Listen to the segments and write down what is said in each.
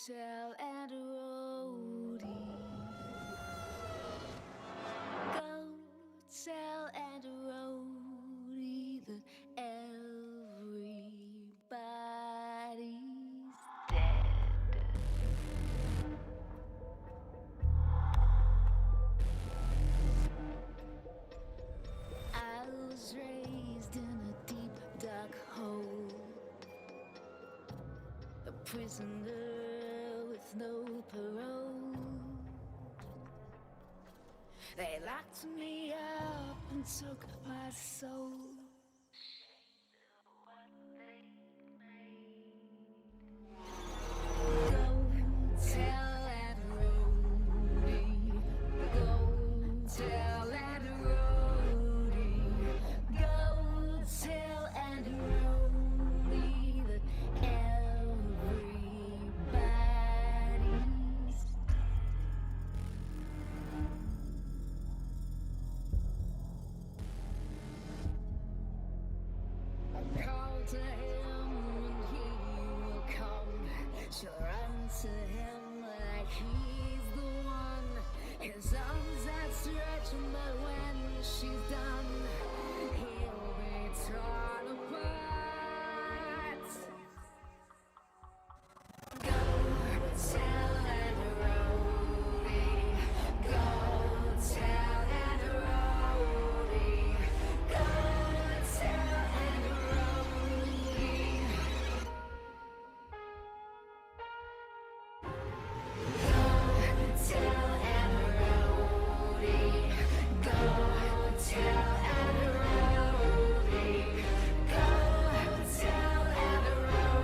tell and roadie. Go tell and roadie that everybody's dead. I was raised in a deep dark hole, a prisoner with no parole. They locked me up and took my soul. Go tell that roadie. Go tell that roadie. Go tell and roadie that everybody's. Call to him and he will come. She'll run to him like he's the one. His arms outstretched, but when she's done, he'll be torn apart. Go tell that roadie. Go tell that roadie. Go tell that roadie. Go tell that roadie. Go tell that roadie. Go tell that roadie that everybody's.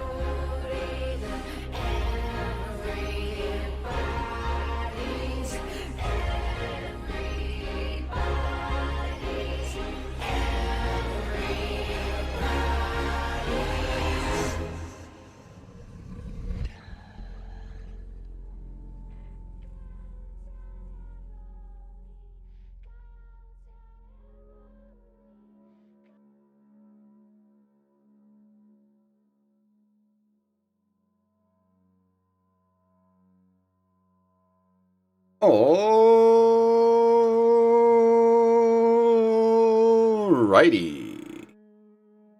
Alrighty.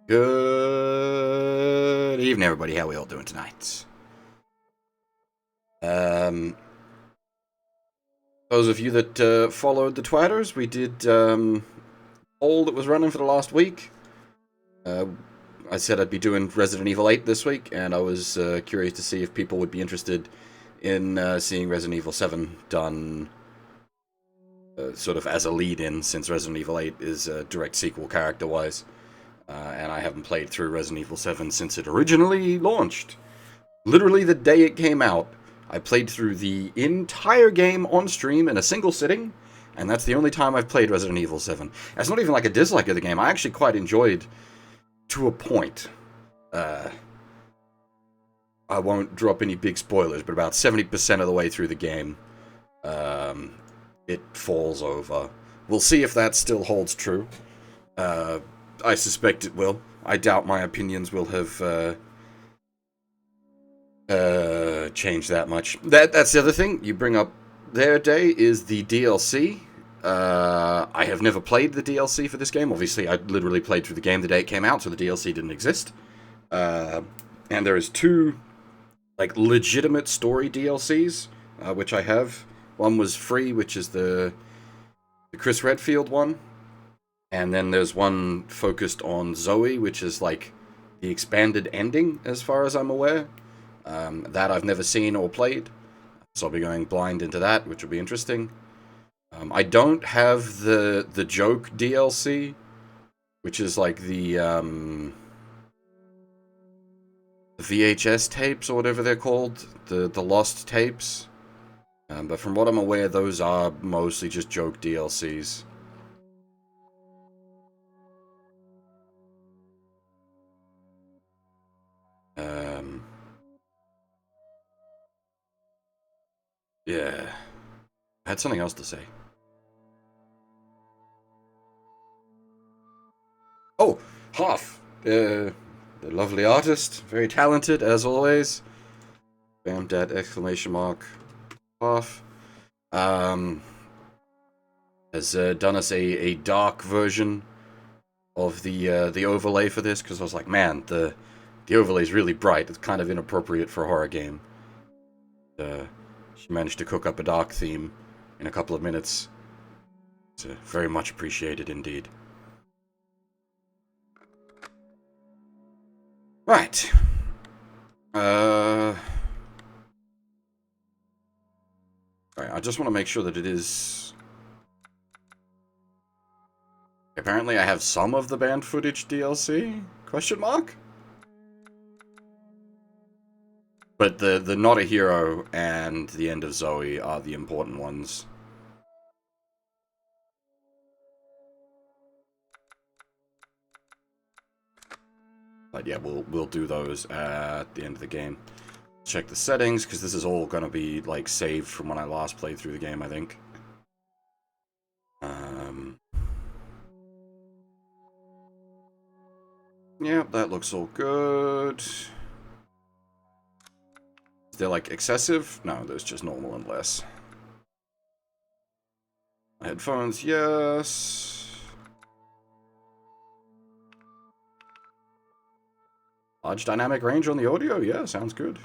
Good evening, everybody. How we all doing tonight? Those of you that followed the Twitters, we did poll that was running for the last week. I said I'd be doing Resident Evil 8 this week, and I was curious to see if people would be interested in seeing Resident Evil 7 done sort of as a lead-in, since Resident Evil 8 is a direct sequel character-wise. And I haven't played through Resident Evil 7 since it originally launched. Literally the day it came out, I played through the entire game on stream in a single sitting, and that's the only time I've played Resident Evil 7. That's not even like a dislike of the game. I actually quite enjoyed, to a point. I won't drop any big spoilers, but about 70% of the way through the game, it falls over. We'll see if that still holds true. I suspect it will. I doubt my opinions will have changed that much. That's the other thing you bring up there, Day, is the DLC. I have never played the DLC for this game. Obviously, I literally played through the game the day it came out, so the DLC didn't exist. And there is two, like, legitimate story DLCs, which I have. One was free, which is the Chris Redfield one. And then there's one focused on Zoe, which is, like, the expanded ending, as far as I'm aware. That I've never seen or played, so I'll be going blind into that, which will be interesting. I don't have the Joke DLC, which is like the VHS tapes, or whatever they're called, the lost tapes. But from what I'm aware, those are mostly just Joke DLCs. Yeah. I had something else to say. Oh, Hoff, the lovely artist, very talented as always. Bamdat exclamation mark off. Has done us a dark version of the overlay for this, because I was like, man, the overlay is really bright. It's kind of inappropriate for a horror game. She managed to cook up a dark theme in a couple of minutes. It's very much appreciated indeed. Right. Alright, I just want to make sure that it is... Apparently I have some of the band footage DLC? Question mark? But the Not a Hero and the End of Zoe are the important ones. But yeah, we'll do those at the end of the game. Check the settings, because this is all gonna be like saved from when I last played through the game, I think. Yeah, that looks all good. Is there like excessive? No, there's just normal and less. Headphones, yes. Large dynamic range on the audio? Yeah, sounds good.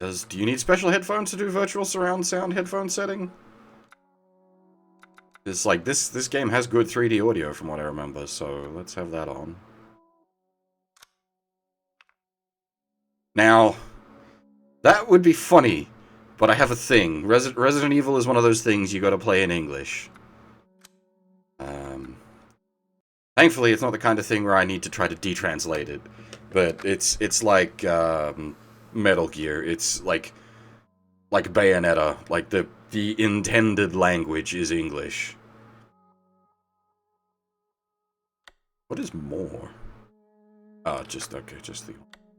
Do you need special headphones to do virtual surround sound headphone setting? It's like, this game has good 3D audio from what I remember, so let's have that on. Now, that would be funny, but I have a thing. Resident Evil is one of those things you gotta play in English. Thankfully, it's not the kind of thing where I need to try to detranslate it. But it's like Metal Gear. It's like Bayonetta. Like the intended language is English. What is more? Oh, just okay, just the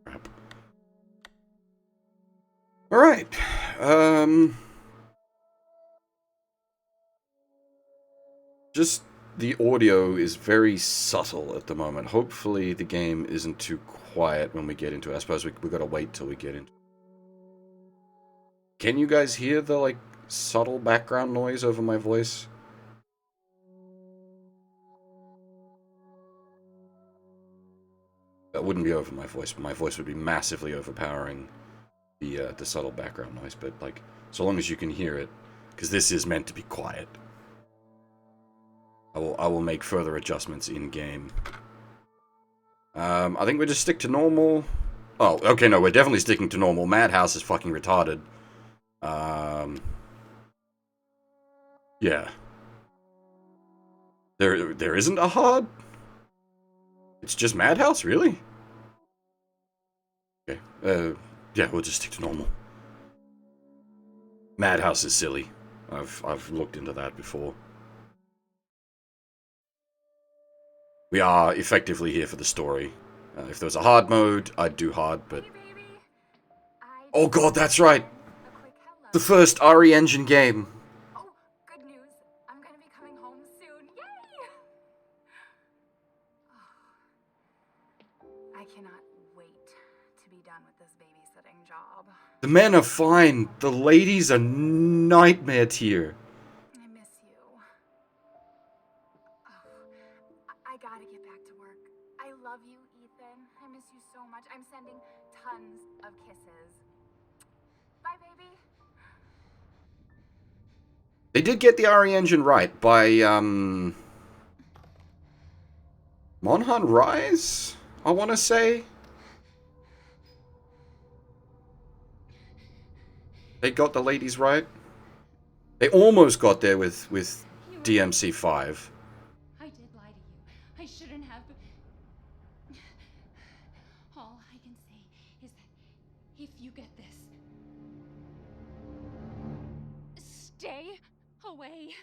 crap. All right. Just the audio is very subtle at the moment. Hopefully the game isn't too quiet when we get into it. I suppose we gotta wait till we get into it. Can you guys hear the, like, subtle background noise over my voice? That wouldn't be over my voice, but my voice would be massively overpowering the subtle background noise. But, like, so long as you can hear it, because this is meant to be quiet. I will make further adjustments in-game. I think we just stick to normal. Oh, okay, no, we're definitely sticking to normal. Madhouse is fucking retarded. Yeah. There isn't a hard? It's just Madhouse, really? Okay, yeah, we'll just stick to normal. Madhouse is silly. I've looked into that before. We are effectively here for the story. If there was a hard mode, I'd do hard, but... Oh god, that's right! The first RE Engine game! Oh, good news. I'm gonna be coming home soon. Yay! I cannot wait to be done with this babysitting job. The men are fine. The ladies are nightmare tier. I miss you. I gotta get back to work. I love you, Ethan. I miss you so much. I'm sending tons of kisses. Bye, baby. They did get the RE Engine right by, Monhan Rise? I want to say? They got the ladies right. They almost got there with DMC5. I did lie to you. I shouldn't have. All I can say is that if you get this, stay away.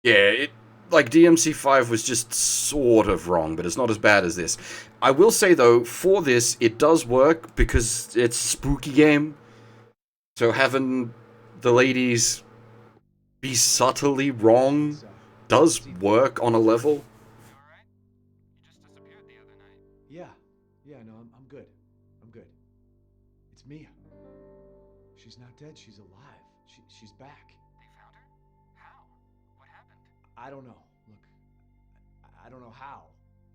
Yeah, like, DMC5 was just sort of wrong, but it's not as bad as this. I will say, though, for this, it does work because it's a spooky game. So having the ladies be subtly wrong does work on a level. Yeah, no, I'm good. I'm good. It's Mia. She's not dead. She's alive. She's back. They found her? How? What happened? I don't know. Look, I don't know how,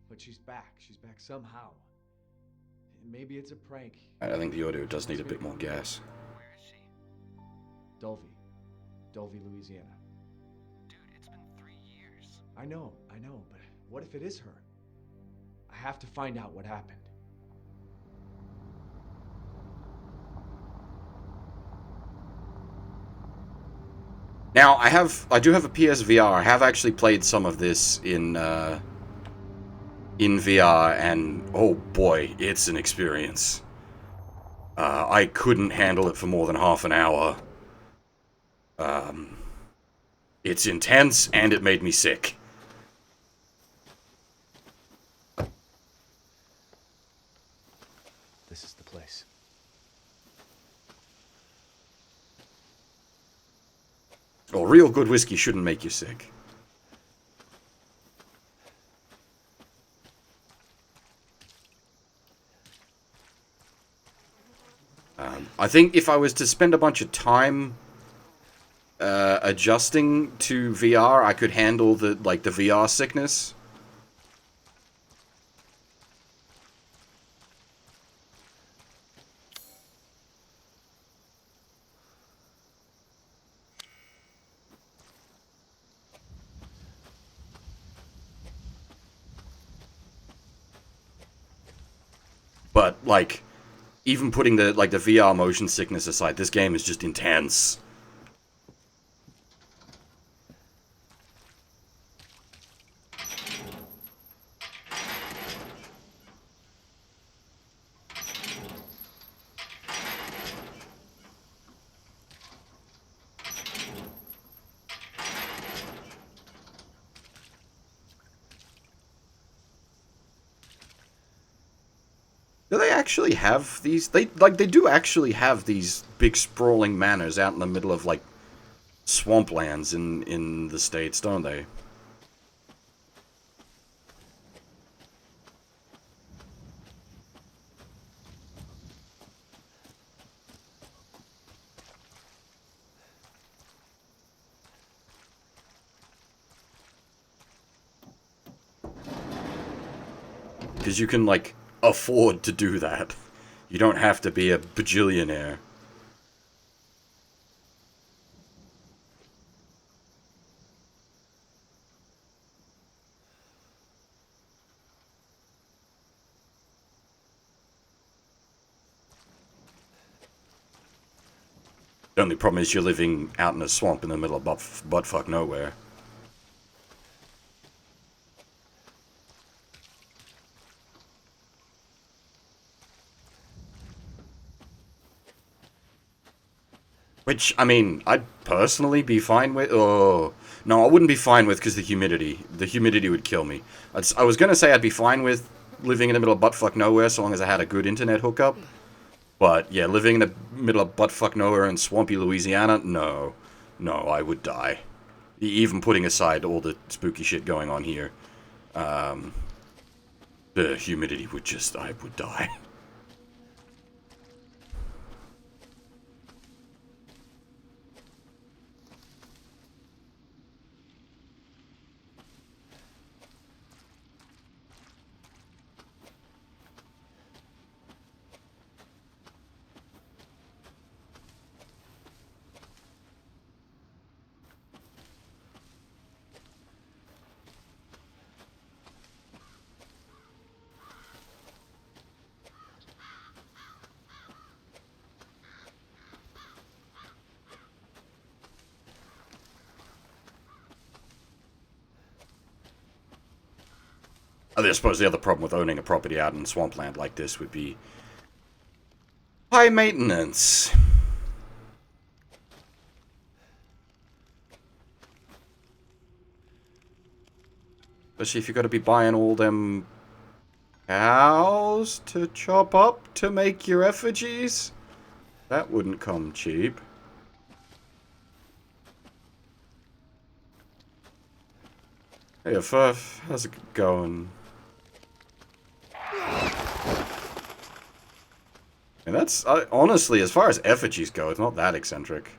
but she's back. She's back somehow. Maybe it's a prank. I think the audio does need a bit more gas. Where is she? Dulvey, Louisiana. Dude, it's been 3 years. I know, but what if it is her? I have to find out what happened. Now, I do have a PSVR. I have actually played some of this in VR, and oh boy, it's an experience. I couldn't handle it for more than half an hour. It's intense, and it made me sick. This is the place. Well, real good whiskey shouldn't make you sick. I think if I was to spend a bunch of time adjusting to VR, I could handle the VR sickness. But like, even putting the VR motion sickness aside, this game is just intense. Do they actually have these? They do actually have these big sprawling manors out in the middle of like swamplands in the States, don't they? Because you can like afford to do that. You don't have to be a bajillionaire. The only problem is you're living out in a swamp in the middle of buttfuck nowhere. Which, I mean, I'd personally be fine with. Oh, no, I wouldn't be fine with because the humidity. The humidity would kill me. I was going to say I'd be fine with living in the middle of buttfuck nowhere so long as I had a good internet hookup. But, yeah, living in the middle of buttfuck nowhere in swampy Louisiana, no. No, I would die. Even putting aside all the spooky shit going on here. The humidity would just... I would die. I suppose the other problem with owning a property out in swampland like this would be high maintenance. Especially if you got to be buying all them cows to chop up to make your effigies. That wouldn't come cheap. Hey, Furf, how's it going? And that's, honestly, as far as effigies go, it's not that eccentric.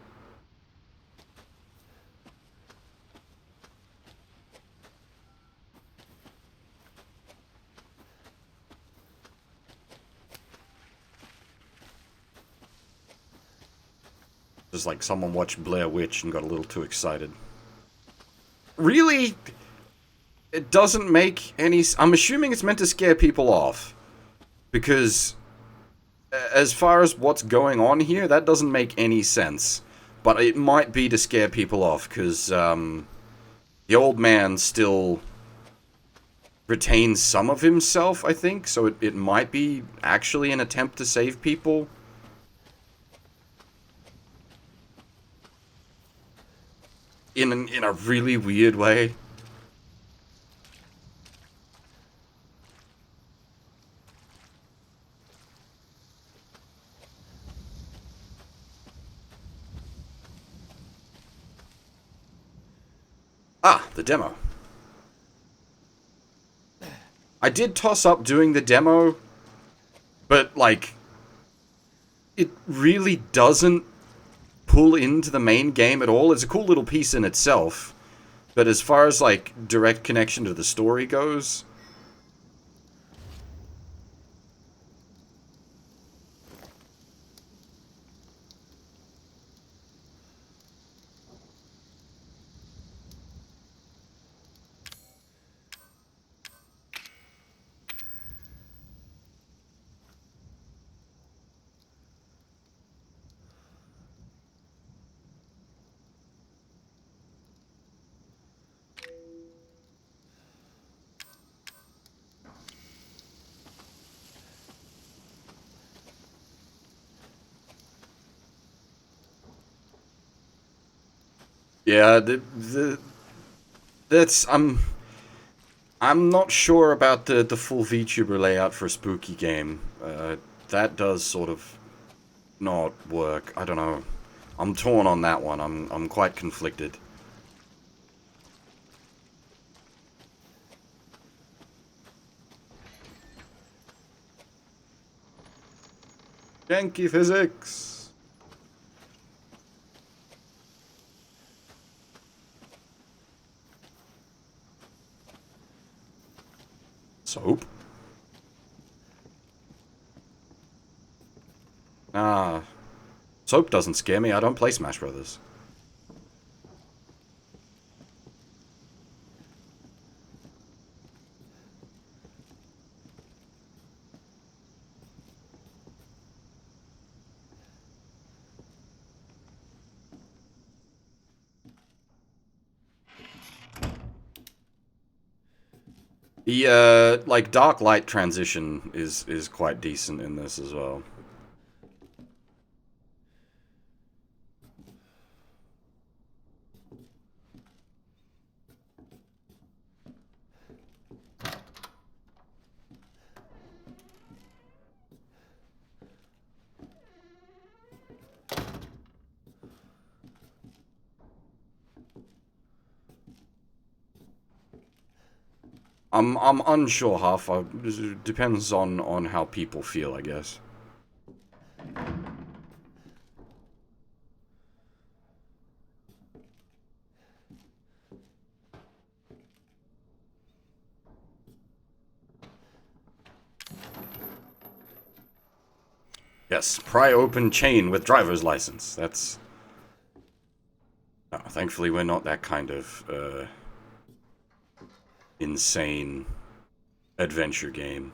Just like someone watched Blair Witch and got a little too excited. Really? It doesn't make any... I'm assuming it's meant to scare people off. Because, as far as what's going on here, that doesn't make any sense. But it might be to scare people off, because, the old man still retains some of himself, I think. So it might be actually an attempt to save people. In a really weird way. Ah, the demo. I did toss up doing the demo, but, like, it really doesn't pull into the main game at all. It's a cool little piece in itself, but as far as, like, direct connection to the story goes... Yeah, that's... I'm not sure about the full VTuber layout for a spooky game. That does sort of not work. I don't know. I'm torn on that one. I'm quite conflicted. Janky physics! Soap? Ah. Soap doesn't scare me. I don't play Smash Brothers. The, like, dark light transition is quite decent in this as well. I'm unsure, Huff. It depends on how people feel, I guess. Yes, pry open chain with driver's license. That's... No, thankfully we're not that kind of, insane adventure game.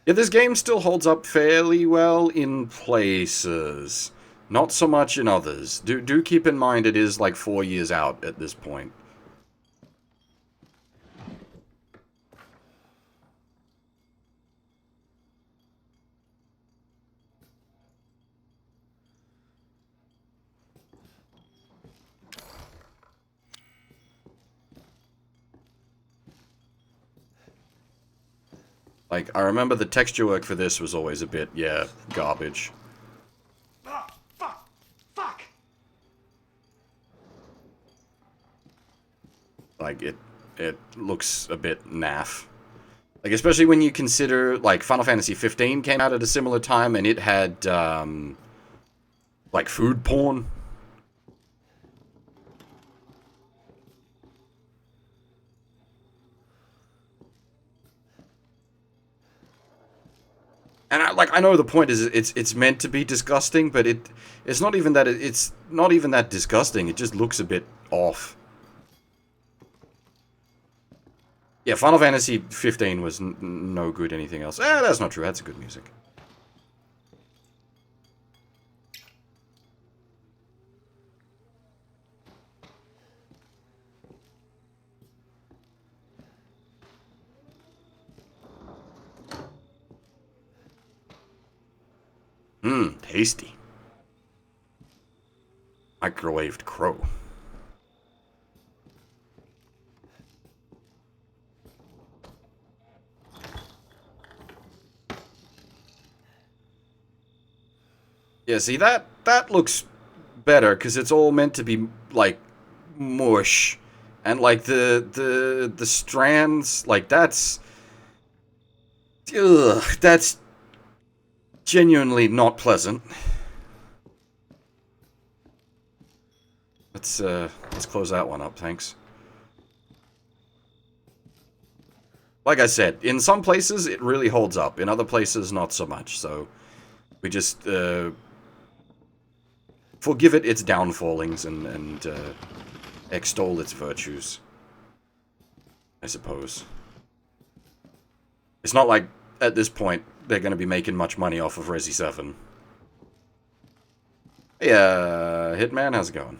Yeah, this game still holds up fairly well in places. Not so much in others. Do keep in mind it is like 4 years out at this point. Like, I remember the texture work for this was always a bit, yeah, garbage. Ah, fuck! Fuck! Like, it looks a bit naff. Like, especially when you consider, like, Final Fantasy 15 came out at a similar time, and it had, like, food porn. And I know the point is it's meant to be disgusting, but it's not even that it's not even that disgusting. It just looks a bit off. Yeah, Final Fantasy 15 was no good. Anything else? That's not true. That's good music. Mmm, tasty. Microwaved crow. Yeah, see, that looks better, because it's all meant to be, like, mush. And, like, the strands, like, that's... Ugh, that's genuinely not pleasant. Let's close that one up, thanks. Like I said, in some places it really holds up, in other places not so much, so we just forgive it its downfallings and extol its virtues, I suppose. It's not like, at this point, they're going to be making much money off of Resi 7. Hey, Hitman, how's it going?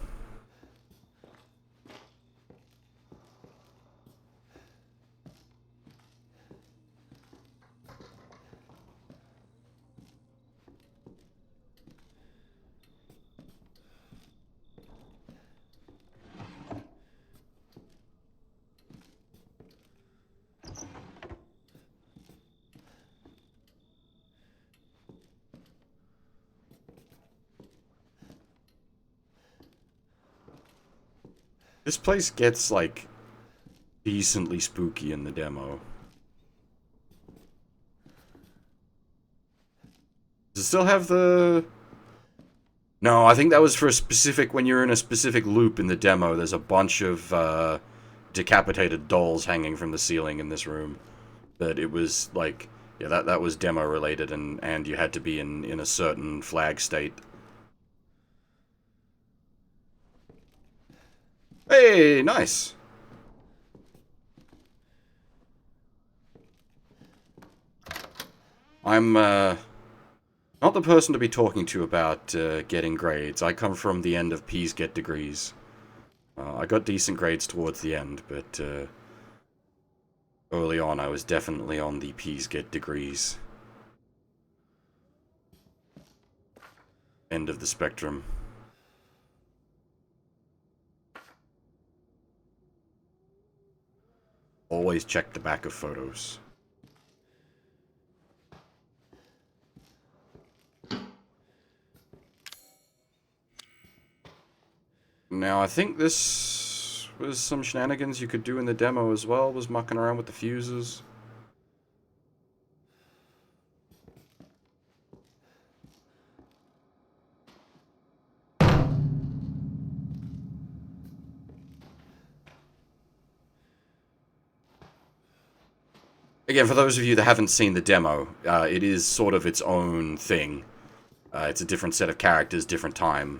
This place gets, like, decently spooky in the demo. Does it still have the... No, I think that was for a specific... When you're in a specific loop in the demo, there's a bunch of decapitated dolls hanging from the ceiling in this room. But it was, like... Yeah, that was demo-related, and you had to be in a certain flag state. Hey, nice! I'm, not the person to be talking to about, getting grades. I come from the end of P's get degrees. I got decent grades towards the end, but, early on I was definitely on the P's get degrees end of the spectrum. Always check the back of photos. Now, I think this was some shenanigans you could do in the demo as well, was mucking around with the fuses. Again, for those of you that haven't seen the demo, it is sort of its own thing. It's a different set of characters, different time.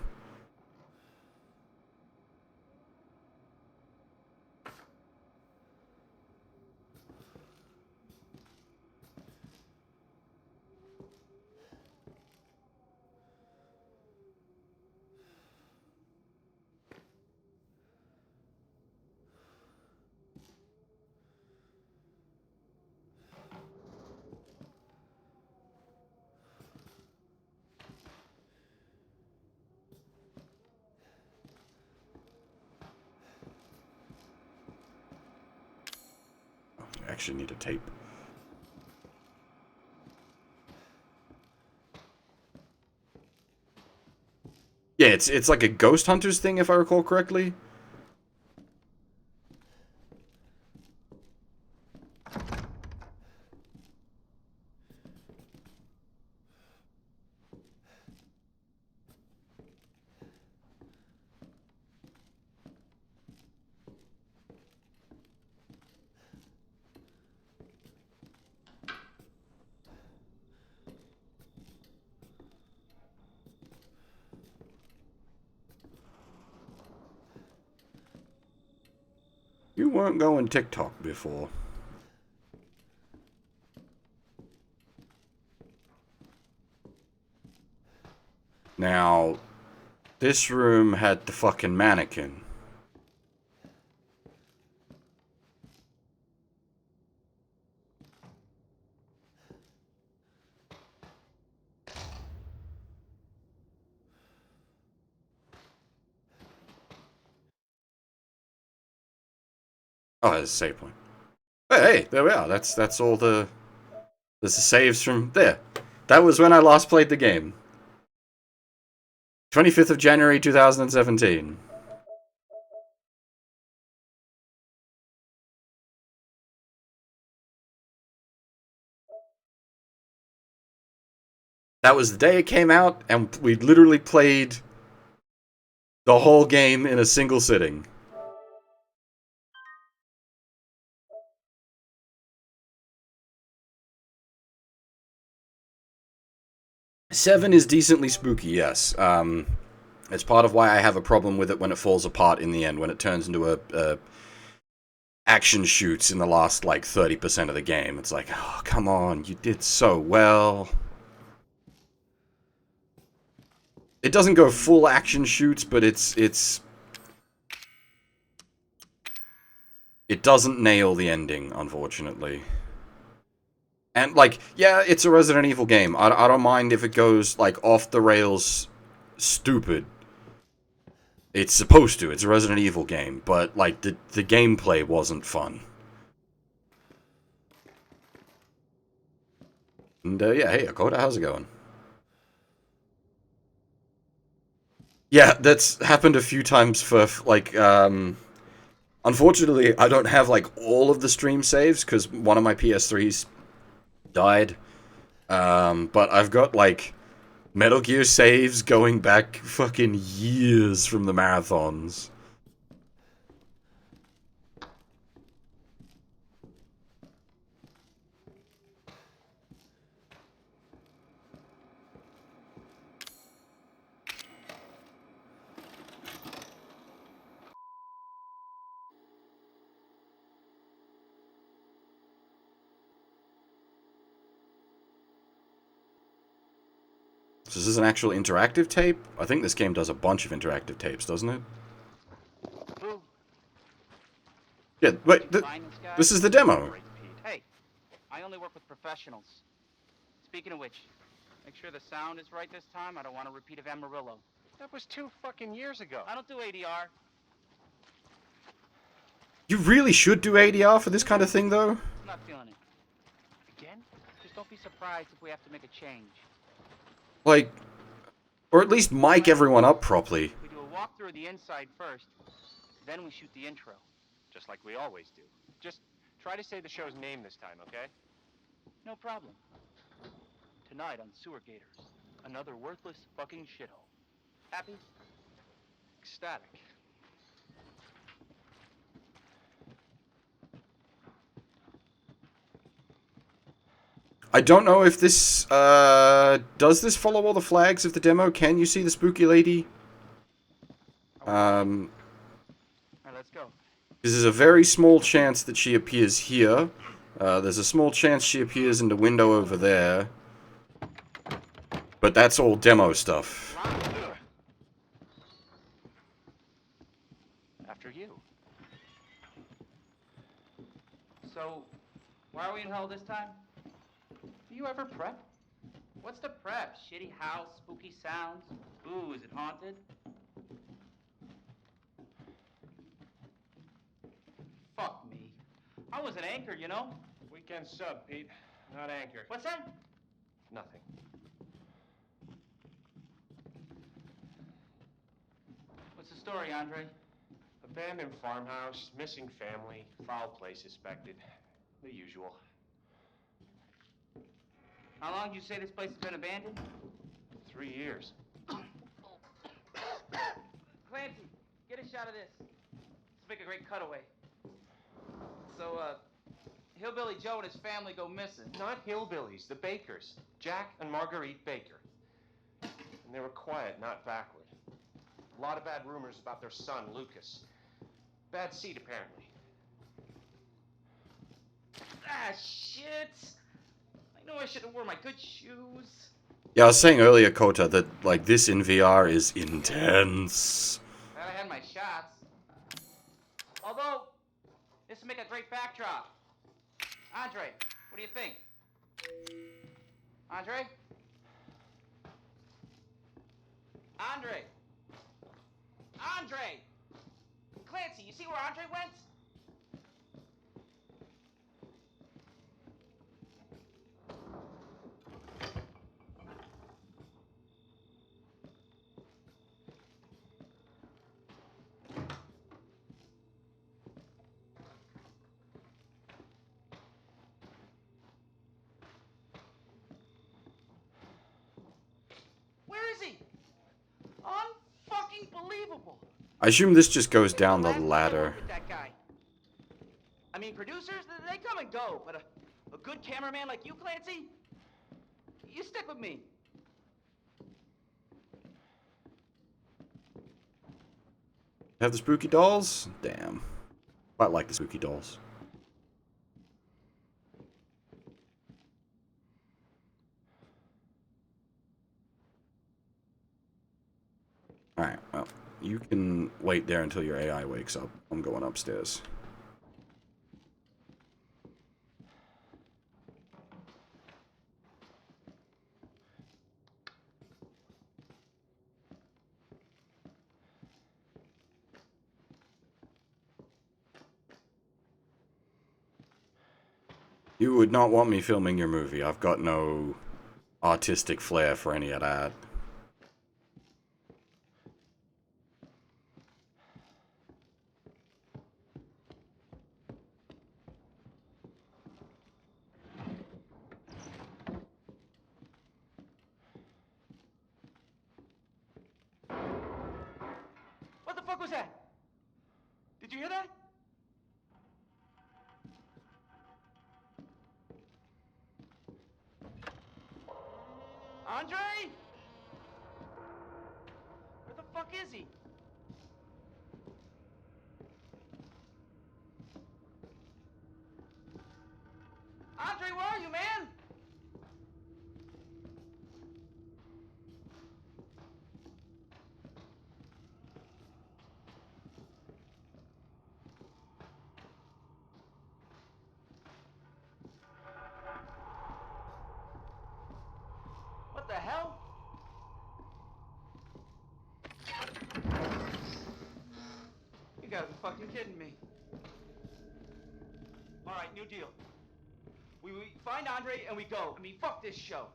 I actually need a tape. Yeah, it's like a Ghost Hunters thing, if I recall correctly. You weren't going TikTok before. Now, this room had the fucking mannequin. Oh, there's a save point. Hey, there we are. That's all the... There's the saves from there. That was when I last played the game. 25th of January 2017. That was the day it came out, and we literally played the whole game in a single sitting. Seven is decently spooky, yes. It's part of why I have a problem with it when it falls apart in the end, when it turns into a action shoots in the last, like, 30% of the game. It's like, oh, come on, you did so well. It doesn't go full action shoots, but it doesn't nail the ending, unfortunately. And, like, yeah, it's a Resident Evil game. I don't mind if it goes, like, off the rails stupid. It's supposed to. It's a Resident Evil game. But, like, the gameplay wasn't fun. And, yeah, hey, Akoda, how's it going? Yeah, that's happened a few times for, like, unfortunately, I don't have, like, all of the stream saves, because one of my PS3s died. But I've got, like, Metal Gear saves going back fucking years from the marathons. So this is an actual interactive tape? I think this game does a bunch of interactive tapes, doesn't it? Yeah, wait, this is the demo. Hey, I only work with professionals. Speaking of which, make sure the sound is right this time. I don't want a repeat of Amarillo. That was 2 fucking years ago. I don't do ADR. You really should do ADR for this kind of thing, though. I'm not feeling it. Again? Just don't be surprised if we have to make a change. Like, or at least mic everyone up properly. We do a walkthrough of the inside first, then we shoot the intro. Just like we always do. Just try to say the show's name this time, okay? No problem. Tonight on Sewer Gators, another worthless fucking shithole. Happy? Ecstatic. I don't know if this, does this follow all the flags of the demo? Can you see the spooky lady? Alright, let's go. There's a very small chance that she appears here. There's a small chance she appears in the window over there. But that's all demo stuff. After you. So, why are we in hell this time? Do you ever prep? What's the prep? Shitty house, spooky sounds? Ooh, is it haunted? Fuck me. I was an anchor, you know? Weekend sub, Pete. Not anchor. What's that? Nothing. What's the story, Andre? Abandoned farmhouse, missing family, foul play suspected. The usual. How long did you say this place has been abandoned? 3 years. Clancy, get a shot of this. Let's make a great cutaway. So, Hillbilly Joe and his family go missing. Not hillbillies, the Bakers. Jack and Marguerite Baker. And they were quiet, not backward. A lot of bad rumors about their son, Lucas. Bad seed, apparently. Ah, shit. I know I should have worn my good shoes. Yeah, I was saying earlier, Kota, that, like, this in VR is intense. Glad I had my shots. Although, this would make a great backdrop. Andre, what do you think? Andre? Andre! Andre! Clancy, you see where Andre went? Where is he? Unfucking believable. I assume this just goes down the Last time I ladder. worked with that guy. I mean, producers, they come and go, but a good cameraman like you, Clancy, you stick with me. Have the spooky dolls? Damn. Quite like the spooky dolls. Alright, well, you can wait there until your AI wakes up. I'm going upstairs. You would not want me filming your movie. I've got no artistic flair for any of that. What the fuck was that? Did you hear that? Andre? Where the fuck is he? Andre, where are you, man? What the hell? You gotta be fucking kidding me. All right, new deal. We find Andre and we go. I mean, fuck this show.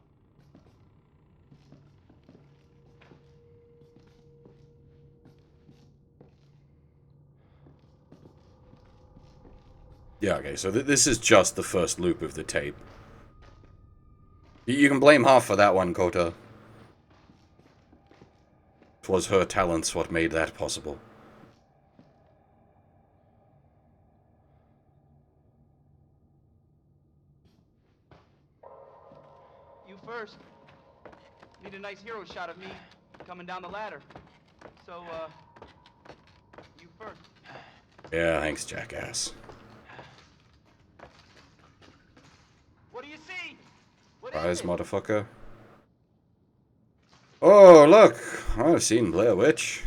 Yeah, okay, so this is just the first loop of the tape. You can blame half for that one, Kota. 'Twas her talents what made that possible. You first. Need a nice hero shot of me coming down the ladder. So, you first. Yeah, thanks, jackass. What do you see? What Surprise, is it? motherfucker. Oh, look! I've seen Blair Witch.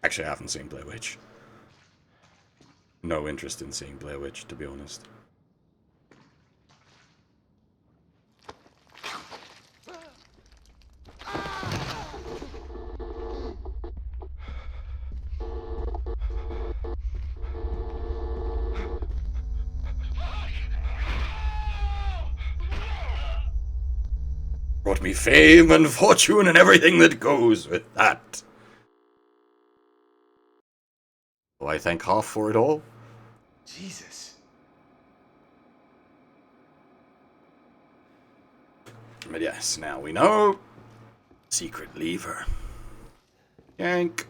Actually, I haven't seen Blair Witch. No interest in seeing Blair Witch, to be honest. Brought me fame and fortune and everything that goes with that. Will I thank half for it all? Jesus. But yes, now we know. Secret lever. Yank.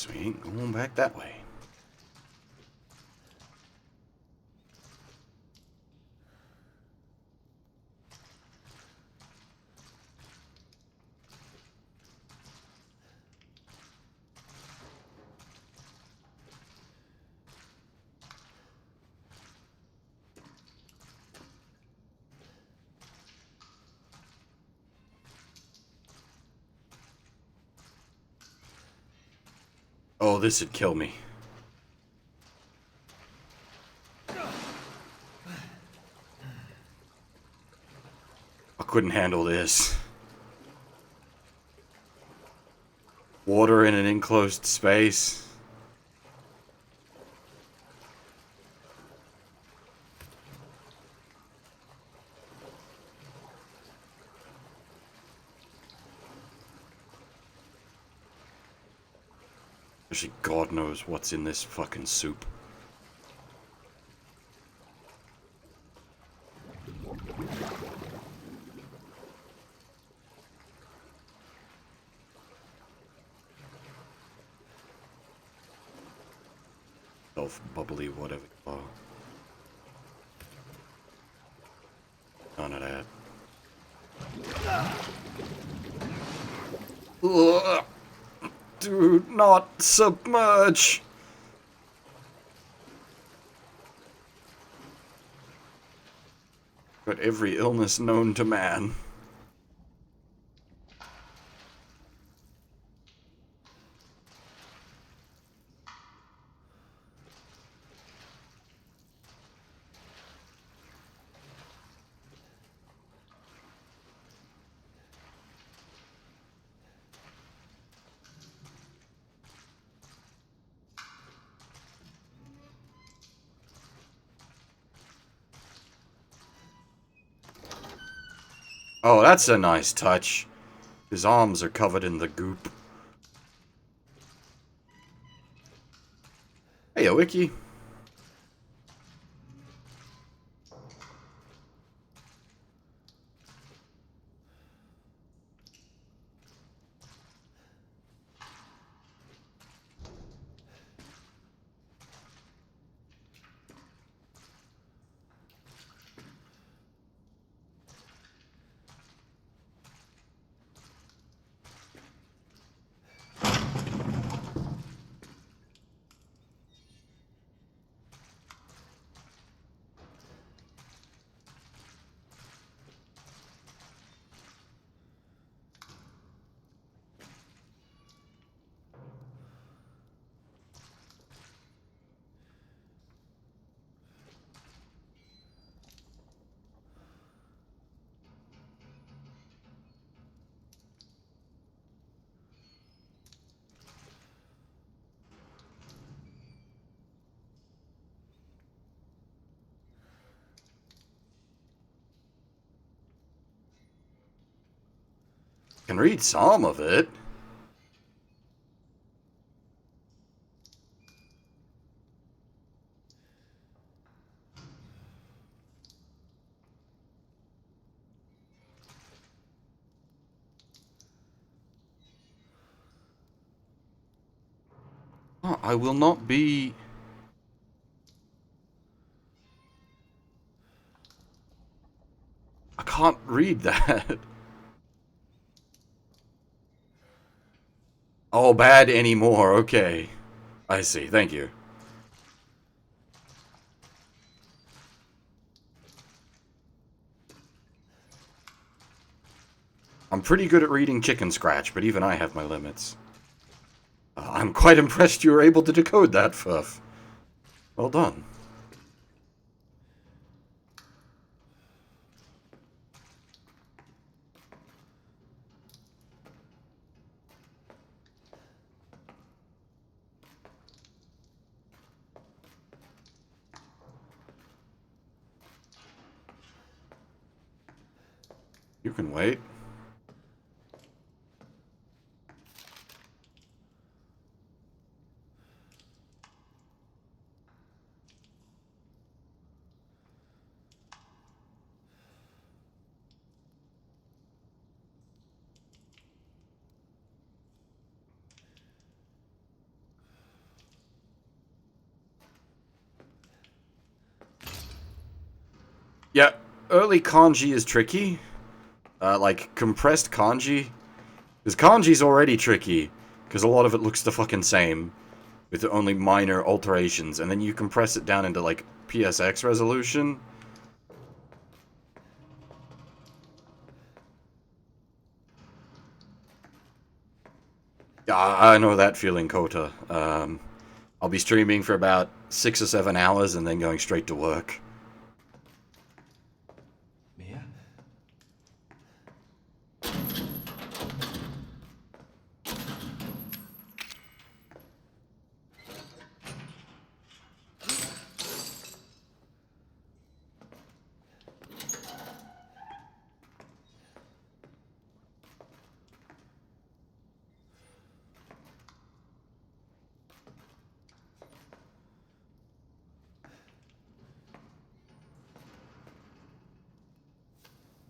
So we ain't going back that way. Oh, this would kill me. I couldn't handle this. Water in an enclosed space. Actually, God knows what's in this fucking soup. Bubbly, whatever. Oh. None of that. Ugh. Do not submerge. Got every illness known to man. Oh, that's a nice touch. His arms are covered in the goop. Hey, Wiki. Can read some of it. Oh, I will not be... I can't read that. Oh, bad anymore. Okay. I see. Thank you. I'm pretty good at reading chicken scratch, but even I have my limits. I'm quite impressed you were able to decode that, Fuff. Well done. You can wait. early kanji is tricky. Like, compressed kanji. Because kanji's already tricky. Because a lot of it looks the fucking same. With only minor alterations. And then you compress it down into, like, PSX resolution. I know that feeling, Kota. I'll be streaming for about 6 or 7 hours and then going straight to work. Mia?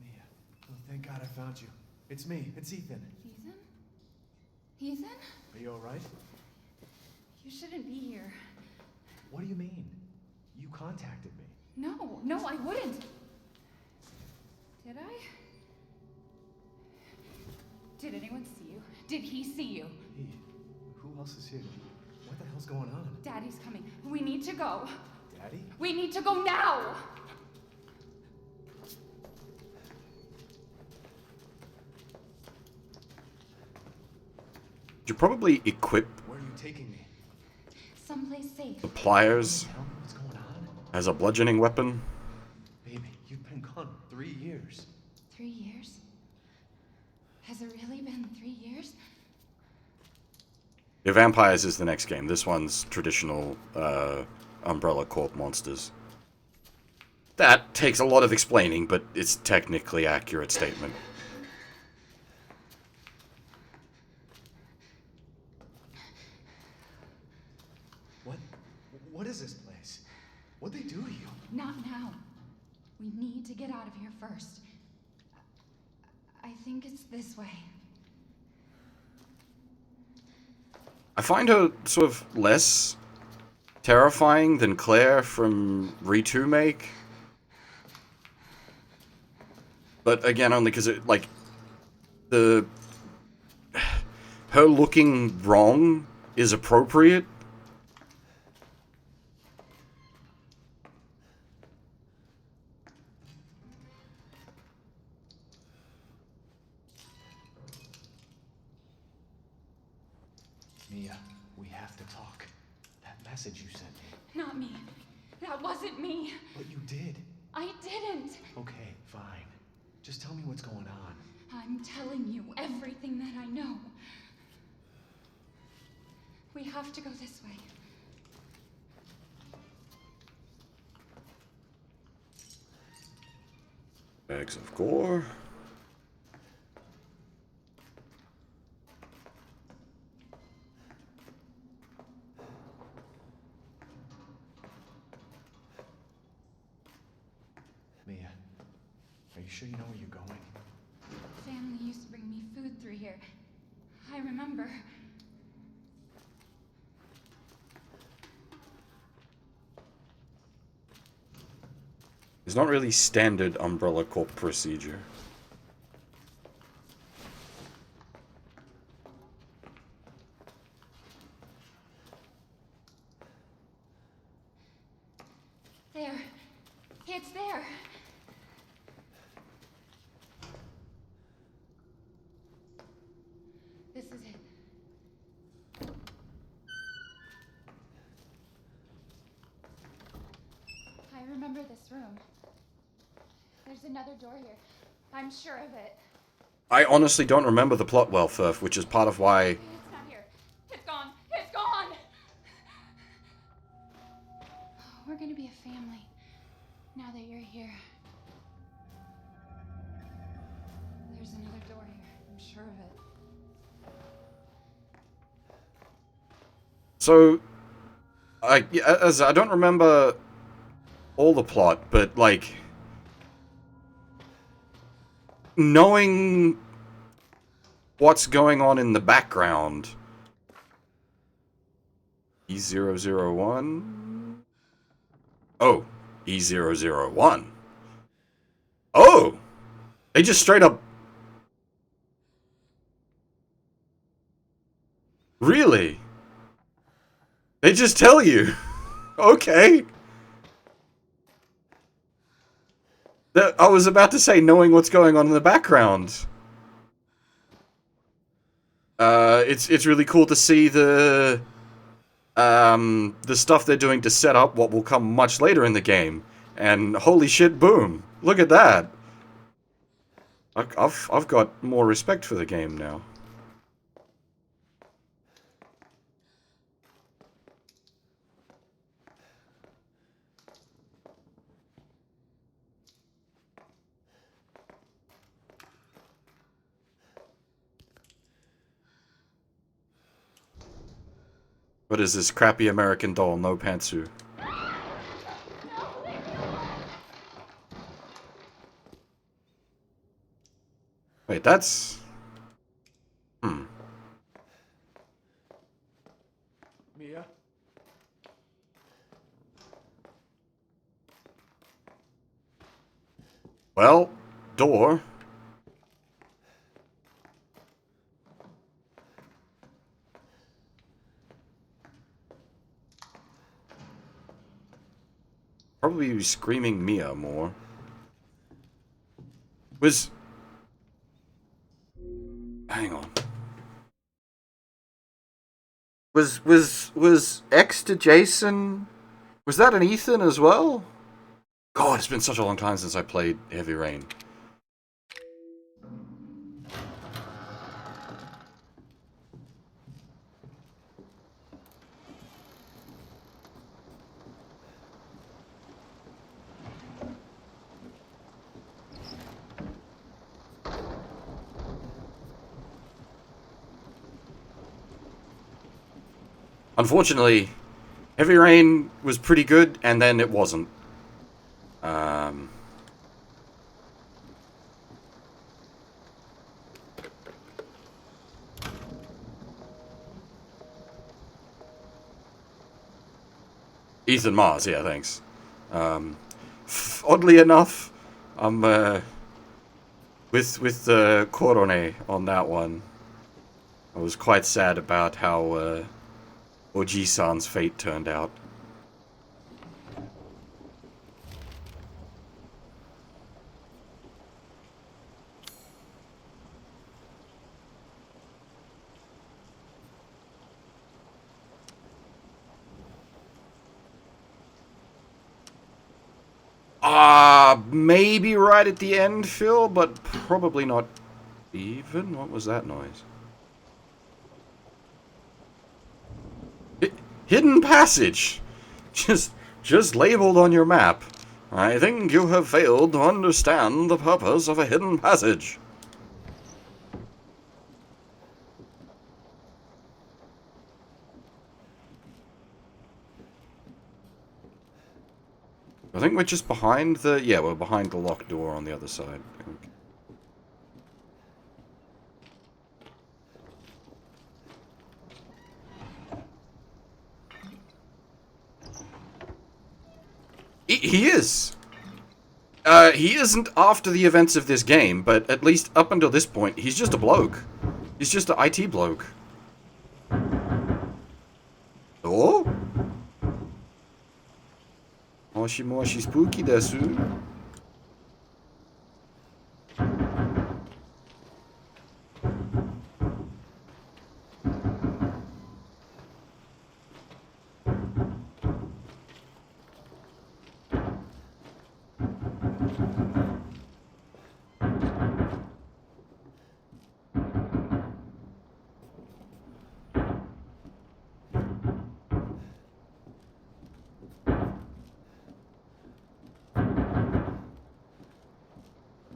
Mia. Oh, thank God I found you. It's me. It's Ethan. Ethan? Ethan? Are you alright? You shouldn't be here. What do you mean? You contacted me. No, I wouldn't. Did I? Did anyone see you? Did he see you? Hey, who else is here? What the hell's going on? Daddy's coming. We need to go. Daddy? We need to go now! You probably equip Where are you taking me? Someplace safe. the pliers Tell me what's going on. as a bludgeoning weapon. Baby, you've been gone 3 years. 3 years? Has it really been 3 years? Yeah, Vampires is the next game. This one's traditional Umbrella Corp monsters. That takes a lot of explaining, but it's technically accurate statement. What is this place? What'd they do to you? Not now. We need to get out of here first. I think it's this way. I find her sort of less terrifying than Claire from Re-2-Make. But again, only because it, like, her looking wrong is appropriate. Mia, we have to talk. That message you sent me. Not me. That wasn't me. But you did. I didn't. Okay, fine. Just tell me what's going on. I'm telling you everything that I know. We have to go this way. Bags of gore. Mia, are you sure you know where you're going? Family used to bring me food through here. I remember. It's not really standard Umbrella Corp procedure. There. It's there. This is it. I remember this room. There's another door here. I'm sure of it. I honestly don't remember the plot well, Firth, which is part of why... It's not here. It's gone. It's gone! We're gonna be a family. Now that you're here. There's another door here. I'm sure of it. So, I don't remember all the plot, but, like... knowing what's going on in the background. E001? Oh, E001. Oh! They just straight up... Really? They just tell you. Okay. I was about to say knowing what's going on in the background. It's really cool to see the stuff they're doing to set up what will come much later in the game. And holy shit, boom. Look at that. I've got more respect for the game now. What is this crappy American doll, no pantsu? Wait, that's... Mia? Well, door. Probably be screaming Mia more. Hang on. Was X to Jason... Was that an Ethan as well? God, it's been such a long time since I played Heavy Rain. Unfortunately, Heavy Rain was pretty good, and then it wasn't. Ethan Mars, yeah, thanks. Oddly enough, I'm with Korone on that one. I was quite sad about how Oji-san's fate turned out. Maybe right at the end, Phil, but probably not even. What was that noise? Hidden passage! Just labeled on your map. I think you have failed to understand the purpose of a hidden passage. I think we're just behind the... Yeah, we're behind the locked door on the other side. He is! He isn't after the events of this game, but at least up until this point, he's just a bloke. He's just an IT bloke. Oh? Moshi spooky desu.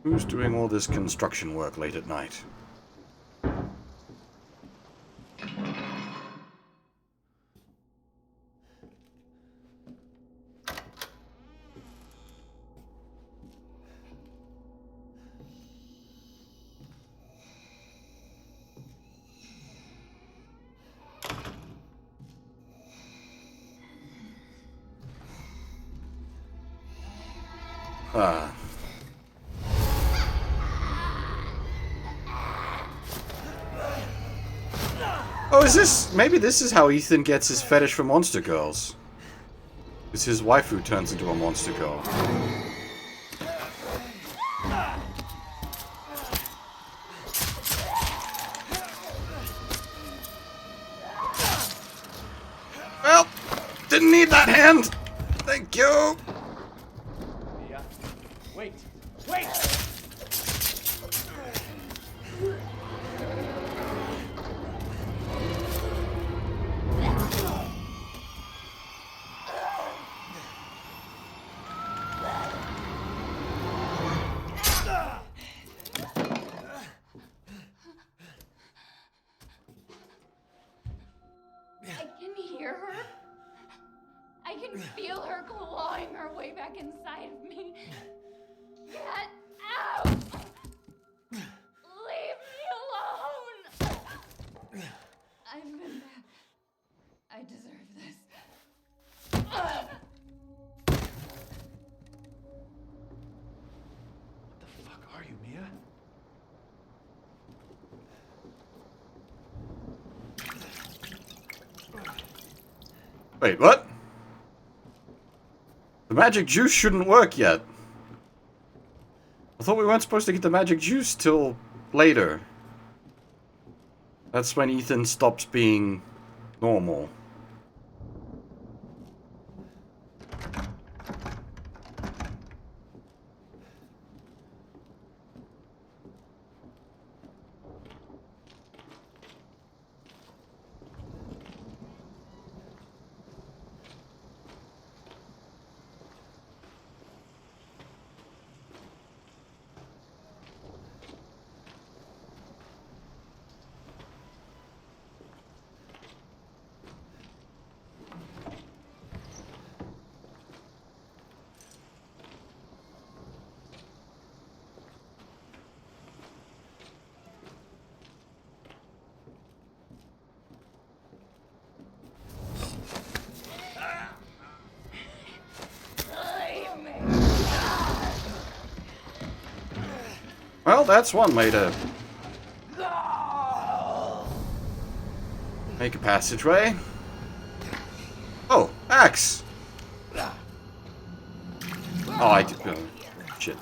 Who's doing all this construction work late at night? Oh, is this... Maybe this is how Ethan gets his fetish for monster girls. It's his waifu turns into a monster girl. Well, didn't need that hand. Thank you. Mia, wait! Wait! I can hear her. I can feel her clawing her way back inside of me. Get out! Leave me alone! I've been bad. I deserve this. What the fuck are you, Mia? Wait, what? The magic juice shouldn't work yet. I thought we weren't supposed to get the magic juice till later. That's when Ethan stops being normal. Well, that's one way to make a passageway. Oh, axe! Oh, I did. Oh, shit.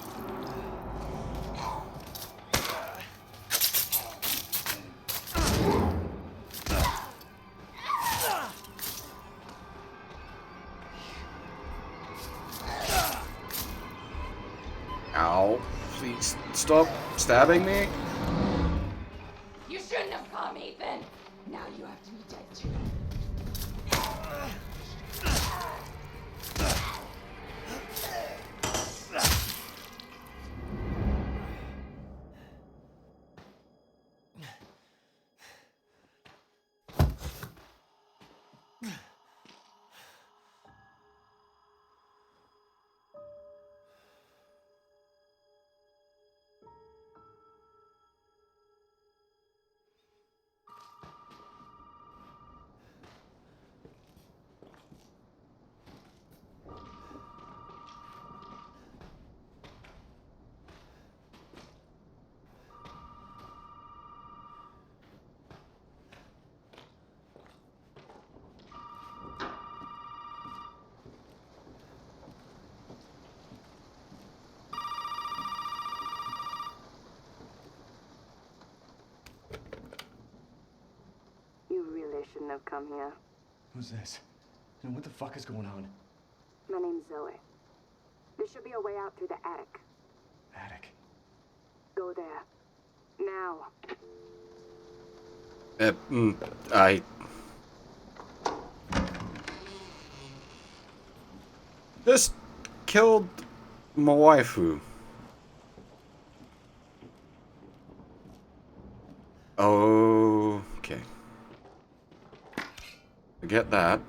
Ow. Please stop stabbing me. You shouldn't have come, Ethan. Now you have to be dead too. You really shouldn't have come here. Who's this? And what the fuck is going on? My name's Zoe. There should be a way out through the attic. Attic. Go there. Now. I... just killed my waifu. Okay. Forget that.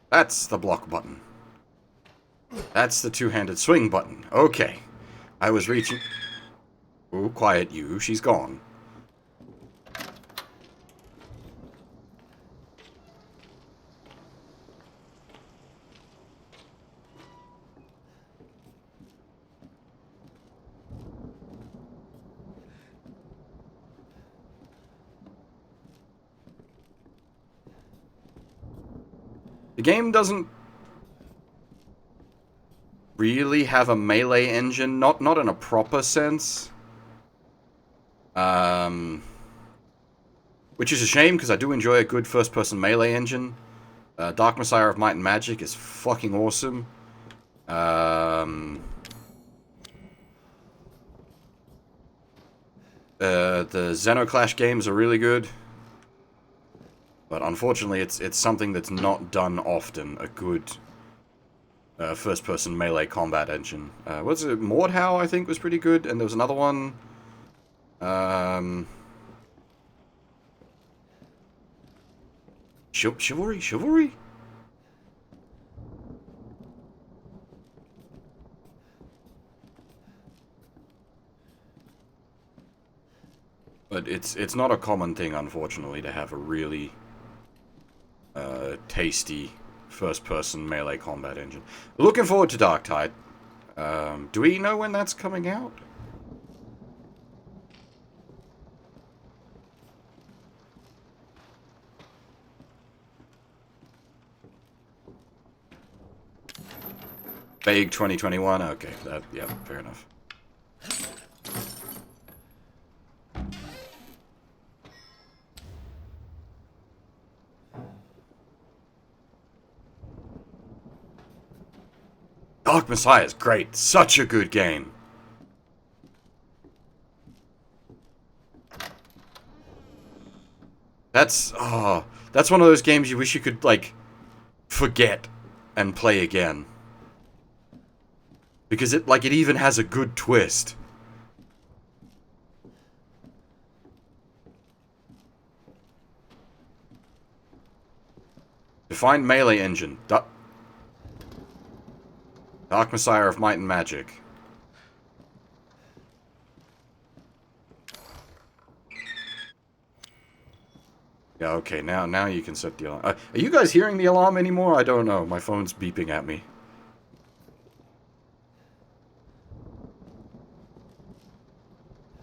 That's the block button. That's the two-handed swing button. Okay. I was reaching... Oh, quiet you. She's gone. The game doesn't really have a melee engine, not in a proper sense. Which is a shame, because I do enjoy a good first-person melee engine. Dark Messiah of Might and Magic is fucking awesome. The Xenoclash games are really good. But unfortunately, it's something that's not done often, a good first-person melee combat engine. What's it? Mordhau, I think, was pretty good, and there was another one. Chivalry? But it's not a common thing, unfortunately, to have a really tasty first-person melee combat engine. Looking forward to Darktide. Do we know when that's coming out? Vague 2021? Okay, yeah, fair enough. Dark Messiah is great. Such a good game. That's one of those games you wish you could, like, forget and play again. Because it even has a good twist. Define melee engine. Dark Messiah of Might and Magic. Yeah, okay, now you can set the alarm. Are you guys hearing the alarm anymore? I don't know. My phone's beeping at me.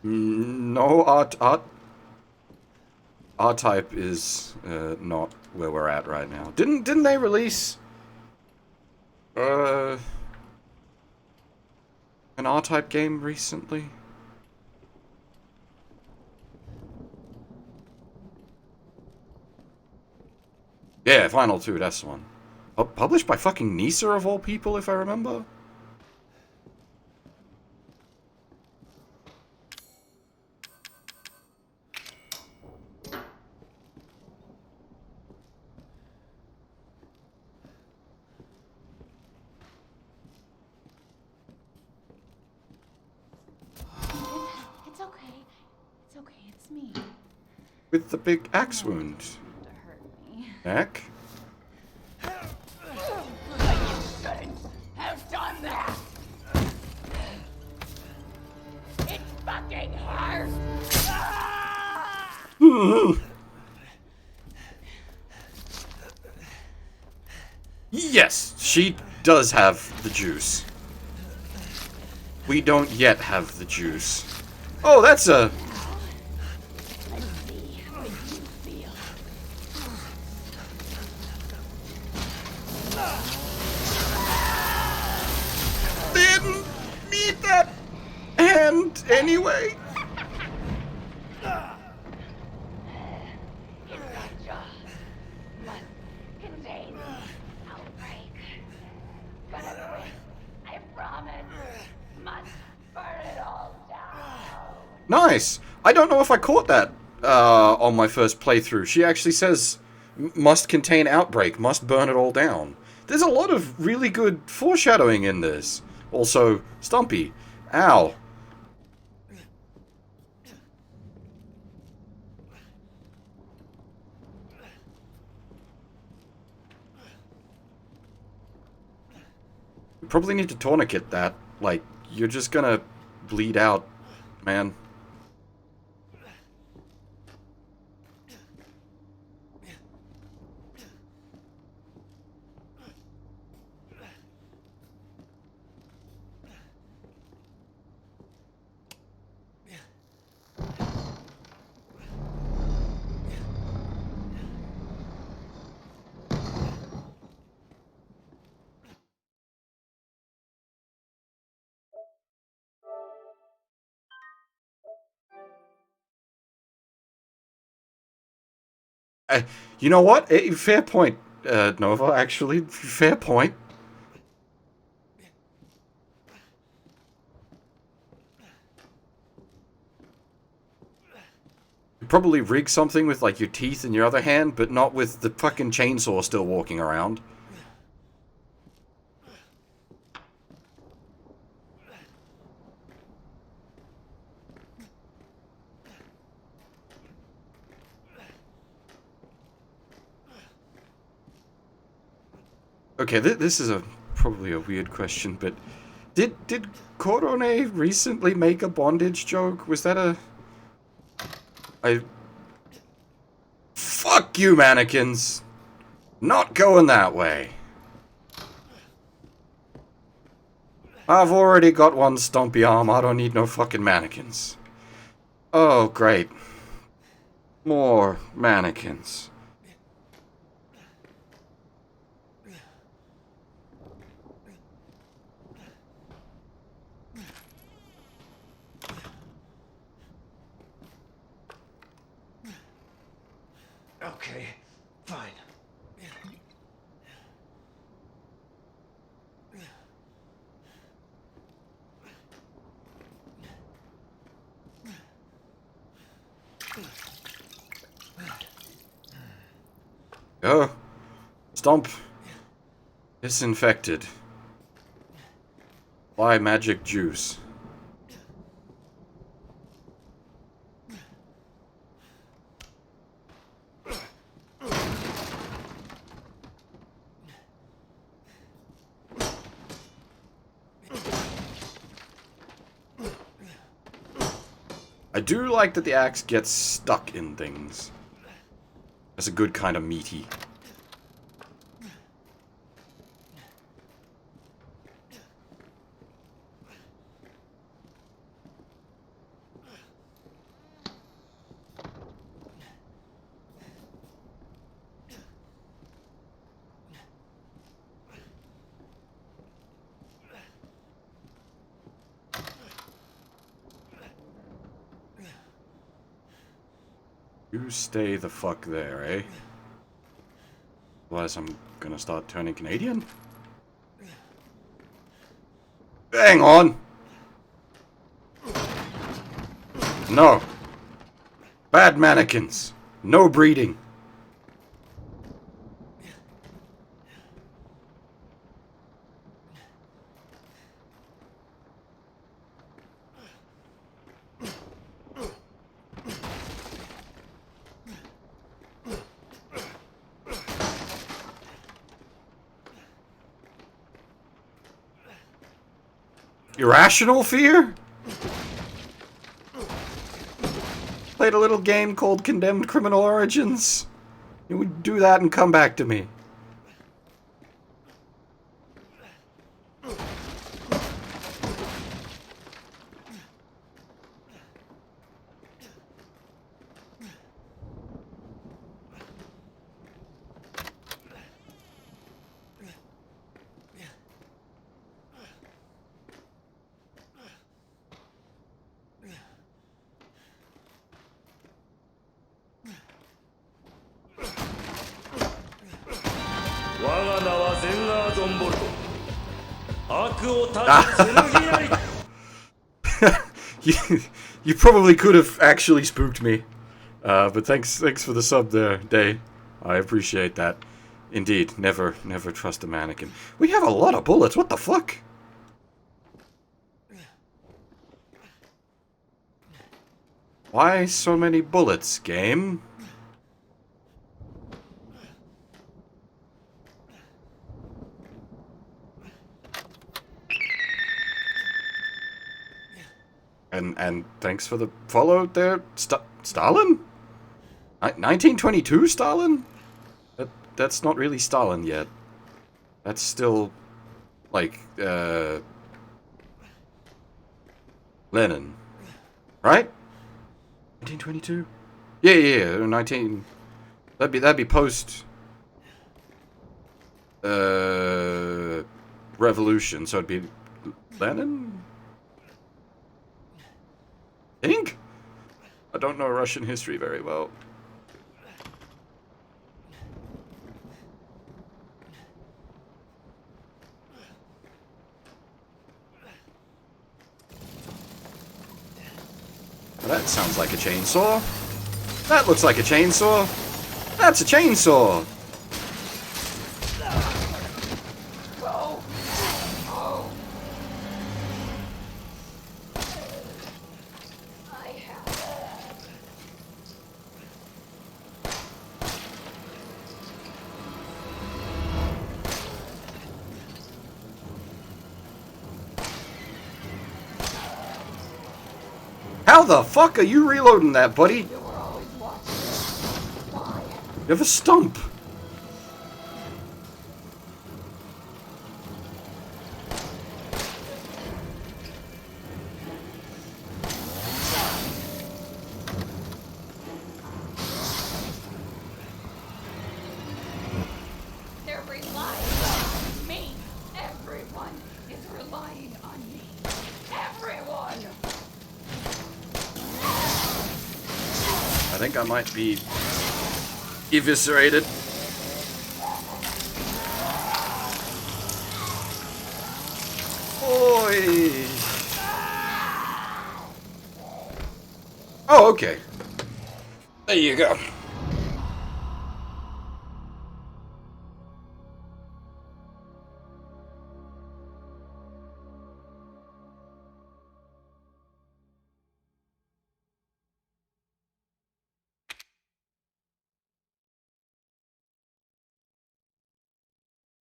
No, R-Type is not where we're at right now. Didn't they release an R-Type game recently? Yeah, Final 2, that's the one. Published by fucking Nisa of all people, if I remember. It's okay. It's okay. It's me. With the big axe wound. To hurt me. Heck? Have done that. It fucking hurts. Yes, she does have the juice. We don't yet have the juice. Oh, that's a... Let's see how you feel. Didn't need that hand anyway. Your jaw must contain outbreak. Gonna quit. I promise. Must burn it all down. Nice. I don't know if I caught that on my first playthrough. She actually says, must contain outbreak, must burn it all down. There's a lot of really good foreshadowing in this. Also, Stumpy. Ow. You probably need to tourniquet that. Like, you're just gonna bleed out, man. You know what? Fair point, Nova, actually. Fair point. You'd probably rig something with, like, your teeth in your other hand, but not with the fucking chainsaw still walking around. Okay, this is probably a weird question, but did Korone recently make a bondage joke? Was that a... Fuck you, mannequins! Not going that way. I've already got one stumpy arm, I don't need no fucking mannequins. Oh, great. More mannequins. Okay, fine. Oh. Stomp. Disinfected. Apply magic juice. I do like that the axe gets stuck in things. That's a good kind of meaty. You stay the fuck there, eh? Otherwise I'm gonna start turning Canadian? Hang on! No. Bad mannequins. No breeding. Irrational fear? Played a little game called Condemned Criminal Origins. You would do that and come back to me. You probably could have actually spooked me. But thanks for the sub there, Day. I appreciate that. Indeed, never trust a mannequin. We have a lot of bullets, what the fuck? Why so many bullets, game? And thanks for the follow there, Stalin? 1922 Stalin? That's not really Stalin yet. That's still, like, Lenin. Right? 1922? Yeah, 19... That'd be post... revolution, so it'd be... Lenin? Think? I don't know Russian history very well. That sounds like a chainsaw. That looks like a chainsaw. That's a chainsaw. How the fuck are you reloading that, buddy? You have a stump. They're relying on me. Everyone is relying on me. Everyone! I think I might be eviscerated. Oi! Oh, okay. There you go.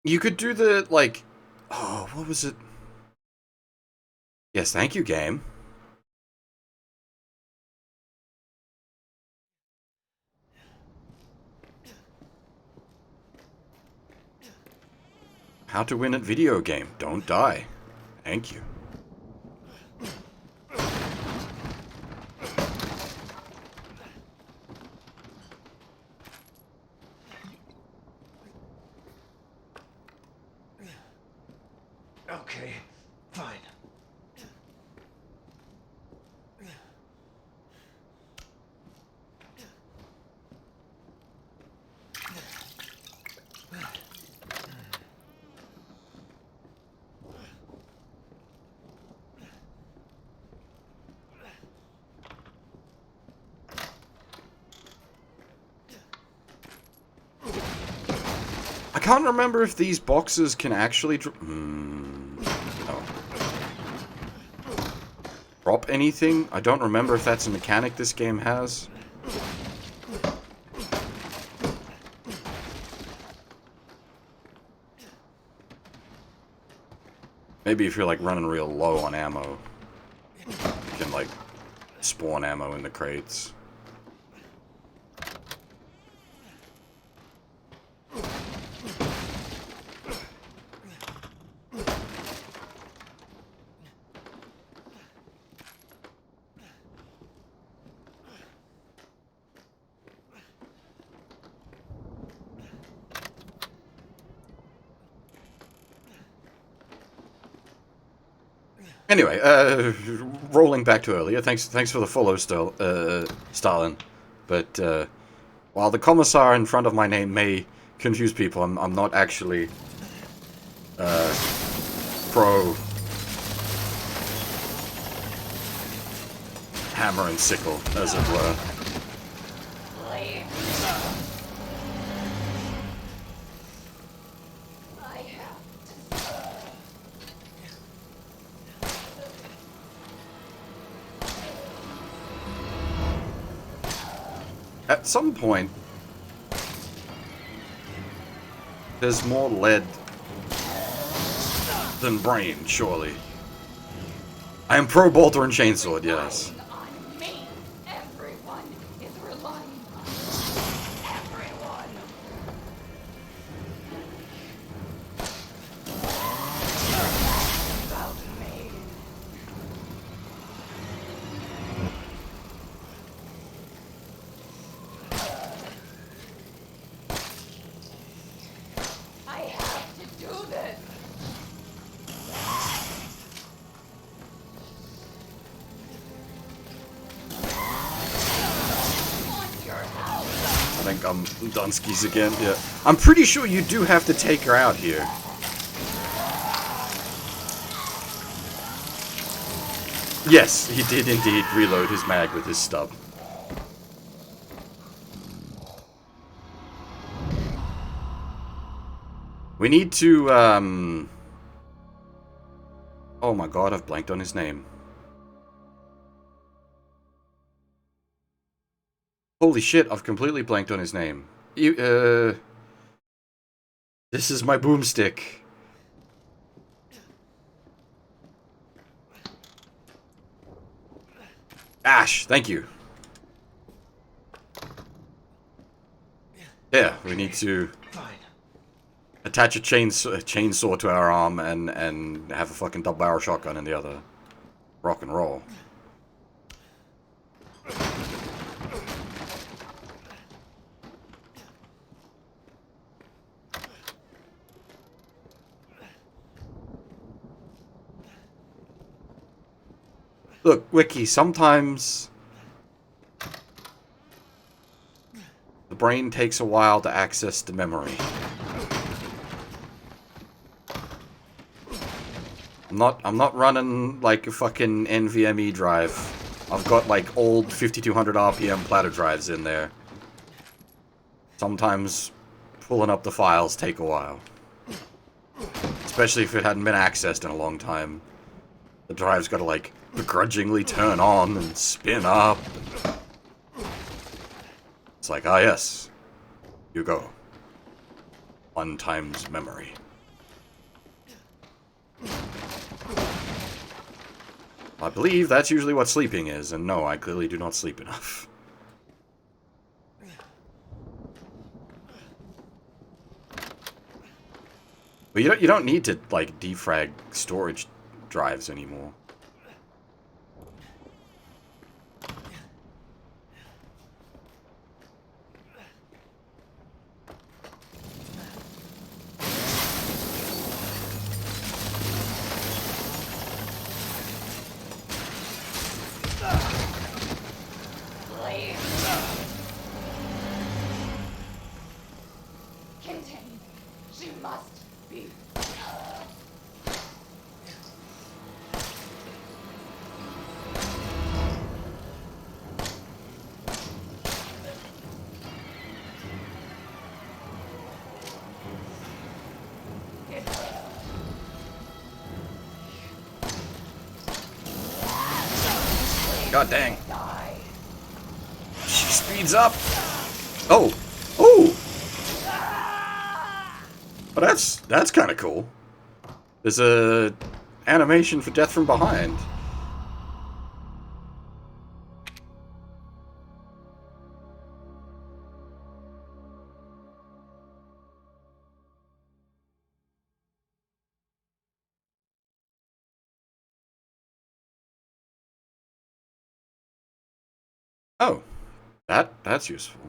You could do the, like... Oh, what was it? Yes, thank you, game. How to win at video game. Don't die. Thank you. Okay, fine. I can't remember if these boxes can actually drop anything. I don't remember if that's a mechanic this game has. Maybe if you're like running real low on ammo, you can like spawn ammo in the crates. Anyway, rolling back to earlier, thanks for the follow, Stalin. But while the commissar in front of my name may confuse people, I'm not actually pro hammer and sickle, as it were. At some point, there's more lead than brain, surely. I am pro bolter and chainsword, yes. On me. Everyone is relying on me. Everyone. About me. I have to do this. I think I'm Dunsky's again, yeah. I'm pretty sure you do have to take her out here. Yes, he did indeed reload his mag with his stub. We need to, oh my god, I've blanked on his name. Holy shit, I've completely blanked on his name. This is my boomstick. Ash, thank you. Yeah, we need to attach a chainsaw to our arm and have a fucking double barrel shotgun in the other. Rock and roll. Look, Wiki, sometimes the brain takes a while to access the memory. I'm not running like a fucking NVMe drive. I've got like old 5200 RPM platter drives in there. Sometimes pulling up the files take a while. Especially if it hadn't been accessed in a long time. The drive's gotta like begrudgingly turn on and spin up. It's like, ah yes, you go. 1 times memory. I believe that's usually what sleeping is, and no, I clearly do not sleep enough. But you don't need to, like, defrag storage drives anymore. Contain. She must be. God dang. She speeds up. Oh. Oh. Well, that's kind of cool. There's a animation for death from behind. Oh, that's useful.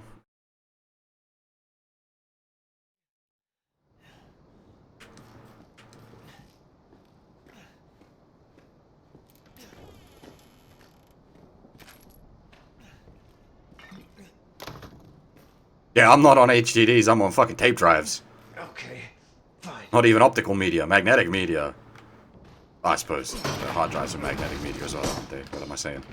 Yeah, I'm not on HDDs, I'm on fucking tape drives. Okay, fine. Not even optical media, magnetic media. I suppose the hard drives are magnetic media as well, aren't they? What am I saying?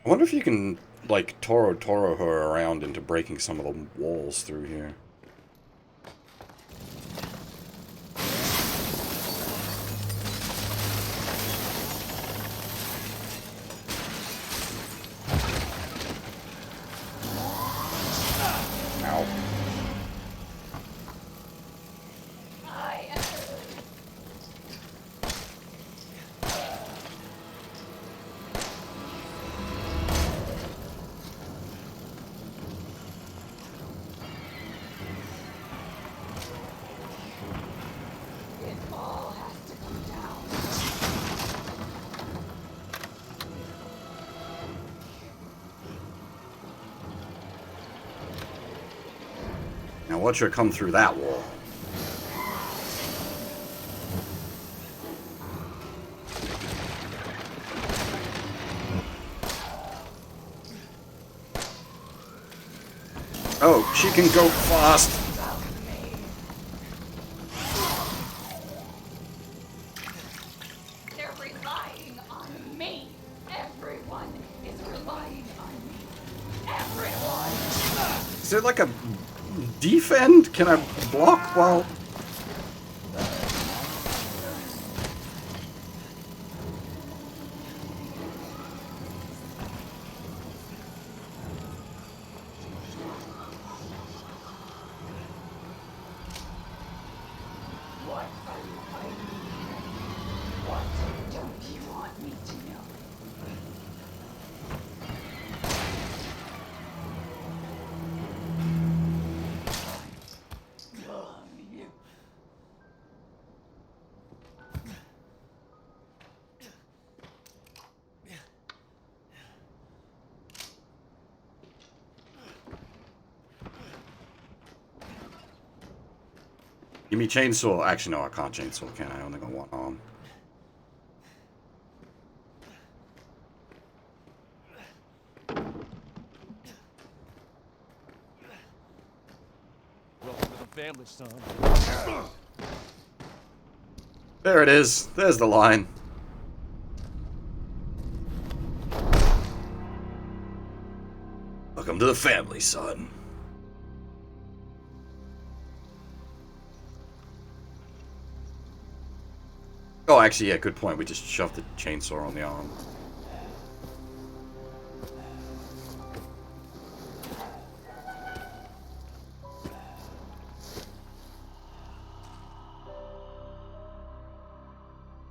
I wonder if you can, like, Toro her around into breaking some of the walls through here. Ow. watch her come through that wall. Oh, she can go fast. They're relying on me. Everyone is relying on me. Everyone. Is there like a defend? Can I block while... What are you hiding? What don't you want me to know? You. Give me chainsaw. Actually, no, I can't chainsaw, can I? I only got one arm. Welcome to the family, son. There it is. There's the line. Welcome to the family, son. Oh, actually, yeah, good point. We just shoved the chainsaw on the arm.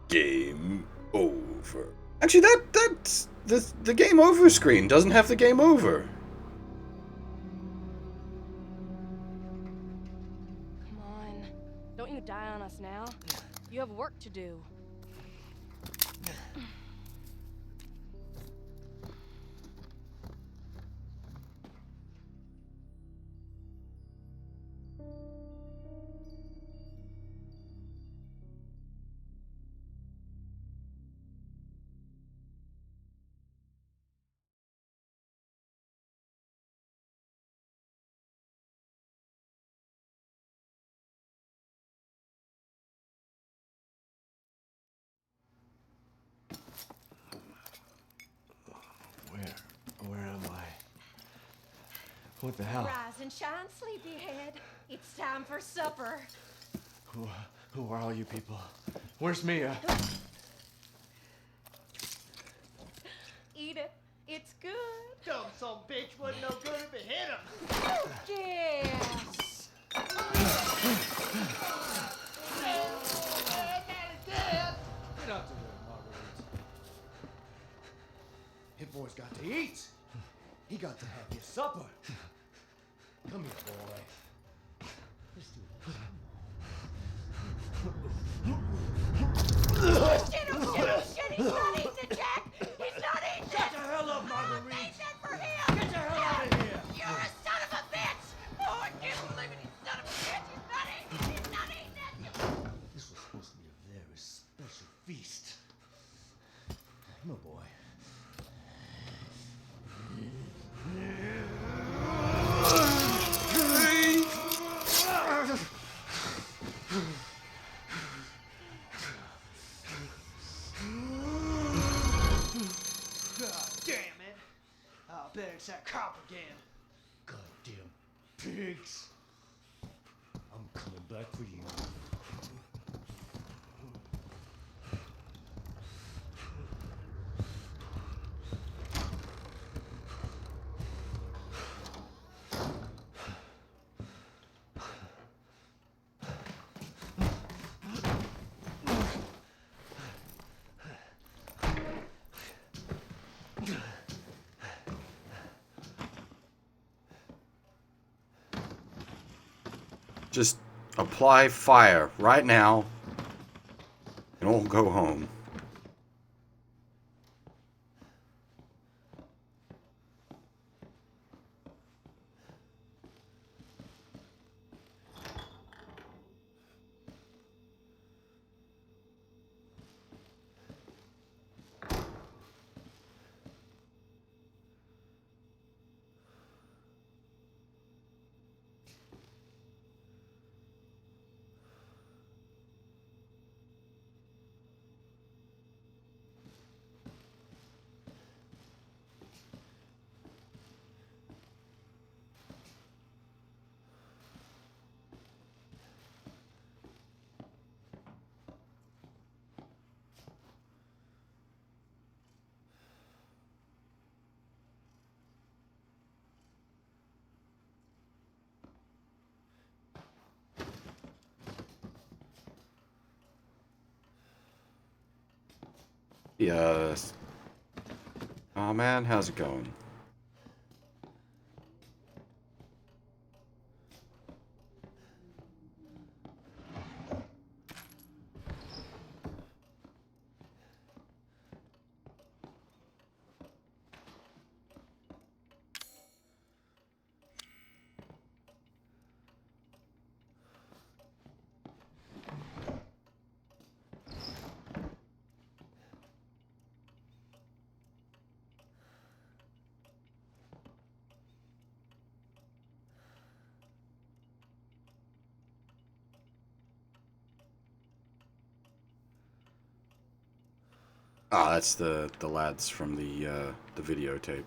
Game over. Actually, that's the game over screen doesn't have the game over. Come on. Don't you die on us now. You have work to do. Where am I? What the hell? Rise and shine, sleepyhead. It's time for supper. Who are all you people? Where's Mia? Eat it. It's good. Dumb son bitch wasn't no good if it hit him. Yes. Get out the way, Marguerite. Hit boy's got to eat. He got to have his supper. Come here, boy. Let's do this. Oh shit, he's not eating it, Jack. He's not eating it. Get the hell up, Marguerite. Made that for him. Get the hell out of here. You're a son of a bitch. Oh, I can't believe it. He's son of a bitch. He's not eating it. He's not eating it. This was supposed to be a very special feast. Come on, boy. God damn it. I'll bet it's that cop again. Goddamn pigs. I'm coming back for you. Just apply fire right now, and we'll go home. Yes. Oh man, how's it going? Ah, that's the lads from the videotape.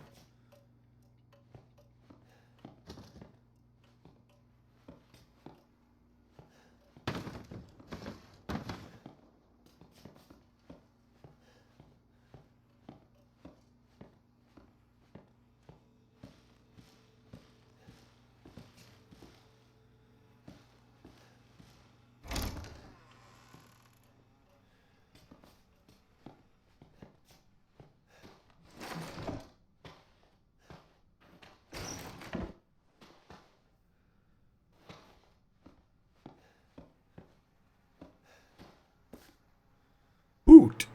Boot.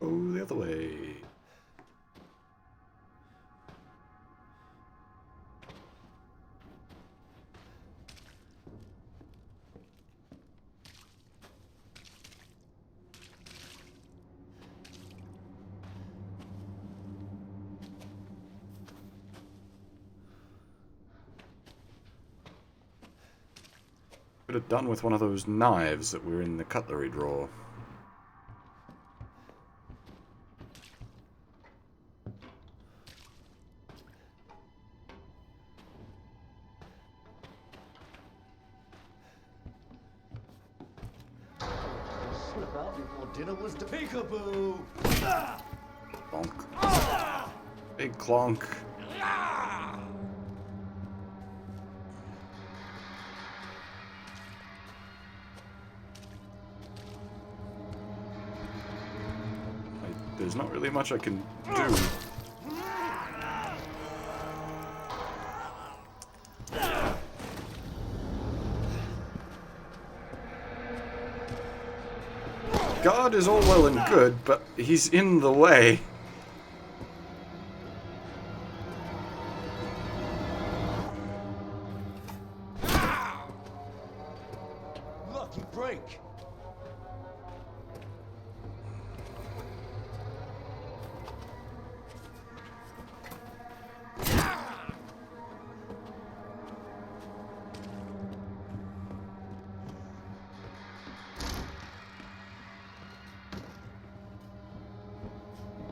Oh, the other way. Could have done with one of those knives that were in the cutlery drawer. Slip out before dinner was to peekaboo. Clonk. Big clonk. There's not really much I can do. God is all well and good, but he's in the way. Lucky break.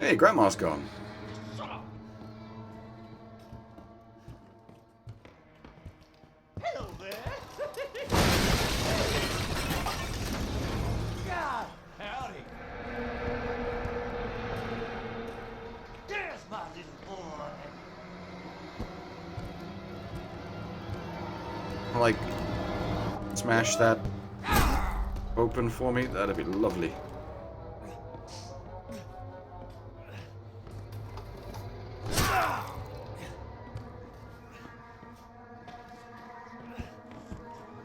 Hey, Grandma's gone. Hello there. God, howdy. There's my little boy. Like, smash that open for me? That'd be lovely.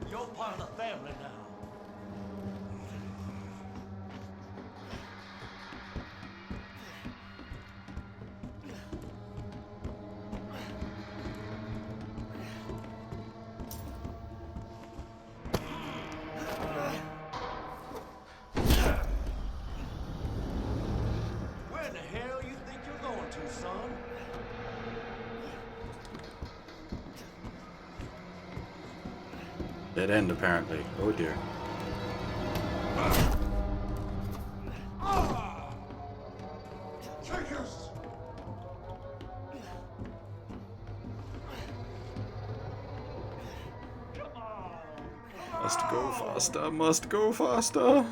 You're part of the family now. Where the hell you think you're going to, son? Dead end, apparently. Oh dear. Checkers! Must go faster, must go faster.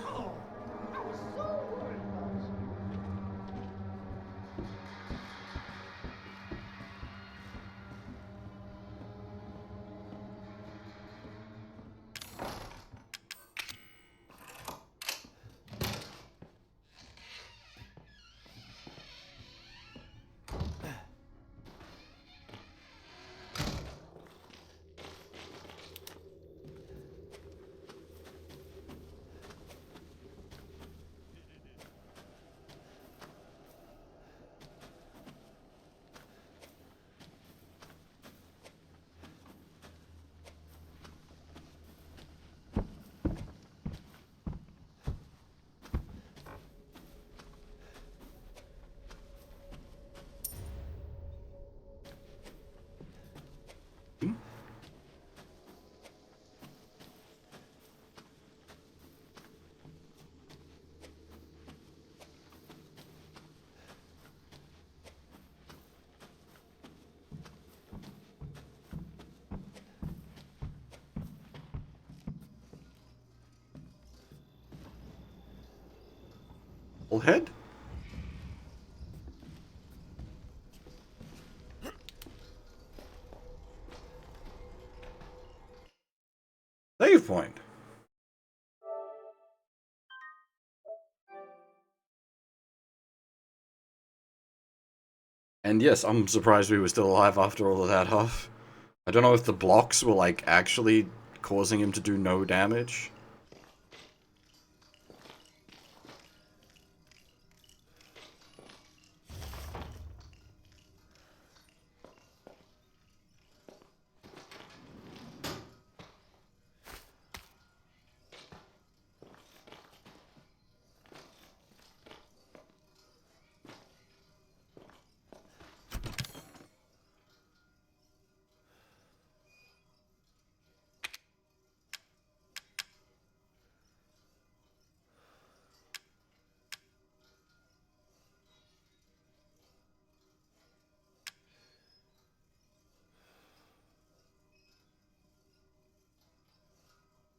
Head? Save point. And yes, I'm surprised we were still alive after all of that, Huff. I don't know if the blocks were, like, actually causing him to do no damage.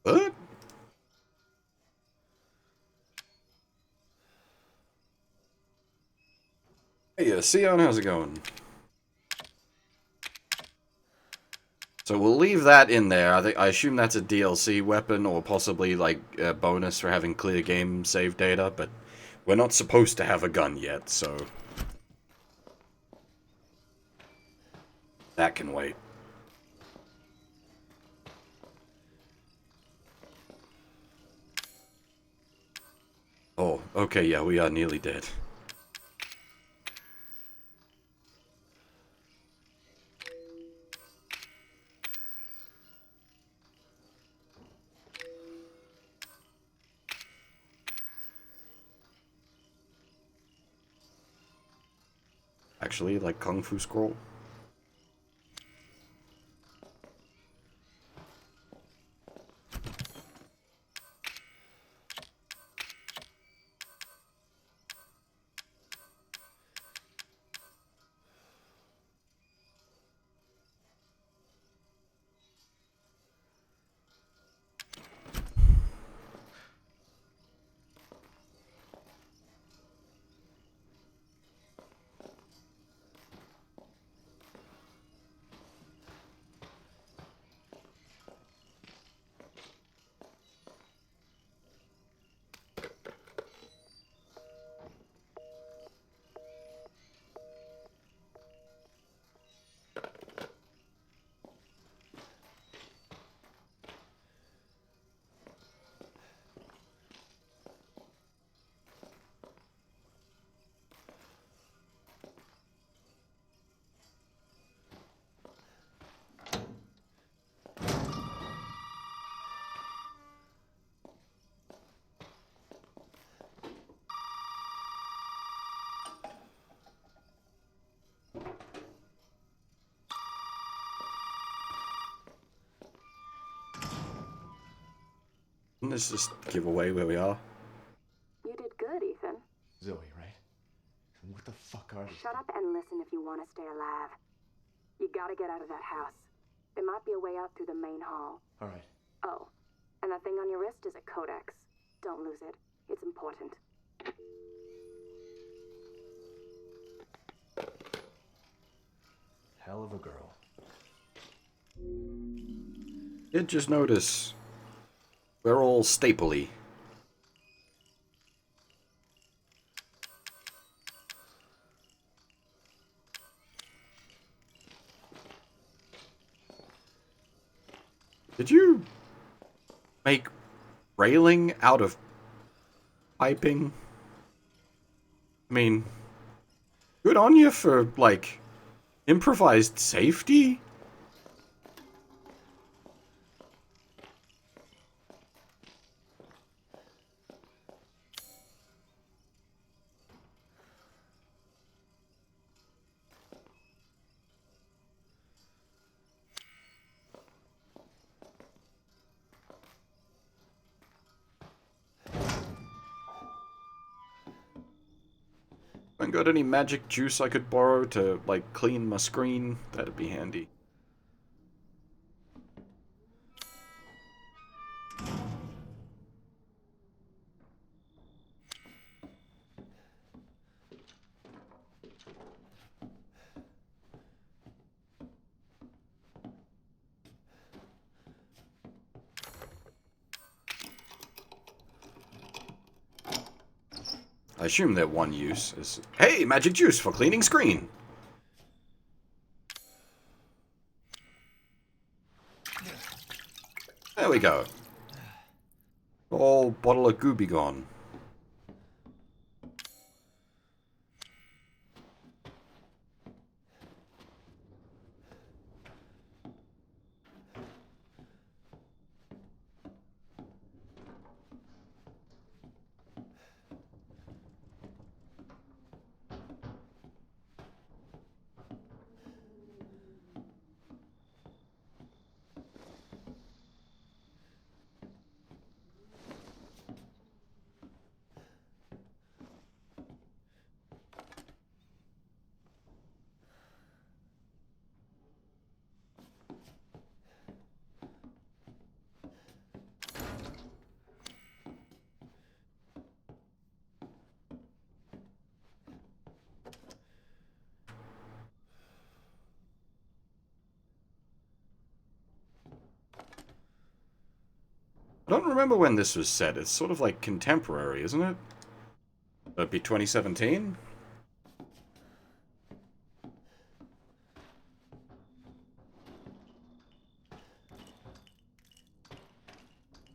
What? Hey, Sion, how's it going? So we'll leave that in there. I assume that's a DLC weapon or possibly like a bonus for having clear game save data, but we're not supposed to have a gun yet, so that can wait. Oh, okay, yeah, we are nearly dead. Actually, like Kung Fu Scroll. Didn't this just give away where we are? You did good, Ethan. Zoe, right? And what the fuck are these? Shut up and listen if you want to stay alive. You gotta get out of that house. There might be a way out through the main hall. All right. Oh, and that thing on your wrist is a codex. Don't lose it. It's important. Hell of a girl. Did just notice we're all stapley. Did you make railing out of piping? I mean, good on you for, like, improvised safety? Ain't got any magic juice I could borrow to, like, clean my screen? That'd be handy. I assume their one use is, hey, magic juice for cleaning screen. There we go. Whole bottle of goo be gone. I don't remember when this was set. It's sort of like contemporary, isn't it? That'd be 2017?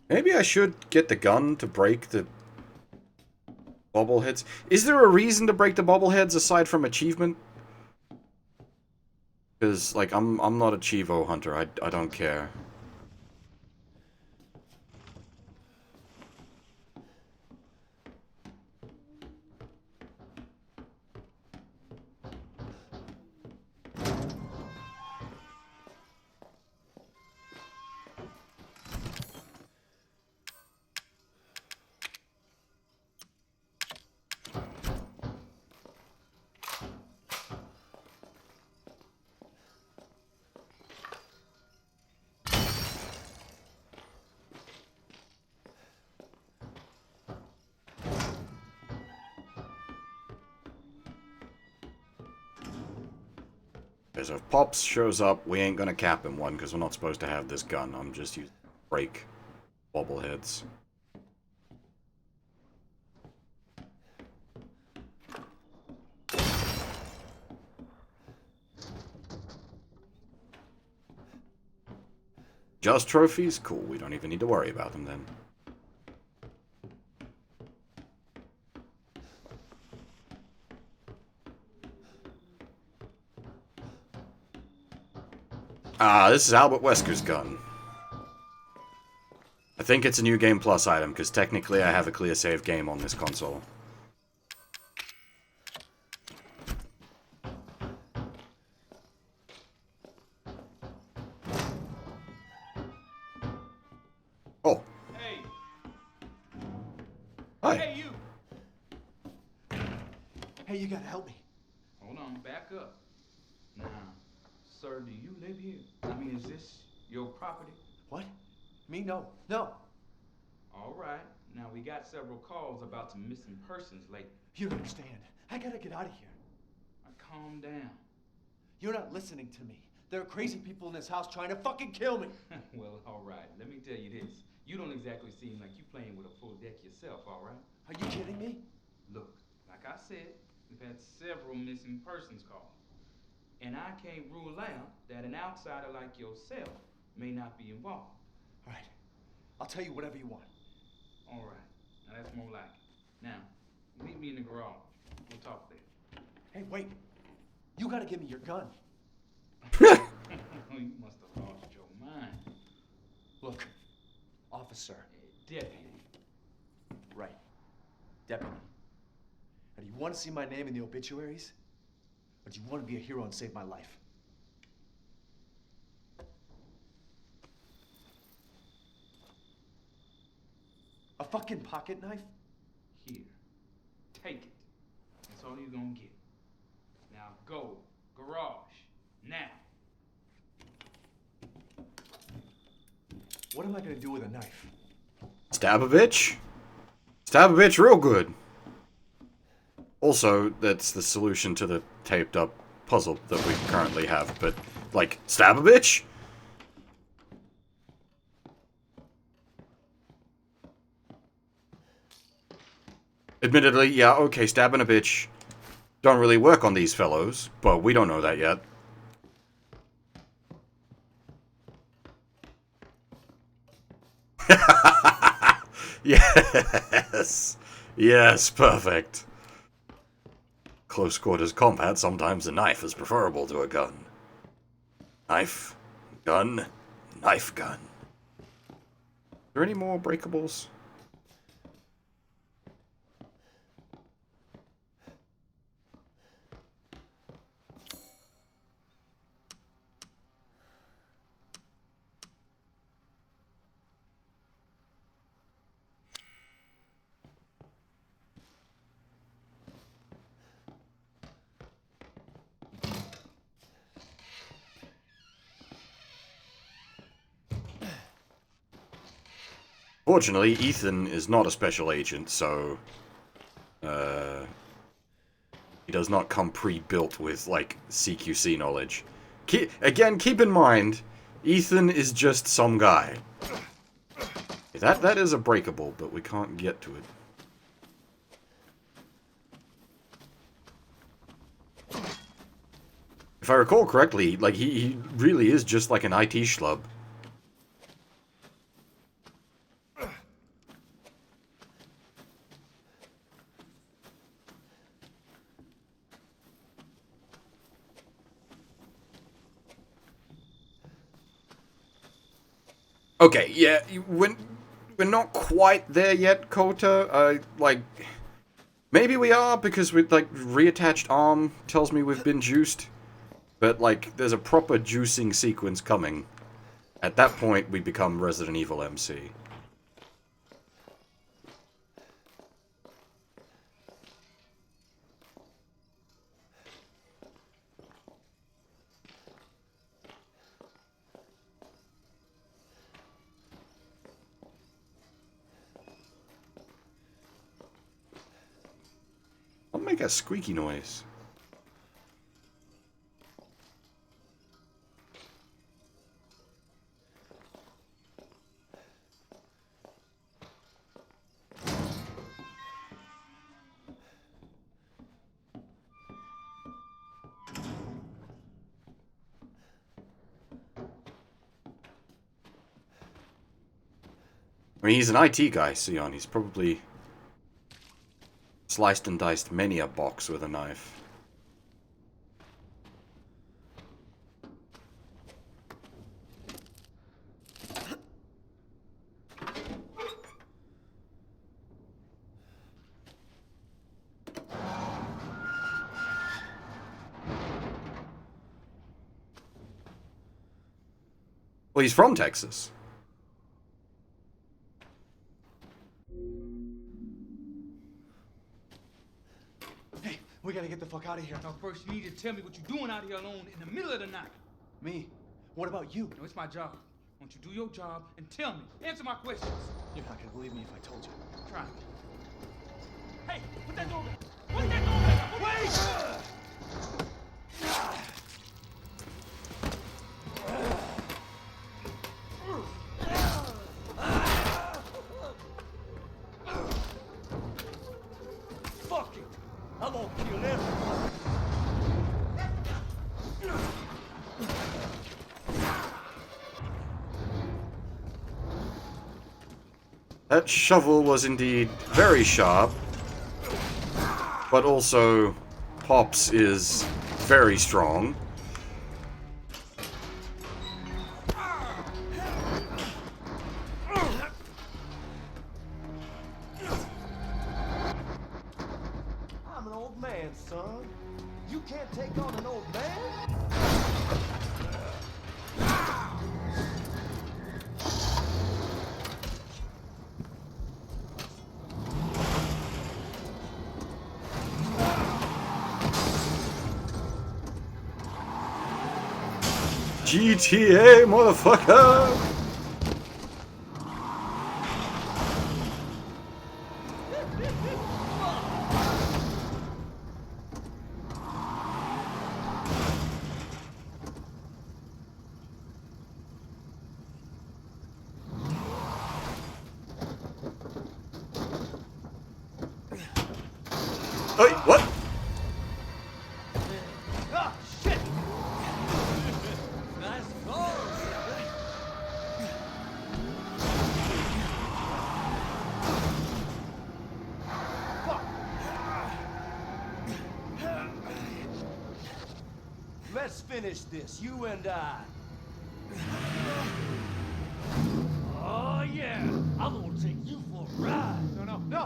Maybe I should get the gun to break the bobbleheads. Is there a reason to break the bobbleheads aside from achievement? Because, like, I'm not a Chivo hunter. I don't care. Because if Pops shows up, we ain't gonna cap him one, because we're not supposed to have this gun. I'm just using break bobbleheads. Just trophies? Cool, we don't even need to worry about them then. Ah, this is Albert Wesker's gun. I think it's a new Game Plus item, because technically I have a clear save game on this console. Oh. Hey, Hi. Hey, you! Hey, you gotta help me. Hold on, back up. Now, sir, do you live here? I mean, is this your property? What? Me? No. No. All right. Now, we got several calls about some missing persons lately. You don't understand. I gotta get out of here. Now, calm down. You're not listening to me. There are crazy people in this house trying to fucking kill me. Well, all right. Let me tell you this. You don't exactly seem like you playing with a full deck yourself, all right? Are you kidding me? Look, like I said, we've had several missing persons calls. And I can't rule out that an outsider like yourself may not be involved. All right. I'll tell you whatever you want. All right. Now, that's more like it. Now, meet me in the garage. We'll talk there. Hey, wait. You gotta give me your gun. You must have lost your mind. Look, officer. Deputy. Right. Deputy. Now, do you want to see my name in the obituaries? Or do you want to be a hero and save my life? A fucking pocket knife? Here. Take it. That's all you're gonna get. Now go. Garage. Now. What am I gonna do with a knife? Stab a bitch? Stab a bitch real good. Also, that's the solution to the taped up puzzle that we currently have, but, like, stab a bitch? Admittedly, yeah, okay, stabbing a bitch don't really work on these fellows, but we don't know that yet. Yes! Yes, perfect. Close quarters combat, sometimes a knife is preferable to a gun. Knife, gun, knife gun. Are there any more breakables? Fortunately, Ethan is not a special agent, so he does not come pre-built with, like, CQC knowledge. Keep in mind, Ethan is just some guy. That is a breakable, but we can't get to it. If I recall correctly, like, he really is just like an IT schlub. Okay, yeah, we're not quite there yet, Kota. Like, maybe we are, because with, like, reattached arm tells me we've been juiced. But, like, there's a proper juicing sequence coming. At that point, we become Resident Evil MC. I'll make a squeaky noise. I mean, he's an IT guy, Sion. He's probably sliced and diced many a box with a knife. Well, he's from Texas. We gotta get the fuck out of here. Now, first you need to tell me what you're doing out here alone in the middle of the night. Me? What about you? No, it's my job. Why don't you do your job and tell me? Answer my questions. You're not gonna believe me if I told you. Try me. Hey, put that door back. Put that door back. Wait! Fuck it! I'm gonna kill everyone. That shovel was indeed very sharp, but also Pops is very strong. I'm an old man, son. You can't take on an old man? GTA, motherfucker! Hey, what? Ah, shit! Nice goal! Fuck! Let's finish this, you and I. Oh yeah, I'm gonna take you for a ride. No!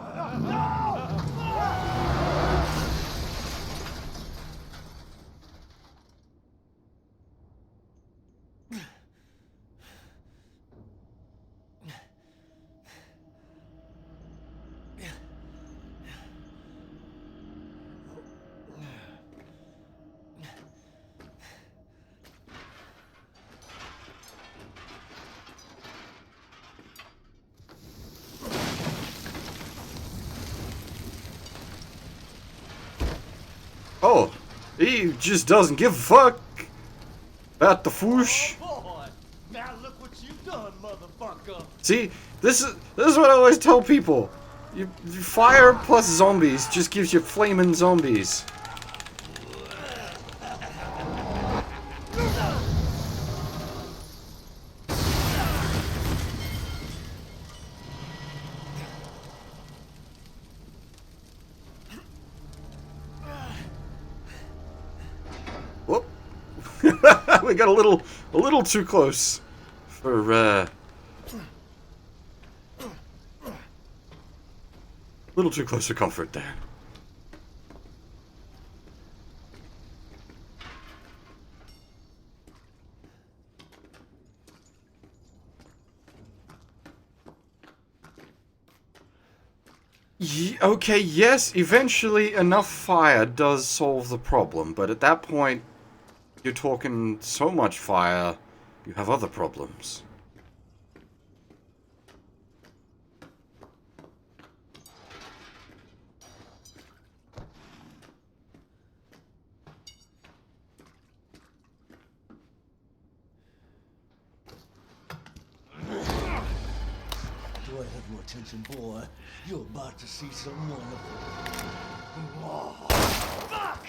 Oh, he just doesn't give a fuck about the foosh. Oh boy, now look what you've done, motherfucker. See, this is what I always tell people. You fire plus zombies just gives you flaming zombies. Whoop. We got a little too close for a little too close for comfort there. Okay, yes, eventually enough fire does solve the problem, but at that point, you're talking so much fire, you have other problems. Do I have your attention, boy? You're about to see some wonderful. Oh, fuck!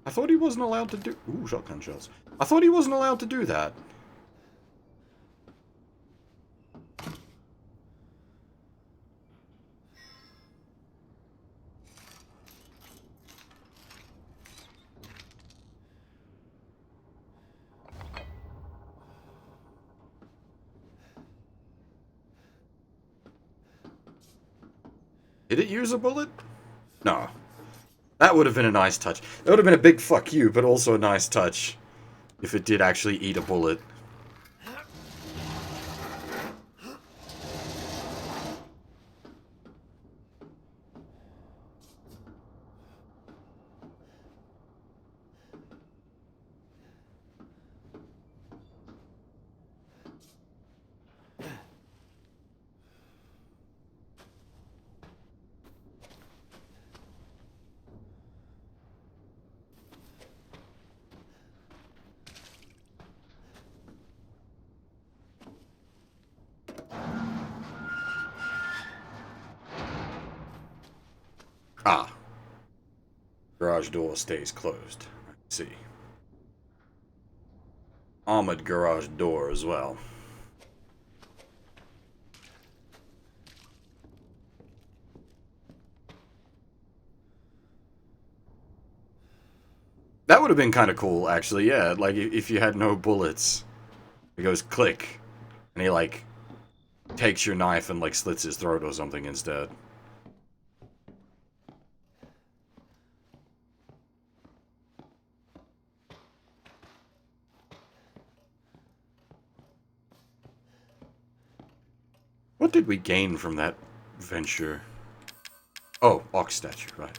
I thought he wasn't allowed to do... Ooh, shotgun shells. I thought he wasn't allowed to do that. Did it use a bullet? No. That would have been a nice touch. That would have been a big fuck you, but also a nice touch. If it did actually eat a bullet. Ah. Garage door stays closed. I see. Armored garage door as well. That would have been kind of cool, actually, yeah. Like, if you had no bullets. It goes click. And he, like, takes your knife and, like, slits his throat or something instead. What did we gain from that venture? Oh, ox statue, right.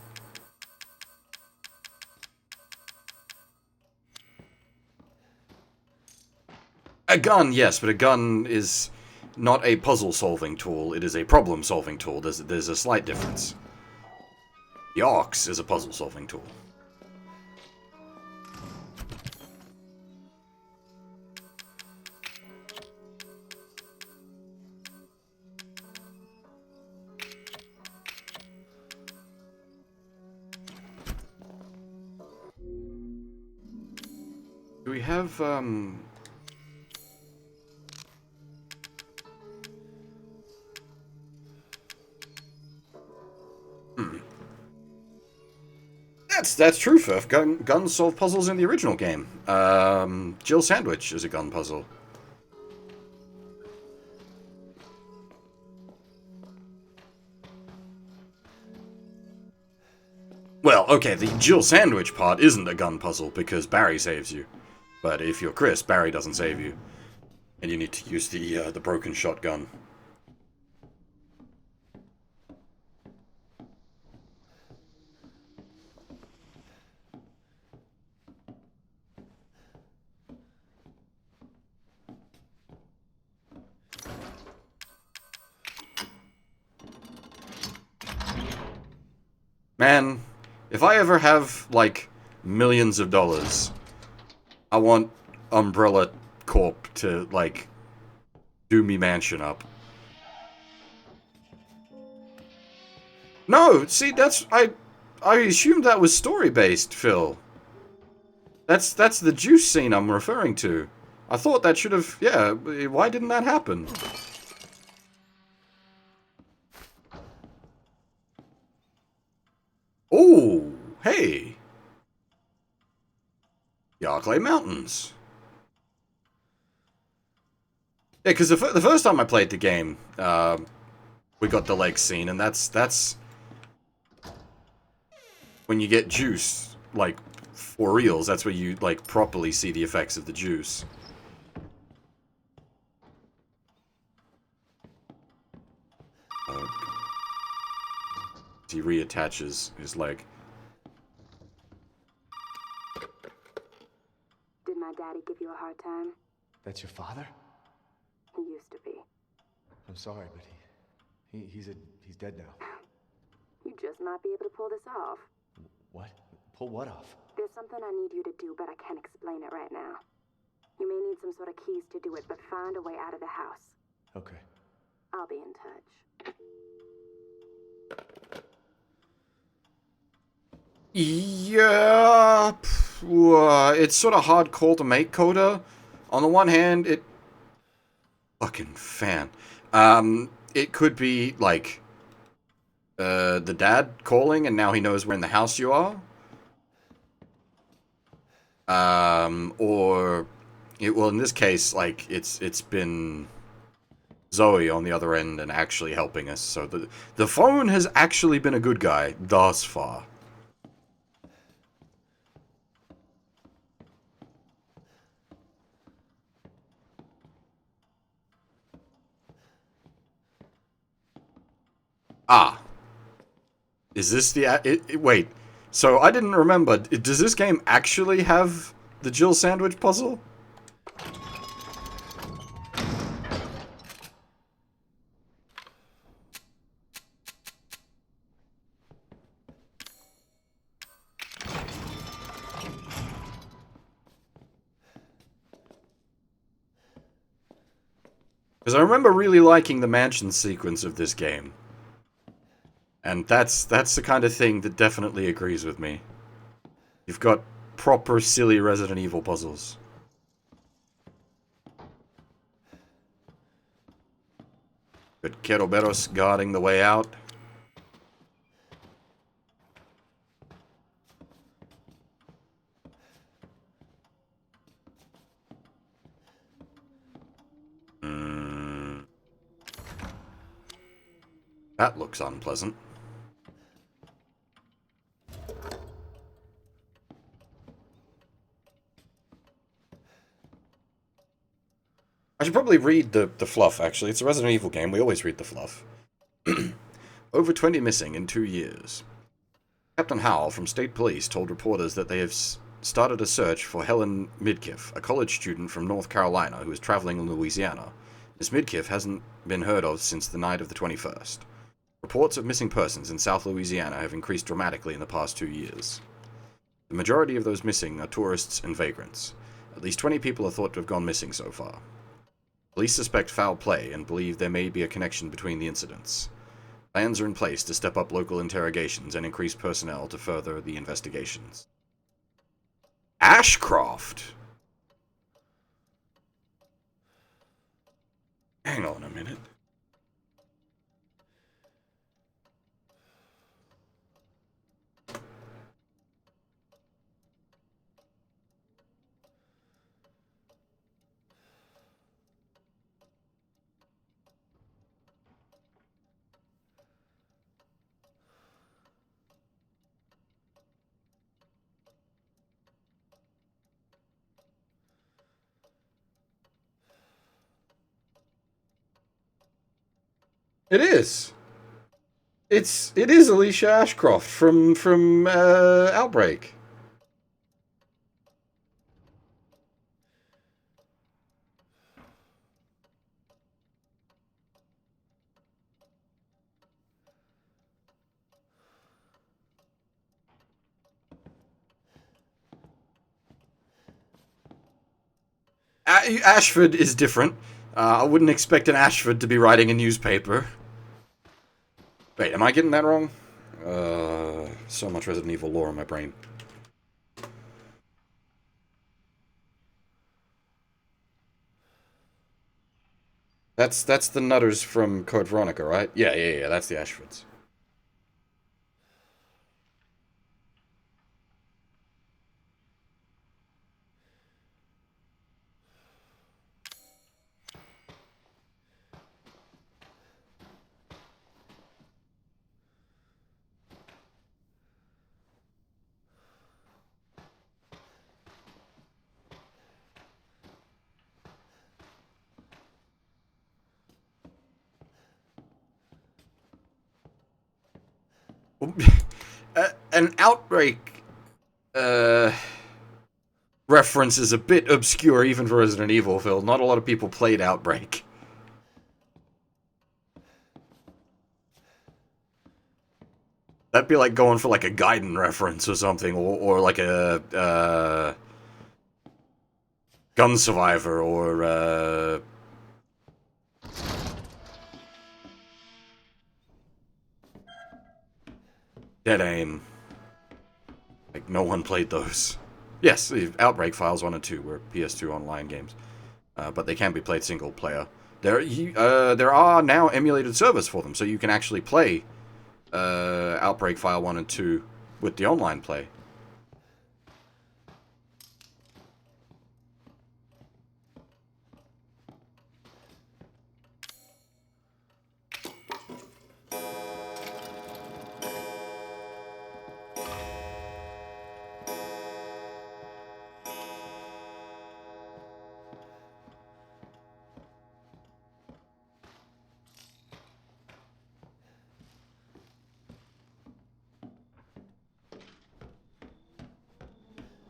A gun, yes, but a gun is not a puzzle-solving tool. It is a problem-solving tool. There's a slight difference. The ox is a puzzle-solving tool. Do we have, That's true, Furf. Guns solve puzzles in the original game. Jill Sandwich is a gun puzzle. Well, okay, the Jill Sandwich part isn't a gun puzzle because Barry saves you. But if you're Chris, Barry doesn't save you. And you need to use the broken shotgun. Man, if I ever have, like, millions of dollars, I want Umbrella Corp to, like, do me mansion up. No, see, I assumed that was story-based, Phil. That's the juice scene I'm referring to. I thought that should have, yeah, why didn't that happen? Oh, hey. Yarkley Mountains. Yeah, because the first time I played the game, we got the lake scene, and that's when you get juice, like, for reals, that's where you, like, properly see the effects of the juice. He reattaches his leg. Did my daddy give you a hard time? That's your father? He used to be. I'm sorry, but he's dead now. You just might be able to pull this off. What? Pull what off? There's something I need you to do, but I can't explain it right now. You may need some sort of keys to do it, but find a way out of the house. Okay. I'll be in touch. Yeah, it's sort of hard call to make, Coda. On the one hand, it... Fucking fan. It could be, like, the dad calling, and now he knows where in the house you are. Or... well, in this case, like, it's been... Zoe on the other end and actually helping us. So the phone has actually been a good guy thus far. Ah. Is this the... wait. So I didn't remember. Does this game actually have the Jill sandwich puzzle? Because I remember really liking the mansion sequence of this game. And that's the kind of thing that definitely agrees with me. You've got proper silly Resident Evil puzzles. Good Keroberos guarding the way out. That looks unpleasant. I should probably read the fluff, actually. It's a Resident Evil game. We always read the fluff. Over 20 missing in 2 years. Captain Howell from State Police told reporters that they have started a search for Helen Midkiff, a college student from North Carolina who is traveling in Louisiana. Miss Midkiff hasn't been heard of since the night of the 21st. Reports of missing persons in South Louisiana have increased dramatically in the past 2 years. The majority of those missing are tourists and vagrants. At least 20 people are thought to have gone missing so far. Police suspect foul play and believe there may be a connection between the incidents. Plans are in place to step up local interrogations and increase personnel to further the investigations. Ashcroft? Hang on a minute. It is. It is Alicia Ashcroft from Outbreak. Ashford is different. I wouldn't expect an Ashford to be writing a newspaper. Wait, am I getting that wrong? So much Resident Evil lore in my brain. That's the Nutters from Code Veronica, right? Yeah, that's the Ashfords. An Outbreak reference is a bit obscure even for Resident Evil, Phil. Not a lot of people played Outbreak. That'd be like going for like a Gaiden reference or something, or like a Gun Survivor, or Dead Aim. Like, no one played those. Yes, the Outbreak Files 1 and 2 were PS2 online games. But they can be played single player. There are now emulated servers for them, so you can actually play Outbreak File 1 and 2 with the online play.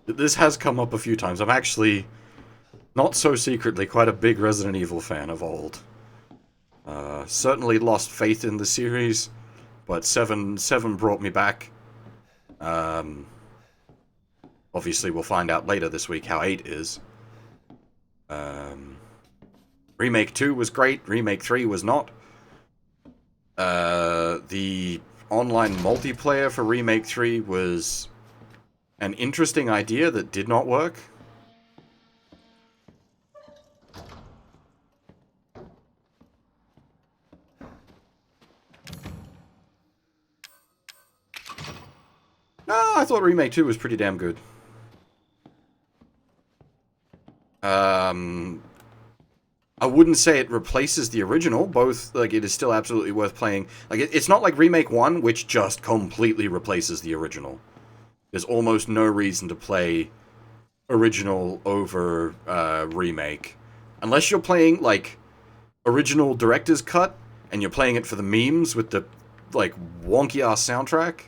This has come up a few times. I'm actually, not so secretly, quite a big Resident Evil fan of old. Certainly lost faith in the series, but 7 brought me back. Obviously, we'll find out later this week how 8 is. Remake 2 was great. Remake 3 was not. The online multiplayer for Remake 3 was an interesting idea that did not work. No, I thought Remake 2 was pretty damn good. I wouldn't say it replaces the original. Both, like, it is still absolutely worth playing. Like, it's not like Remake 1, which just completely replaces the original. There's almost no reason to play original over remake. Unless you're playing, like, original director's cut, and you're playing it for the memes with the, like, wonky-ass soundtrack.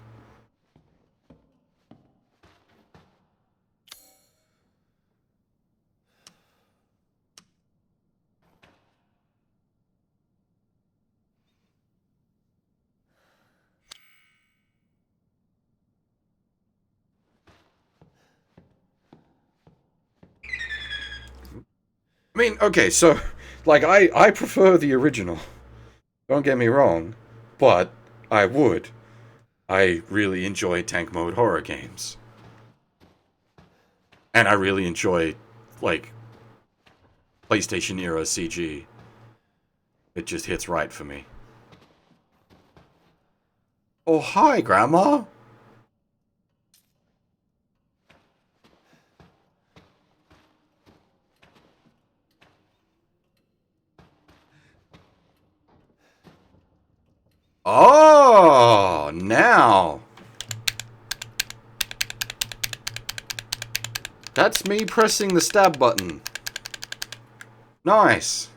I mean, okay, so, like, I prefer the original. Don't get me wrong, but I would. I really enjoy tank mode horror games. And I really enjoy, like, PlayStation era CG. It just hits right for me. Oh, hi, Grandma! Oh, now. That's me pressing the stab button. Nice.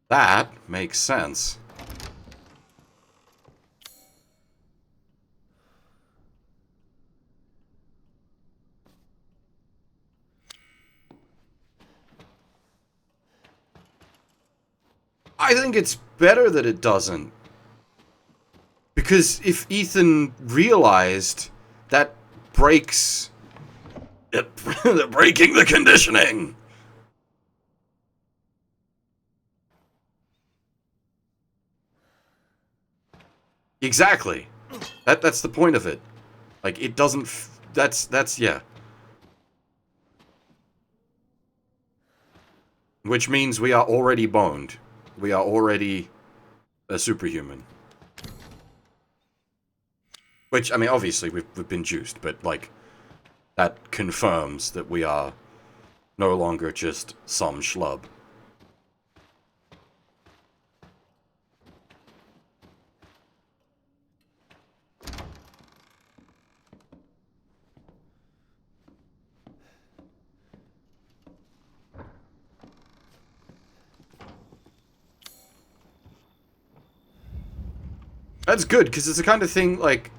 That makes sense. I think it's better that it doesn't. Because if Ethan realized, that breaks... breaking the conditioning! Exactly. That's the point of it. Like, it doesn't... That's, yeah. Which means we are already boned. We are already a superhuman. Which, I mean, obviously, we've been juiced, but, like, that confirms that we are no longer just some schlub. That's good, because it's the kind of thing, like...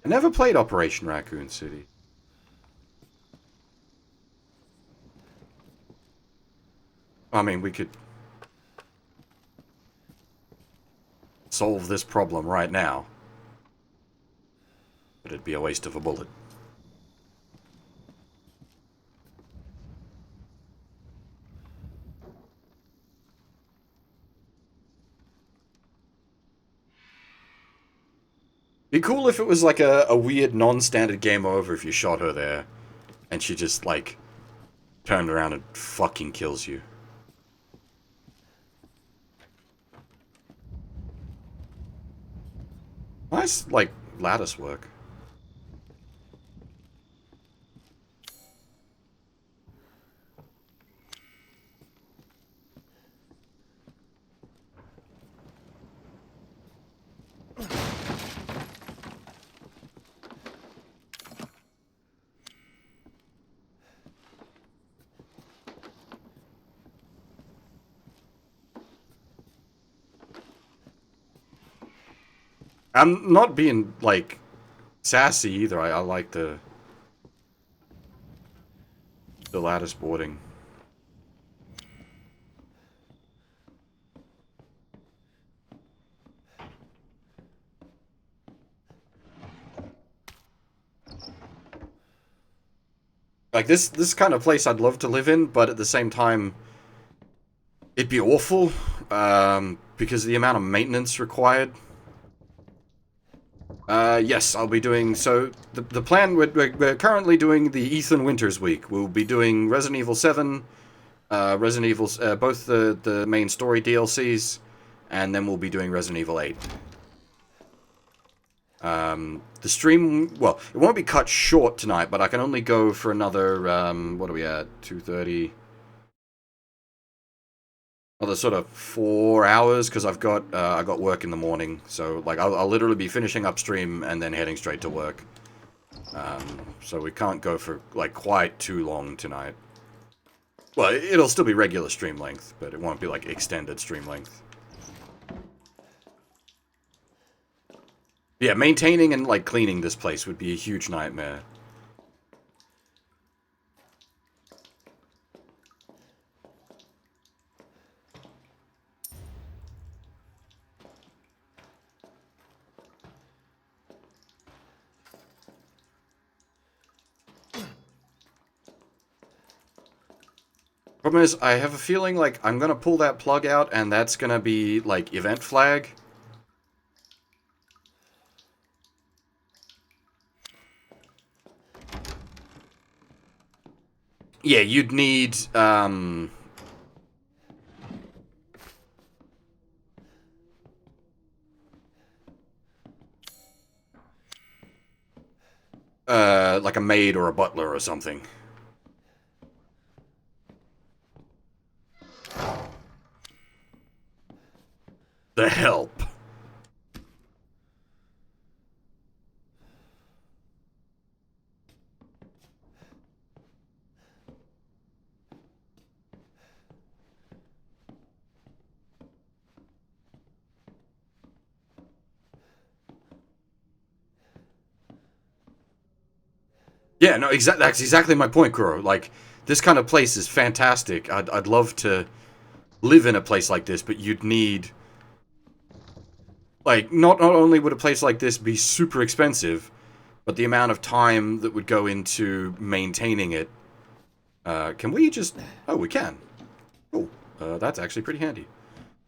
I never played Operation Raccoon City. I mean, we could solve this problem right now. But it'd be a waste of a bullet. Be cool if it was like a weird non-standard game over if you shot her there. And she just, like, turned around and fucking kills you. Nice, like, lattice work. I'm not being, like, sassy either. I like the lattice boarding. Like, this kind of place I'd love to live in, but at the same time, it'd be awful, because of the amount of maintenance required. Yes, I'll be doing, so, the plan, we're currently doing the Ethan Winters week. We'll be doing Resident Evil 7, Resident Evil, both the main story DLCs, and then we'll be doing Resident Evil 8. The stream, well, it won't be cut short tonight, but I can only go for another, what are we at, 2:30? Another sort of 4 hours, because I got work in the morning, so, like, I'll literally be finishing up stream and then heading straight to work. So we can't go for, like, quite too long tonight. Well, it'll still be regular stream length, but it won't be, like, extended stream length. Yeah, maintaining and, like, cleaning this place would be a huge nightmare. Problem is, I have a feeling, like, I'm gonna pull that plug out, and that's gonna be, like, event flag. Yeah, you'd need, like a maid or a butler or something. The help. Yeah, no, that's exactly my point, Kuro. Like, this kind of place is fantastic. I'd love to live in a place like this, but you'd need... Like, not only would a place like this be super expensive, but the amount of time that would go into maintaining it. Can we just... Oh, we can. Oh, that's actually pretty handy.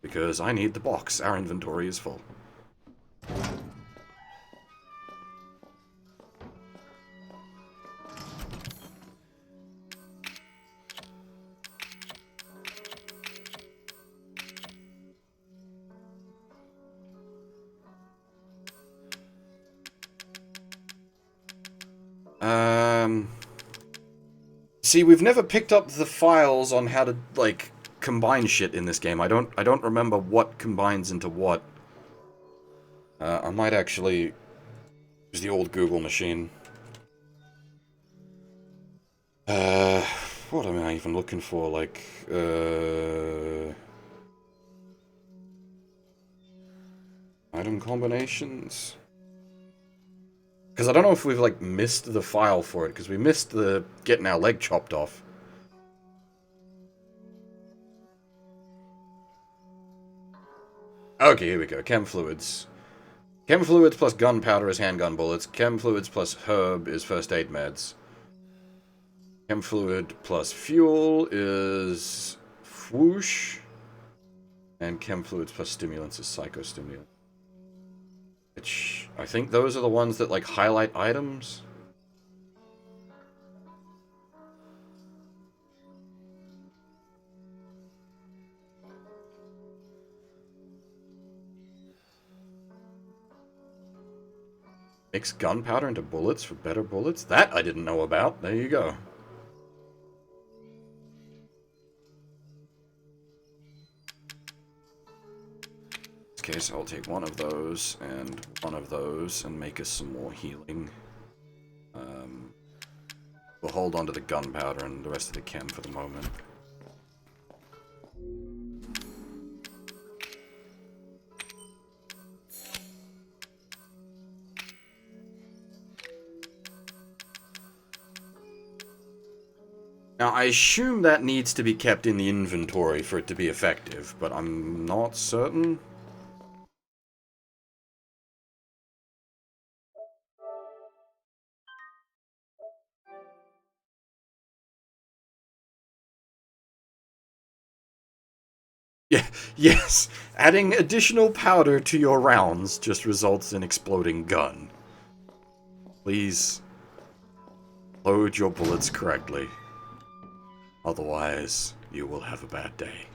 Because I need the box. Our inventory is full. See, we've never picked up the files on how to, like, combine shit in this game. I don't remember what combines into what. I might actually use the old Google machine. What am I even looking for? Like, item combinations? Because I don't know if we've, like, missed the file for it, because we missed the getting our leg chopped off. Okay, here we go. Chem fluids. Chem fluids plus gunpowder is handgun bullets. Chem fluids plus herb is first aid meds. Chem fluid plus fuel is whoosh. And chem fluids plus stimulants is psychostimulant. Which, I think those are the ones that, like, highlight items. Mix gunpowder into bullets for better bullets? That I didn't know about. There you go. Case, I'll take one of those and make us some more healing. We'll hold on to the gunpowder and the rest of the chem for the moment. Now, I assume that needs to be kept in the inventory for it to be effective, but I'm not certain. Yeah, yes, adding additional powder to your rounds just results in exploding gun. Please load your bullets correctly. Otherwise, you will have a bad day.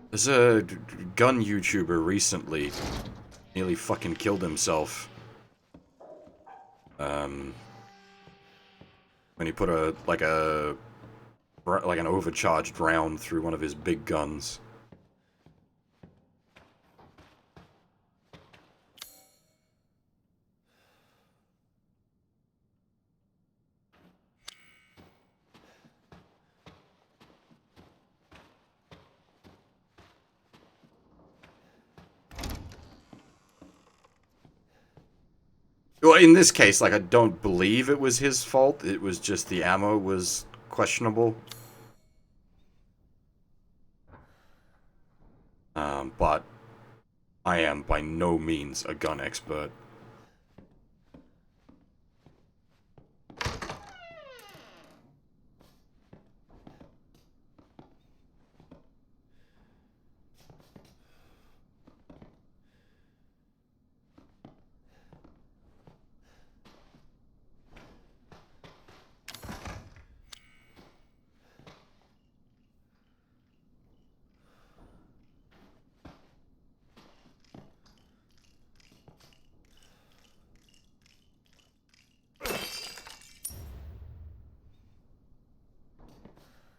There's a gun YouTuber recently nearly fucking killed himself. When he put like an overcharged round through one of his big guns. Well, in this case, like, I don't believe it was his fault. It was just the ammo was questionable. But I am by no means a gun expert.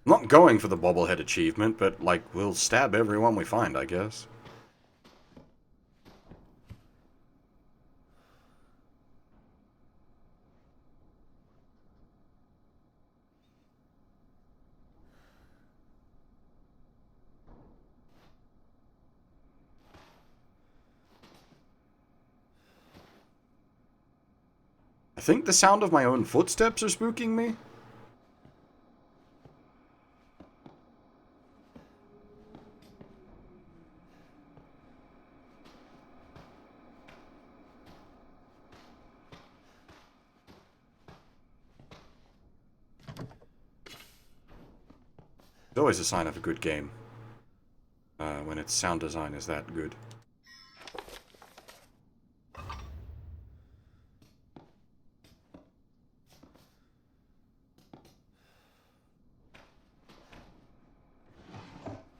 I'm not going for the bobblehead achievement, but, like, we'll stab everyone we find, I guess. I think the sound of my own footsteps are spooking me. It's always a sign of a good game. When its sound design is that good.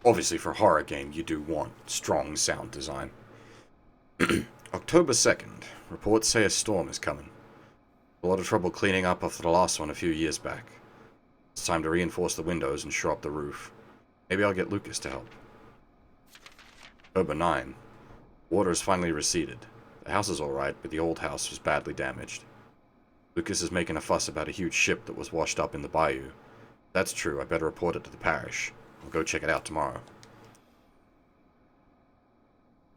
Obviously, for a horror game, you do want strong sound design. October 2nd. Reports say a storm is coming. A lot of trouble cleaning up after the last one a few years back. It's time to reinforce the windows and shore up the roof. Maybe I'll get Lucas to help. October 9. Water has finally receded. The house is alright, but the old house was badly damaged. Lucas is making a fuss about a huge ship that was washed up in the bayou. If that's true, I better report it to the parish. I'll go check it out tomorrow.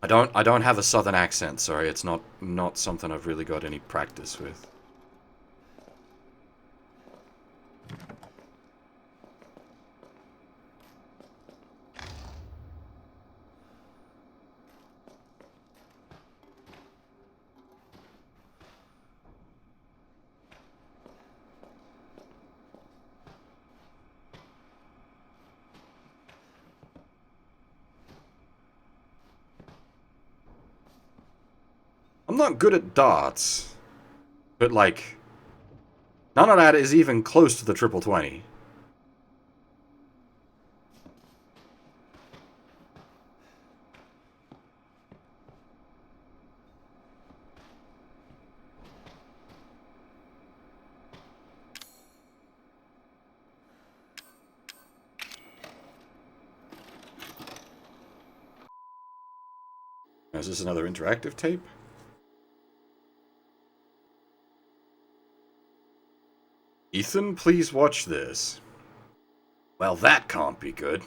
I don't have a southern accent, sorry, it's not something I've really got any practice with. I'm not good at darts, but, like, none of that is even close to the triple 20. Is this another interactive tape? Ethan, please watch this. Well, that can't be good.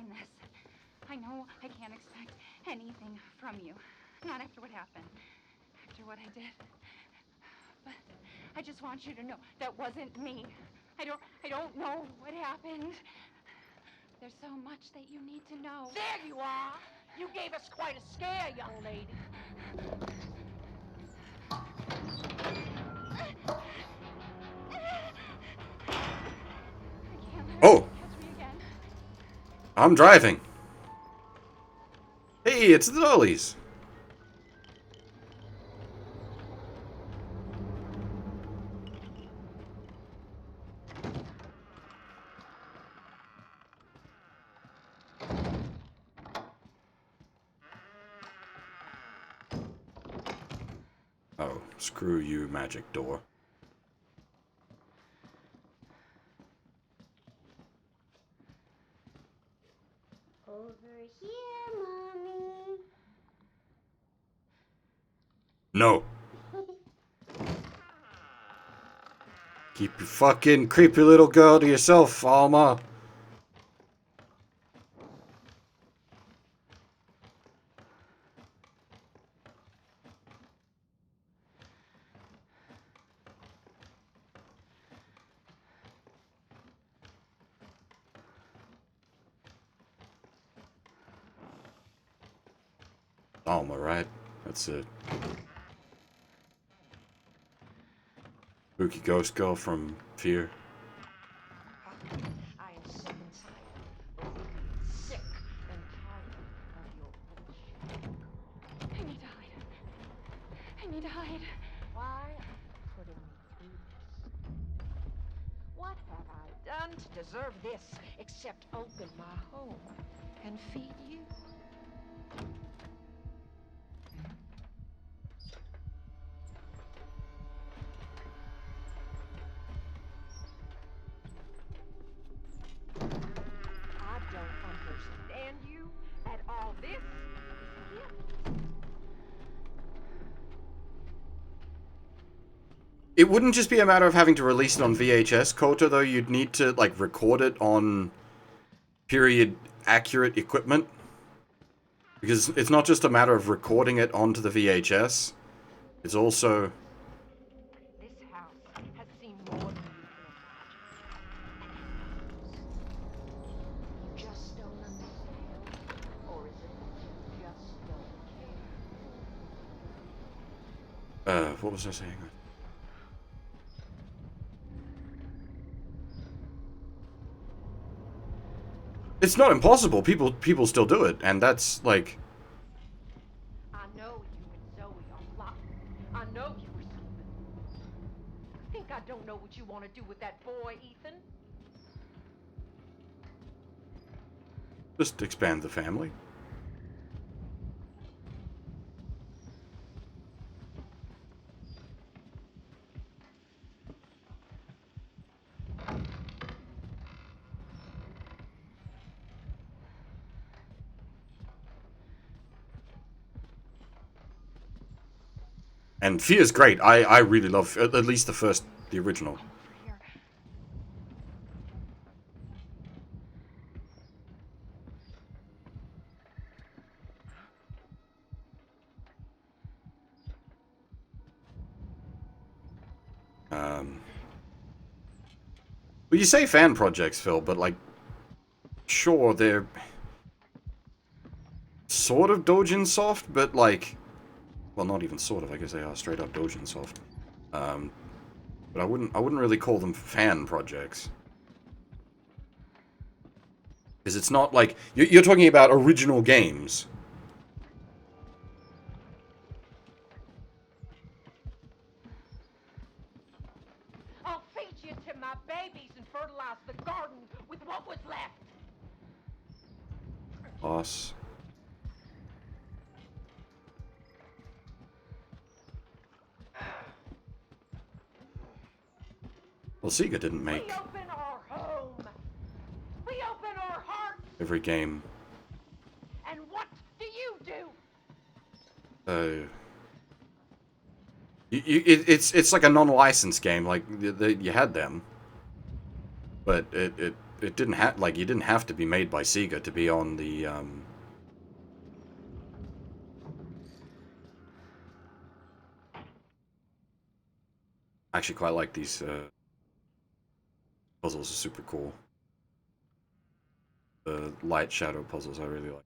sign this. I know I can't expect anything from you. Not after what happened. After what I did. But I just want you to know that wasn't me. I don't know what happened. There's so much that you need to know. There you are. You gave us quite a scare, young lady. I can't let her Oh, catch me again. I'm driving. Hey, it's the Dollies. Oh, screw you, magic door. Over here, Mommy. No. Keep your fucking creepy little girl to yourself, Alma. Alma, right? That's it. Spooky ghost girl from Fear. I am sick and tired. Sick and tired of your bullshit. I need to hide. I need to hide. Why are you putting me through this? What have I done to deserve this except open my home and feed you? I don't understand you at all. This is a gift. It wouldn't just be a matter of having to release it on VHS, Kota, though. You'd need to, like, record it on period-accurate equipment. Because it's not just a matter of recording it onto the VHS. It's also... This house has seen more than you can imagine. You just don't understand? Or is it that you just don't care? what was I saying? It's not impossible. People still do it, and that's, like... I know you and Zoe are plotting. I know you were sleeping. You think I don't know what you want to do with that boy, Ethan? Just expand the family. And Fear's great. I really love, at least the original. Well, you say fan projects, Phil, but, like, sure, they're sort of Dojin soft, but, like, well, not even sort of, I guess they are straight up Dojin soft. But I wouldn't really call them fan projects. Because it's not like, you're talking about original games. I'll feed you to my babies and fertilize the garden with what was left. Boss. Well, Sega didn't make We open our home. We open our hearts. every game. And what do you do? It's like a non-licensed game. Like you had them, but it it didn't have, like, you didn't have to be made by Sega to be on the, I actually quite like these, puzzles are super cool. The light shadow puzzles I really like.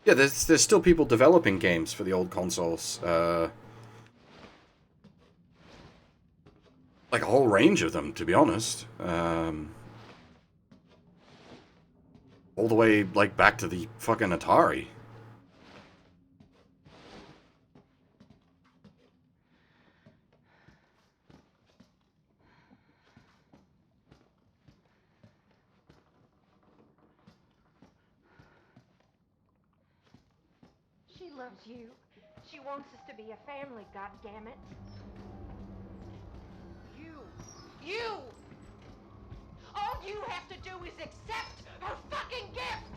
Yeah, there's still people developing games for the old consoles. Like a whole range of them, to be honest. All the way, like, back to the fucking Atari. She loves you. She wants us to be a family, goddammit. You! All you have to do is accept her fucking gift!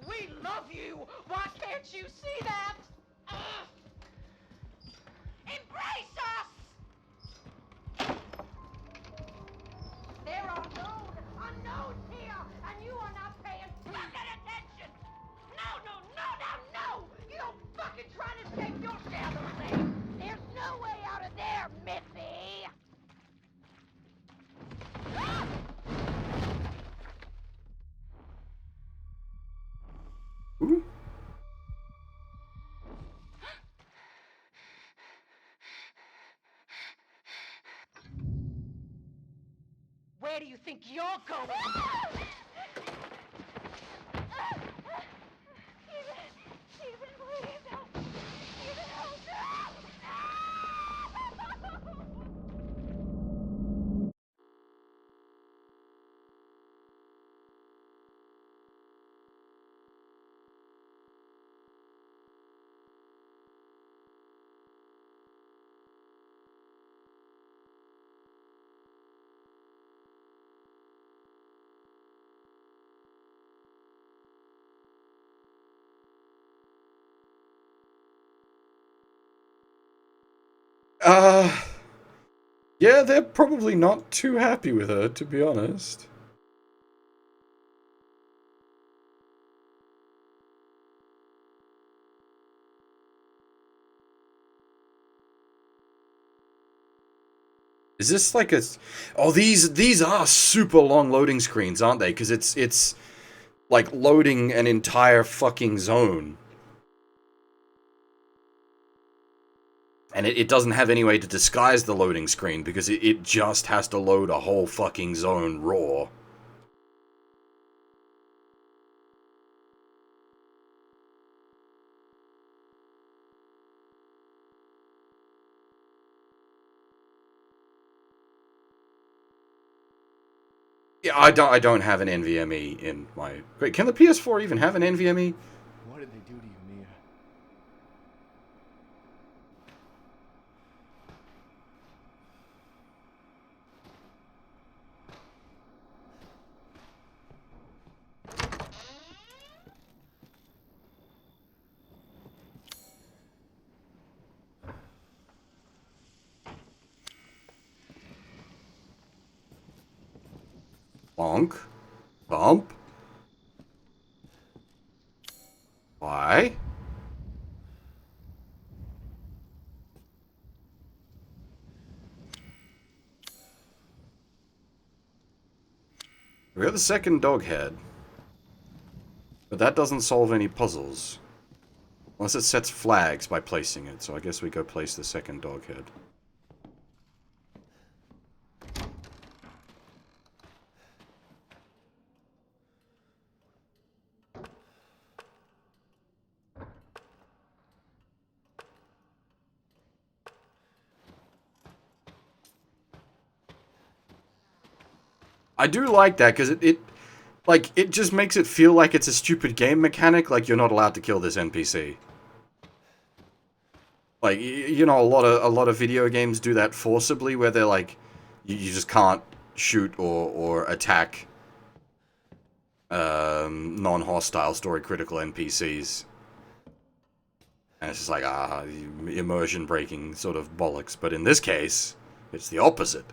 We love you! Why can't you see that? Embrace us! There are known unknowns here, and you are not paying fucking attention! No! You don't fucking try to escape your share of the blame! There's no way out of there, Missy! Ooh. Where do you think you're going? Stephen, please help. Stephen, help. Yeah, they're probably not too happy with her, to be honest. Is this like a... Oh, these are super long loading screens, aren't they? Because it's like loading an entire fucking zone. And it doesn't have any way to disguise the loading screen because it just has to load a whole fucking zone raw. Yeah, I don't have an NVMe in my... Wait, can the PS4 even have an NVMe? What did they do to you, Mia? Bonk. Bump. Why? We got the second dog head. But that doesn't solve any puzzles. Unless it sets flags by placing it, so I guess we go place the second dog head. I do like that, because it just makes it feel like it's a stupid game mechanic, like you're not allowed to kill this NPC. Like, you know, a lot of video games do that forcibly, where they're like, you just can't shoot or attack non-hostile story-critical NPCs. And it's just like, immersion-breaking sort of bollocks. But in this case, it's the opposite.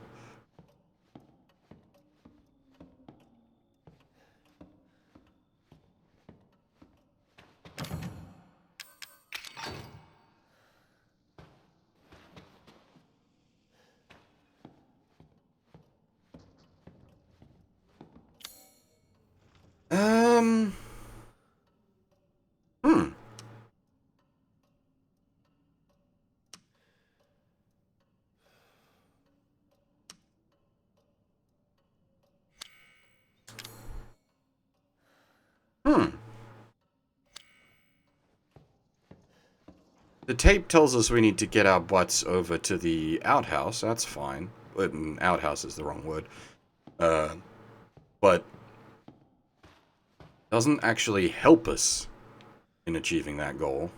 Hmm. The tape tells us we need to get our butts over to the outhouse. That's fine. Outhouse is the wrong word. But doesn't actually help us in achieving that goal.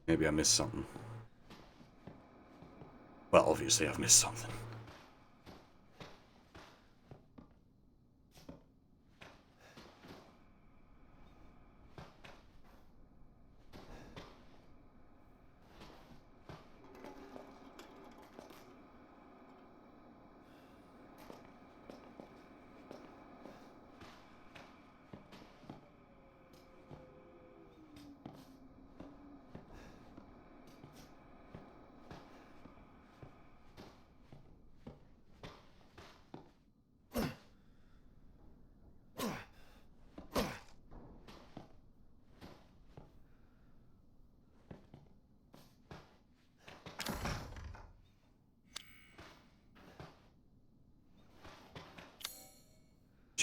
Maybe I missed something. Well, obviously I've missed something.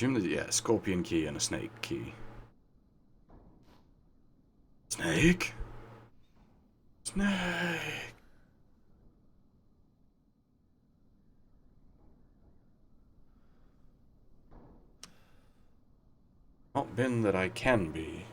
Yeah, scorpion key and a snake key. Snake? Snake! Not been that I can be.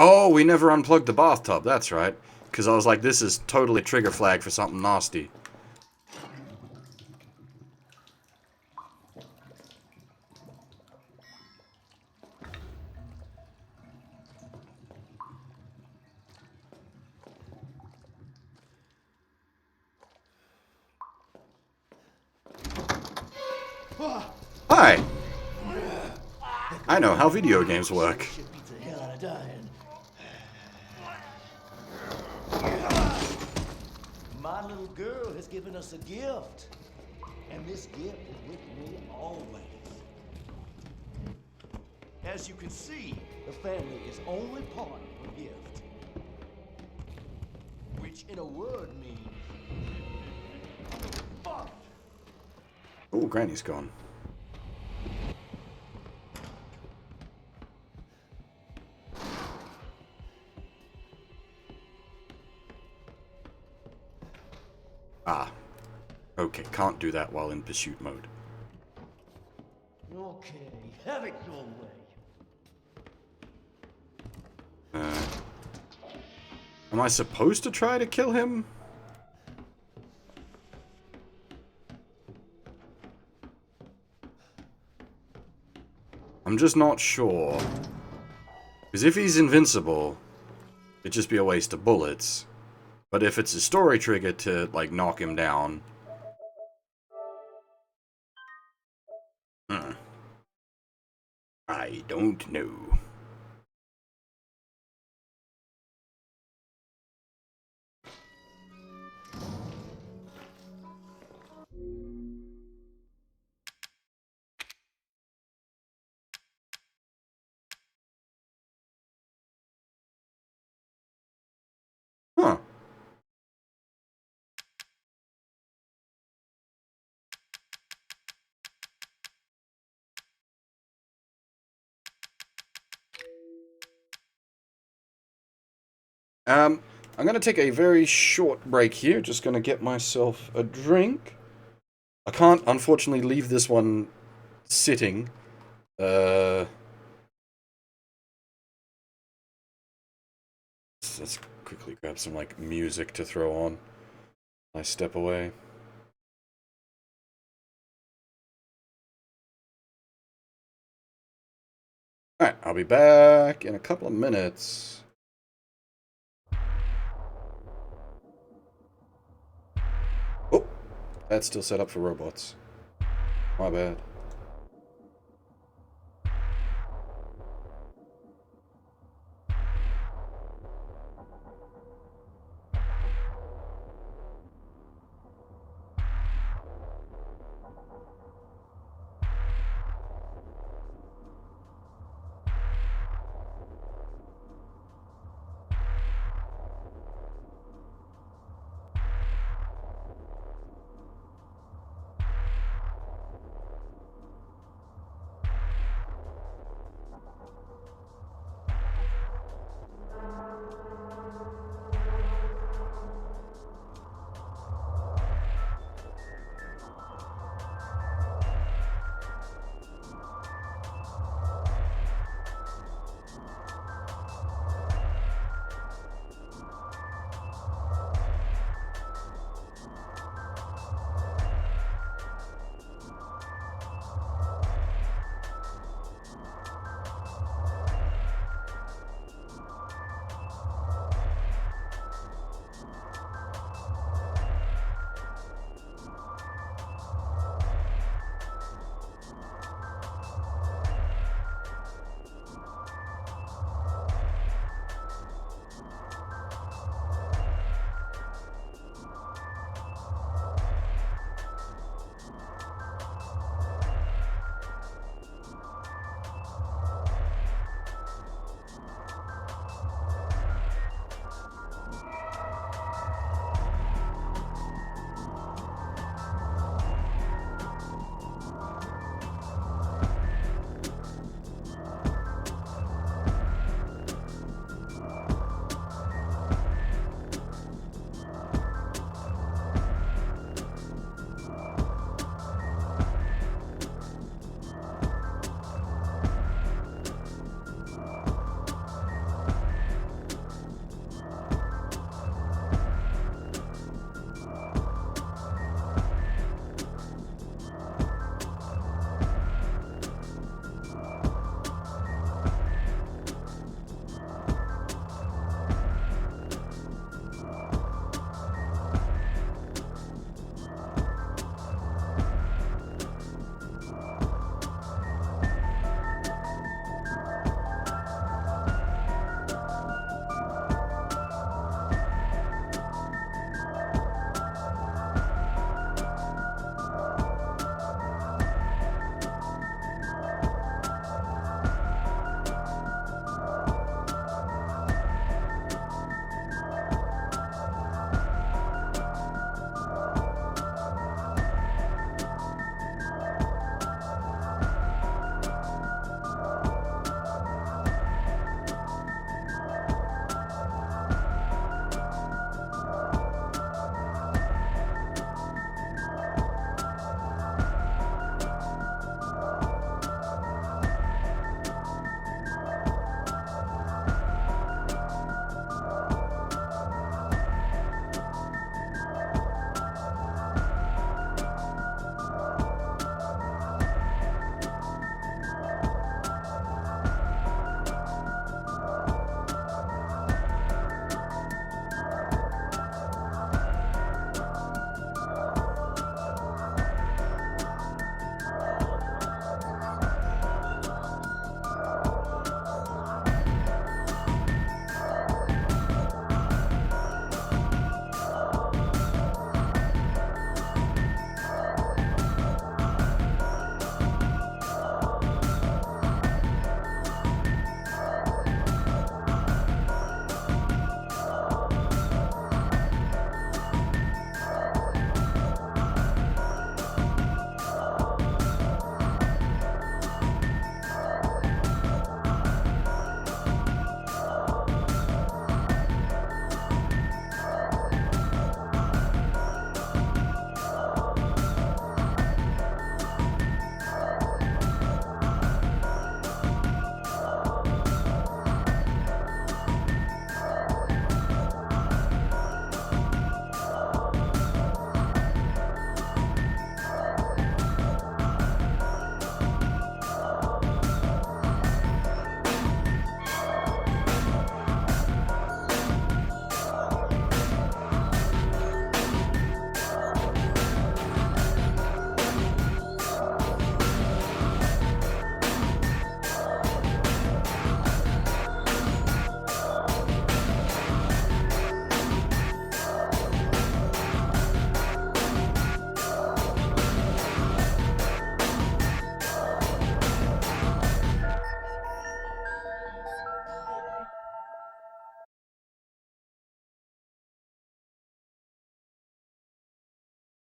Oh, we never unplugged the bathtub, that's right. Because I was like, this is totally a trigger flag for something nasty. Hi! I know how video games work. My little girl has given us a gift. And this gift is with me always. As you can see, the family is only part of a gift. Which in a word means... fuck! Oh, Granny's gone. Ah. Okay, can't do that while in pursuit mode. Okay, have it your way. Am I supposed to try to kill him? I'm just not sure. Because if he's invincible, it'd just be a waste of bullets. But if it's a story trigger to, like, knock him down... I don't know. Huh. I'm going to take a very short break here. Just going to get myself a drink. I can't, unfortunately, leave this one sitting. Let's quickly grab some, like, music to throw on. I step away. Alright, I'll be back in a couple of minutes. Oh, that's still set up for robots. My bad.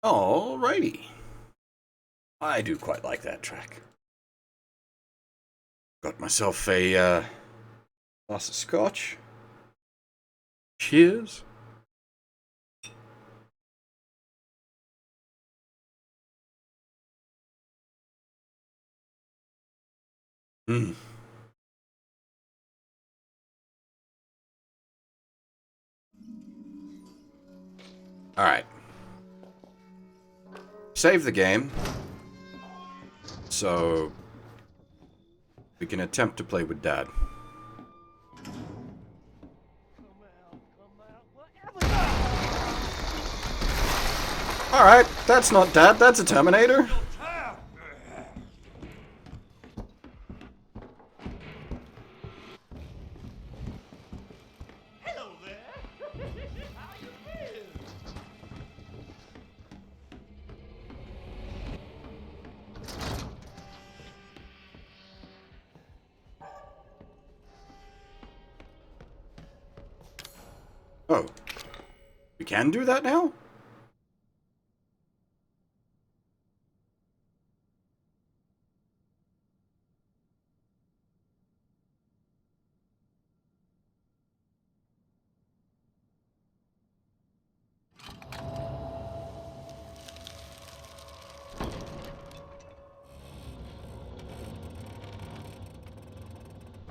Alrighty. I do quite like that track. Got myself a glass of scotch. Cheers. Mm. Alright. Save the game. So we can attempt to play with Dad. Alright, that's not Dad, that's a Terminator. Hello there. How you been? Oh. We can do that now?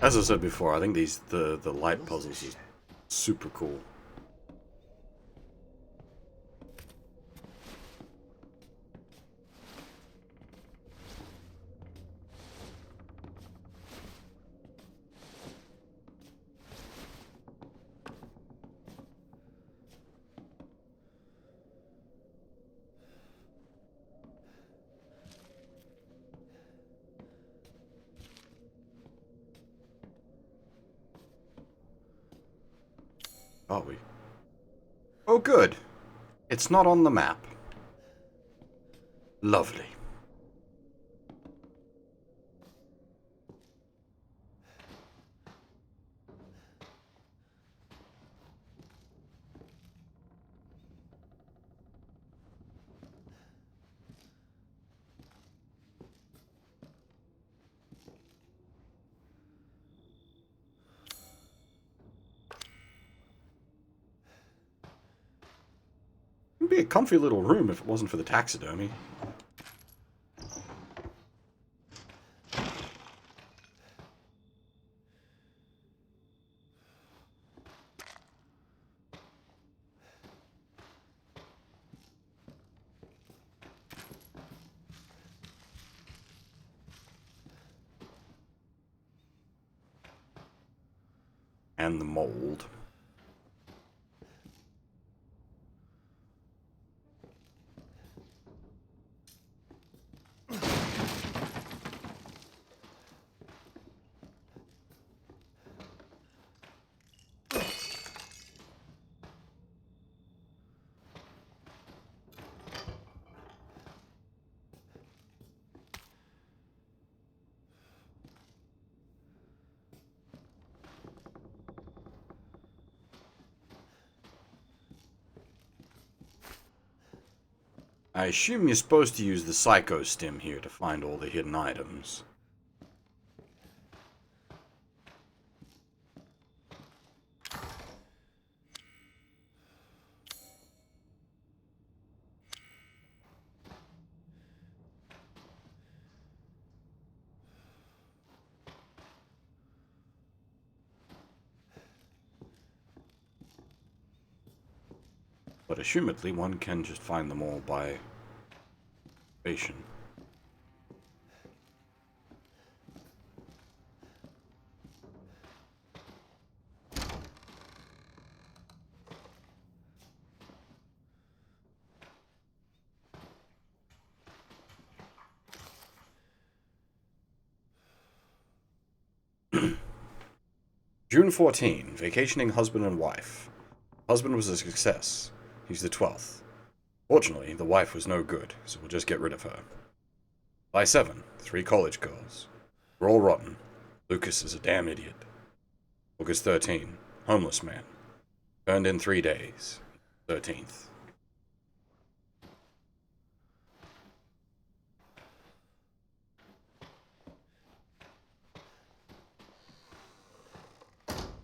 As I said before, I think the light puzzles is super cool. Are we? Oh, good. It's not on the map. Lovely. It'd be a comfy little room if it wasn't for the taxidermy. And the mold. I assume you're supposed to use the Psycho Stim here to find all the hidden items. But assumedly one can just find them all by patient. June 14, vacationing husband and wife. Husband was a success. He's the 12th. Fortunately, the wife was no good, so we'll just get rid of her. July 7, 3 college girls. We're all rotten. Lucas is a damn idiot. August 13, homeless man. Turned in 3 days. 13th.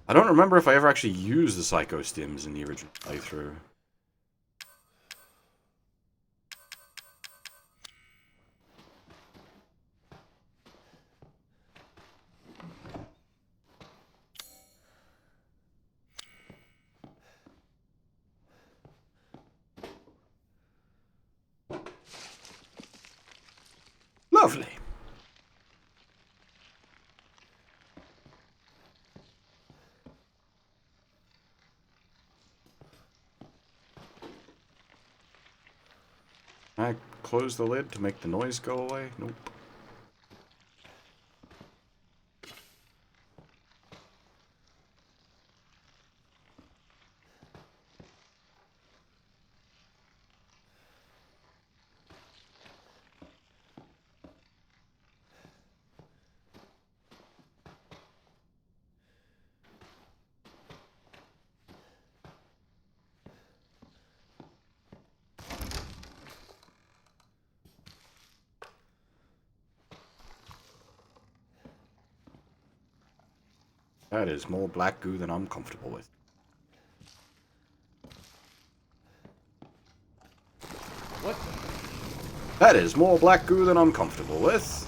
I don't remember if I ever actually used the Psycho Stims in the original playthrough. Lovely. Can I close the lid to make the noise go away? Nope. That is more black goo than I'm comfortable with. What? That is more black goo than I'm comfortable with.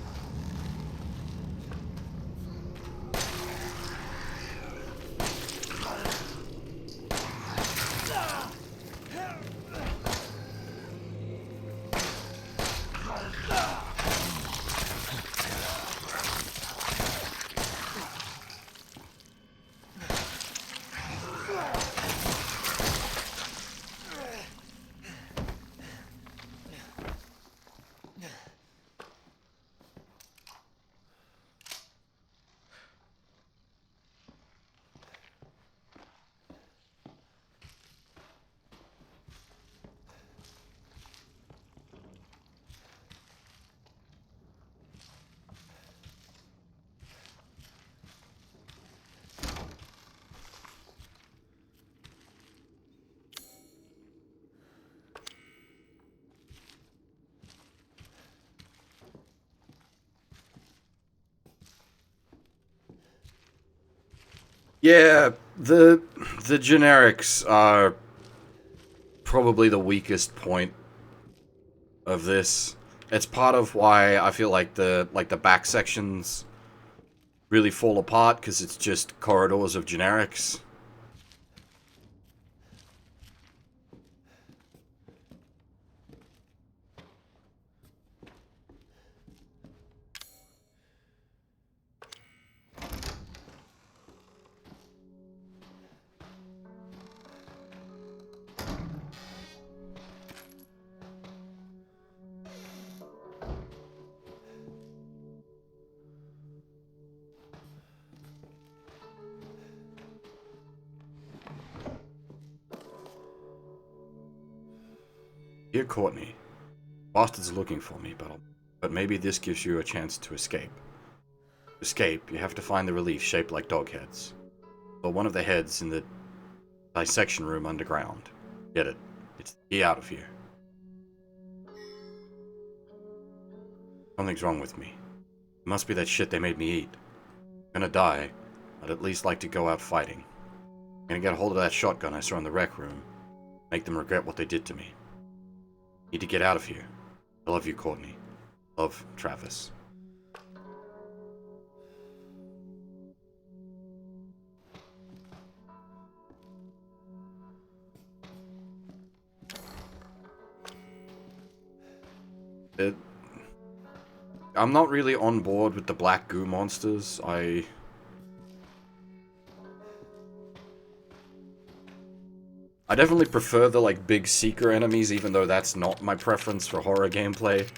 Yeah, the generics are probably the weakest point of this. It's part of why I feel like the back sections really fall apart, because it's just corridors of generics. Dear Courtney, bastards are looking for me, but maybe this gives you a chance to escape. To escape, you have to find the relief shaped like dog heads. Or one of the heads in the dissection room underground. Get it? It's the key out of here. Something's wrong with me. It must be that shit they made me eat. I'm gonna die. I'd at least like to go out fighting. I'm gonna get a hold of that shotgun I saw in the rec room. Make them regret what they did to me. Need to get out of here. I love you, Courtney. Love, Travis. I'm not really on board with the black goo monsters. I definitely prefer the, like, big seeker enemies, even though that's not my preference for horror gameplay.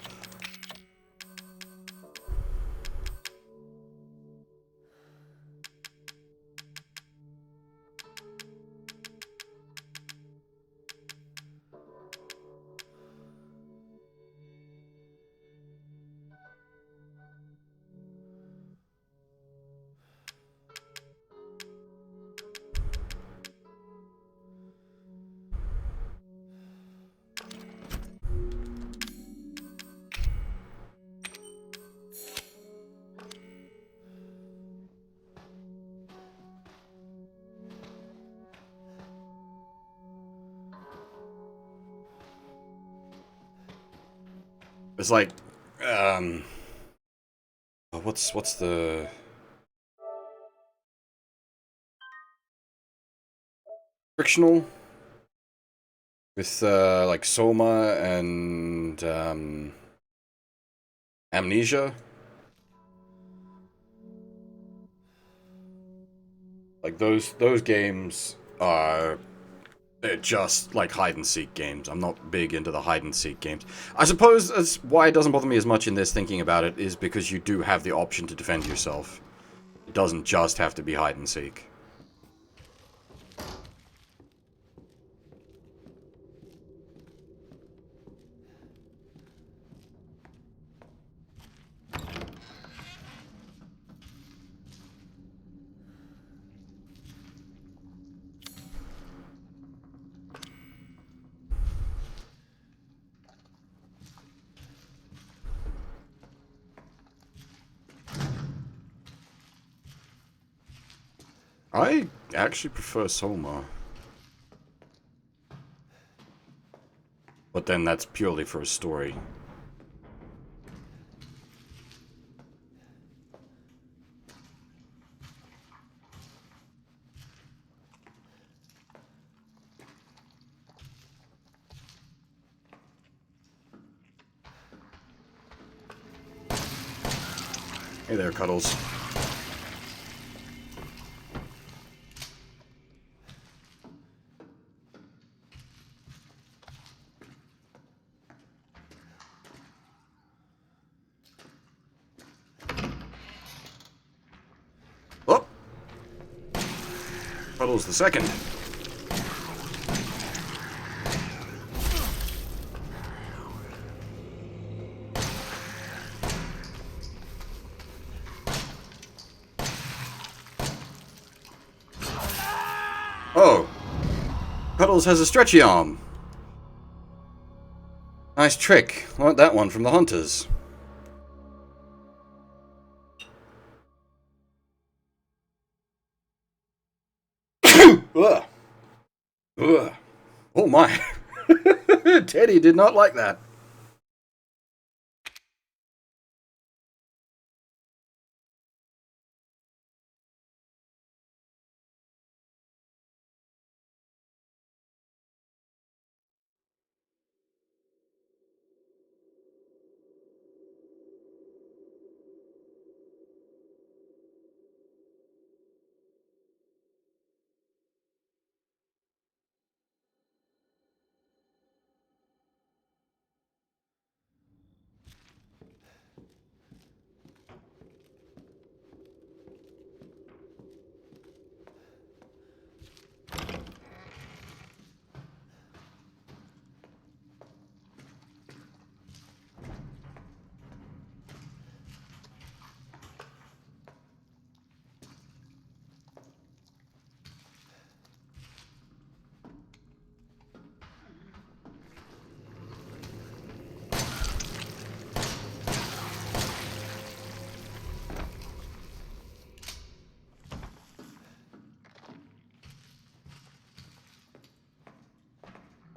It's like, what's the... Frictional? With, like, Soma and, Amnesia? Like, those games are... They're just like hide-and-seek games. I'm not big into the hide-and-seek games. I suppose that's why it doesn't bother me as much in this thinking about it, is because you do have the option to defend yourself. It doesn't just have to be hide-and-seek. I actually prefer Soma. But then that's purely for a story. Hey there, Cuddles. Oh! Cuddles the second. Oh! Cuddles has a stretchy arm. Nice trick. Learned that one from the hunters. Ugh. Ugh. Oh my. Teddy did not like that.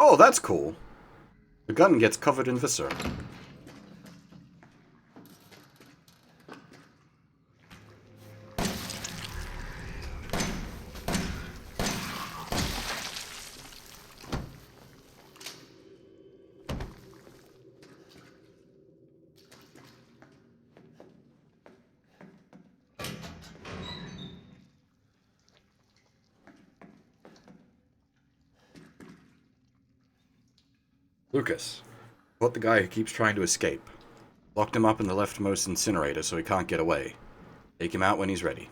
Oh, that's cool. The gun gets covered in viscera. Lucas. Caught the guy who keeps trying to escape. Locked him up in the leftmost incinerator so he can't get away. Take him out when he's ready.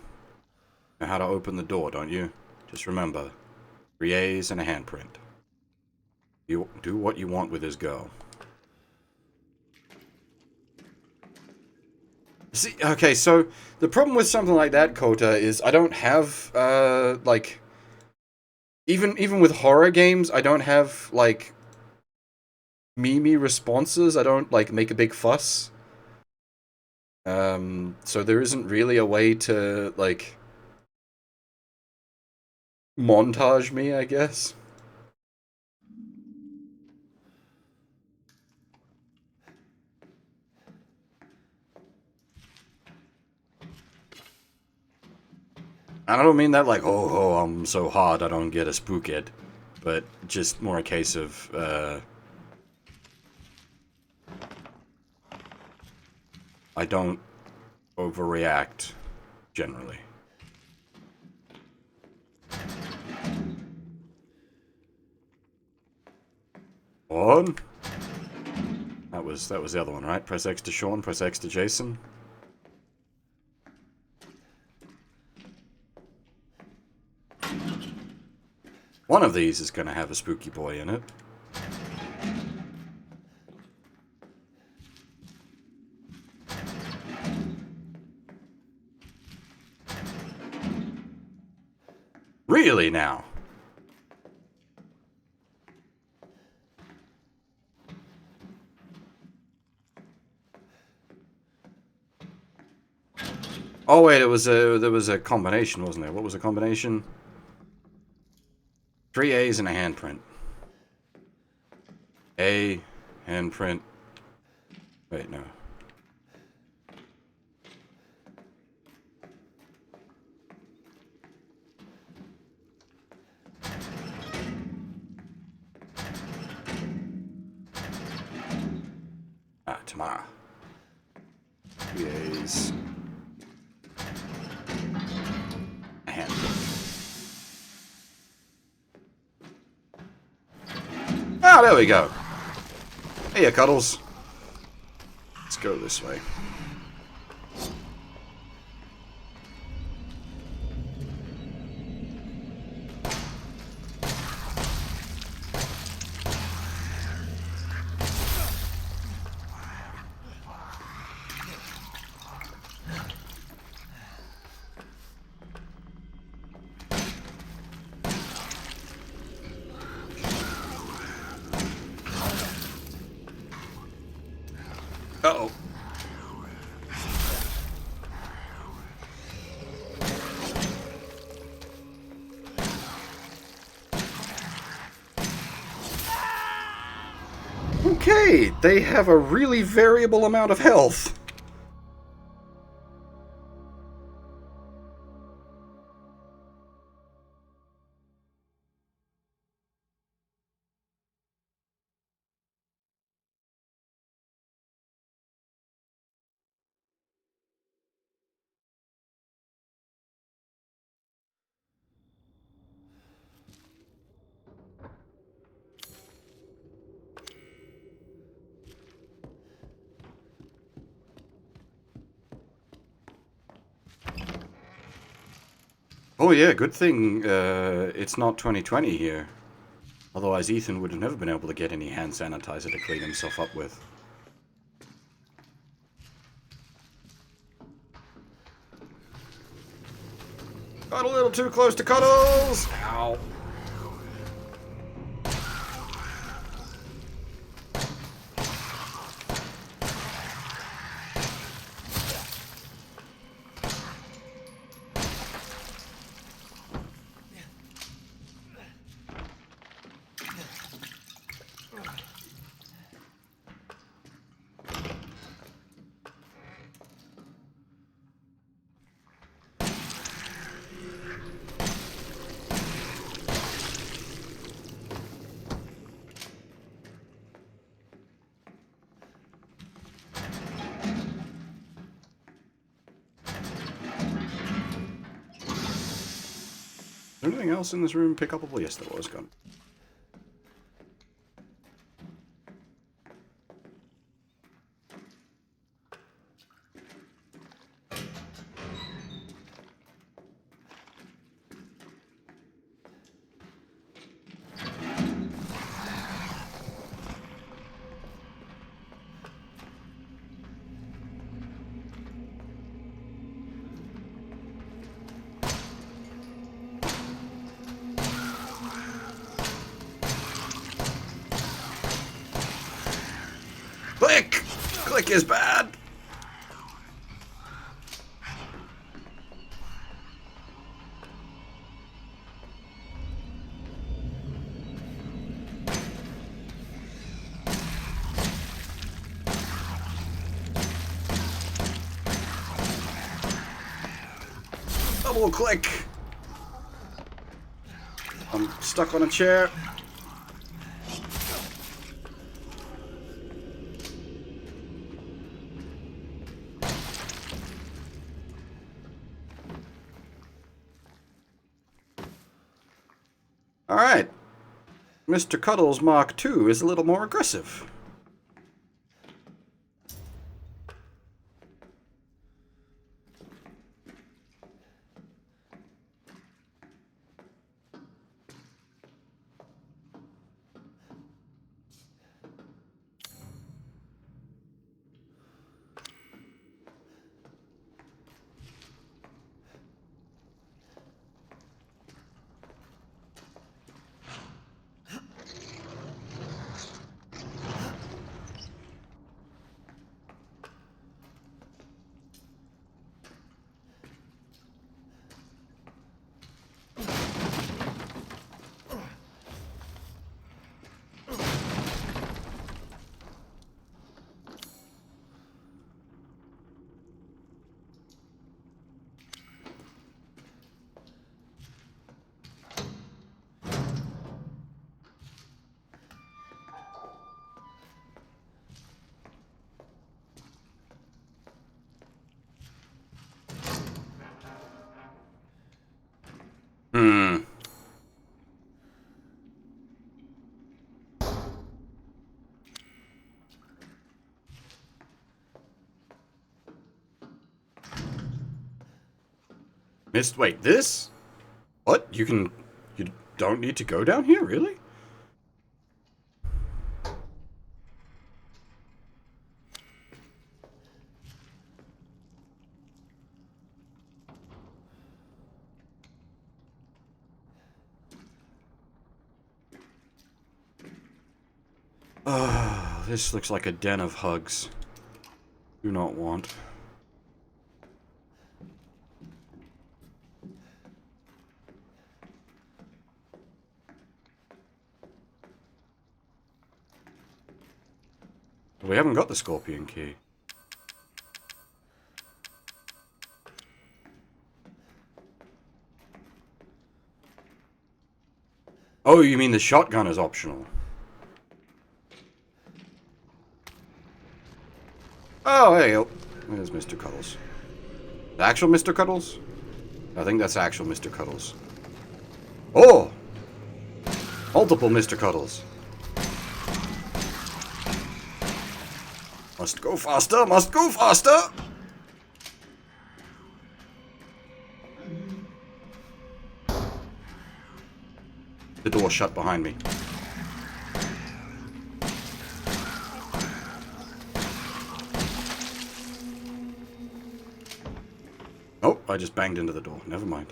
Know how to open the door, don't you? Just remember, 3 A's and a handprint. You do what you want with his girl. See, okay, so the problem with something like that, Kota, is I don't have, like... Even with horror games, I don't have, like... Mimi responses. I don't, like, make a big fuss. So there isn't really a way to, like... montage me, I guess. And I don't mean that like, oh, I'm so hard I don't get a spook it. But just more a case of, I don't overreact, generally. On. That was the other one, right? Press X to Sean, press X to Jason. One of these is going to have a spooky boy in it. Really now? Oh wait, there was a combination, wasn't there? What was the combination? 3 A's and a handprint. A, handprint. Wait, no. Ah, tomorrow. 3 A's. A handprint. Ah, there we go. Hey, Cuddles. Let's go this way. Uh-oh. Okay, they have a really variable amount of health. Oh yeah, good thing it's not 2020 here. Otherwise Ethan would have never been able to get any hand sanitizer to clean himself up with. Got a little too close to Cuddles! Ow. Is there anything else in this room pick upable? Yes, there was. Gone. Click! Click is bad! Double click! I'm stuck on a chair. Alright. Mr. Cuddles Mark II is a little more aggressive. Wait, this? What? You don't need to go down here, really? This looks like a den of hugs. Do not want. We haven't got the scorpion key. Oh, you mean the shotgun is optional? Oh, there you go. There's Mr. Cuddles. The actual Mr. Cuddles? I think that's actual Mr. Cuddles. Oh! Multiple Mr. Cuddles. Must go faster, must go faster! The door shut behind me. Oh, I just banged into the door. Never mind.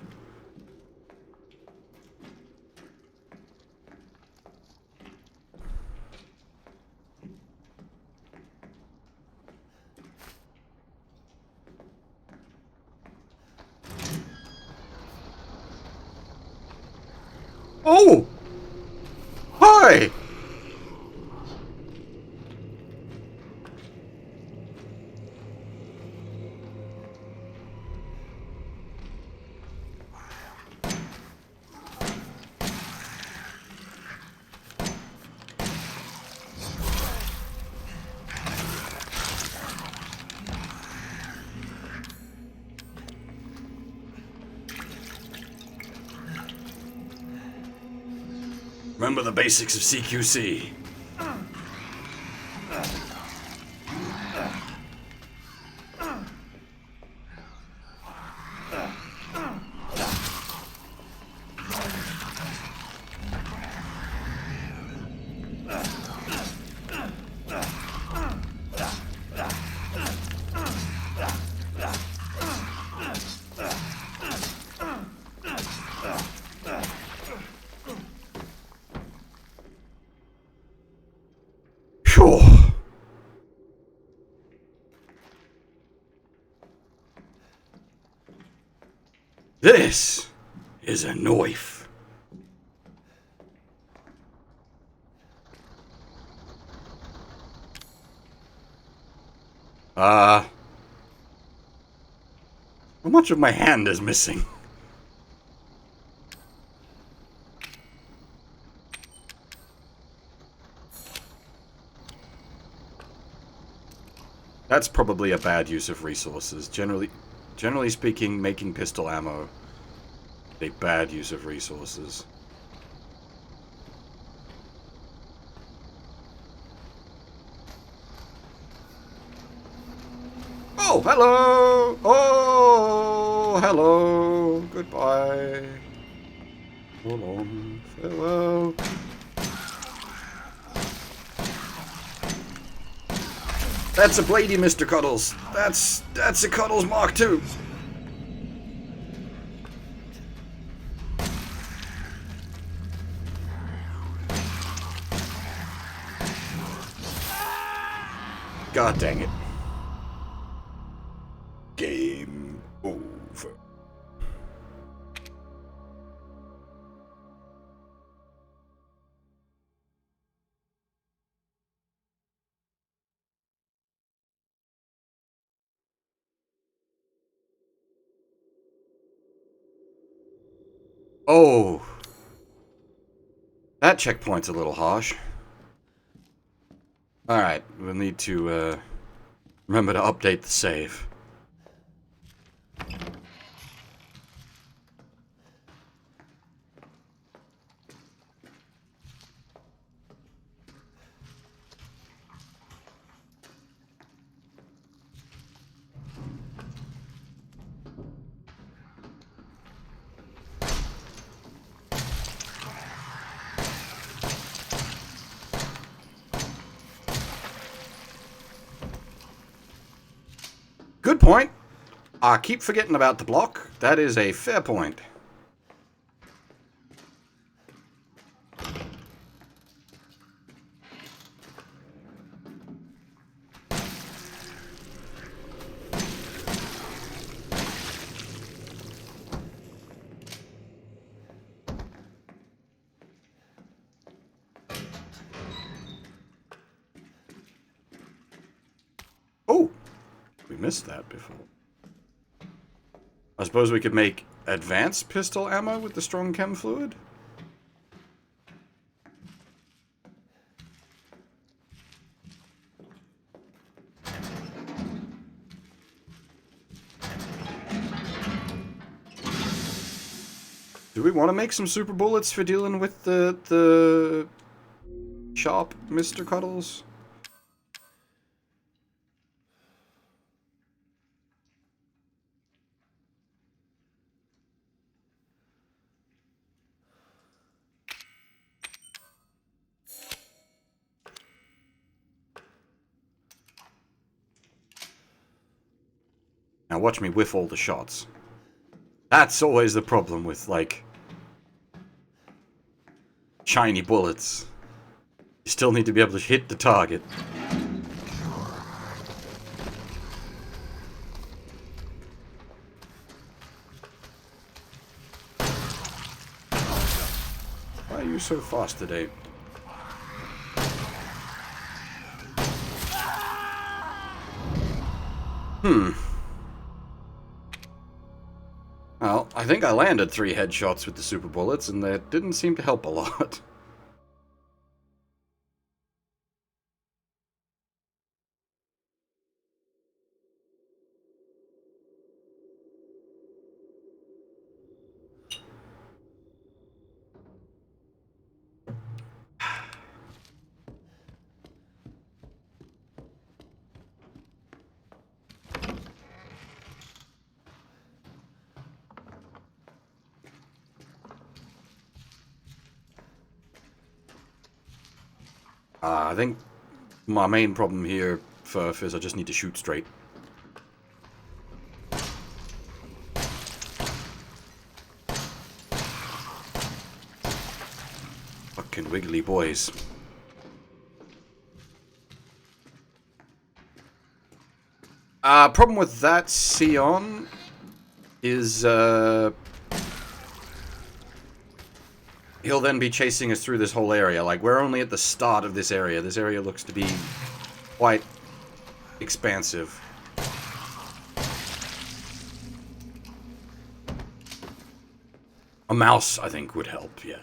Oh! Hi! Remember the basics of CQC. Phew. This is a knife. How much of my hand is missing? That's probably a bad use of resources. Generally speaking, making pistol ammo is a bad use of resources. Oh, hello! Oh, hello! Goodbye. So long. Farewell. That's a Blady, Mr. Cuddles. That's a Cuddles Mark II. God dang it. Game over. Oh. That checkpoint's a little harsh. Alright, we'll need to, remember to update the save. Good point. I keep forgetting about the block. That is a fair point. Oh, we missed that before. I suppose we could make advanced pistol ammo with the strong chem fluid? Do we want to make some super bullets for dealing with the sharp Mr. Cuddles? Now watch me whiff all the shots. That's always the problem with, like, shiny bullets. You still need to be able to hit the target. Why are you so fast today? Well, I think I landed 3 headshots with the super bullets, and that didn't seem to help a lot. I think my main problem here, Furf, is I just need to shoot straight. Fucking wiggly boys. Problem with that Sion is, he'll then be chasing us through this whole area. Like, we're only at the start of this area. This area looks to be quite expansive. A mouse, I think, would help, yeah.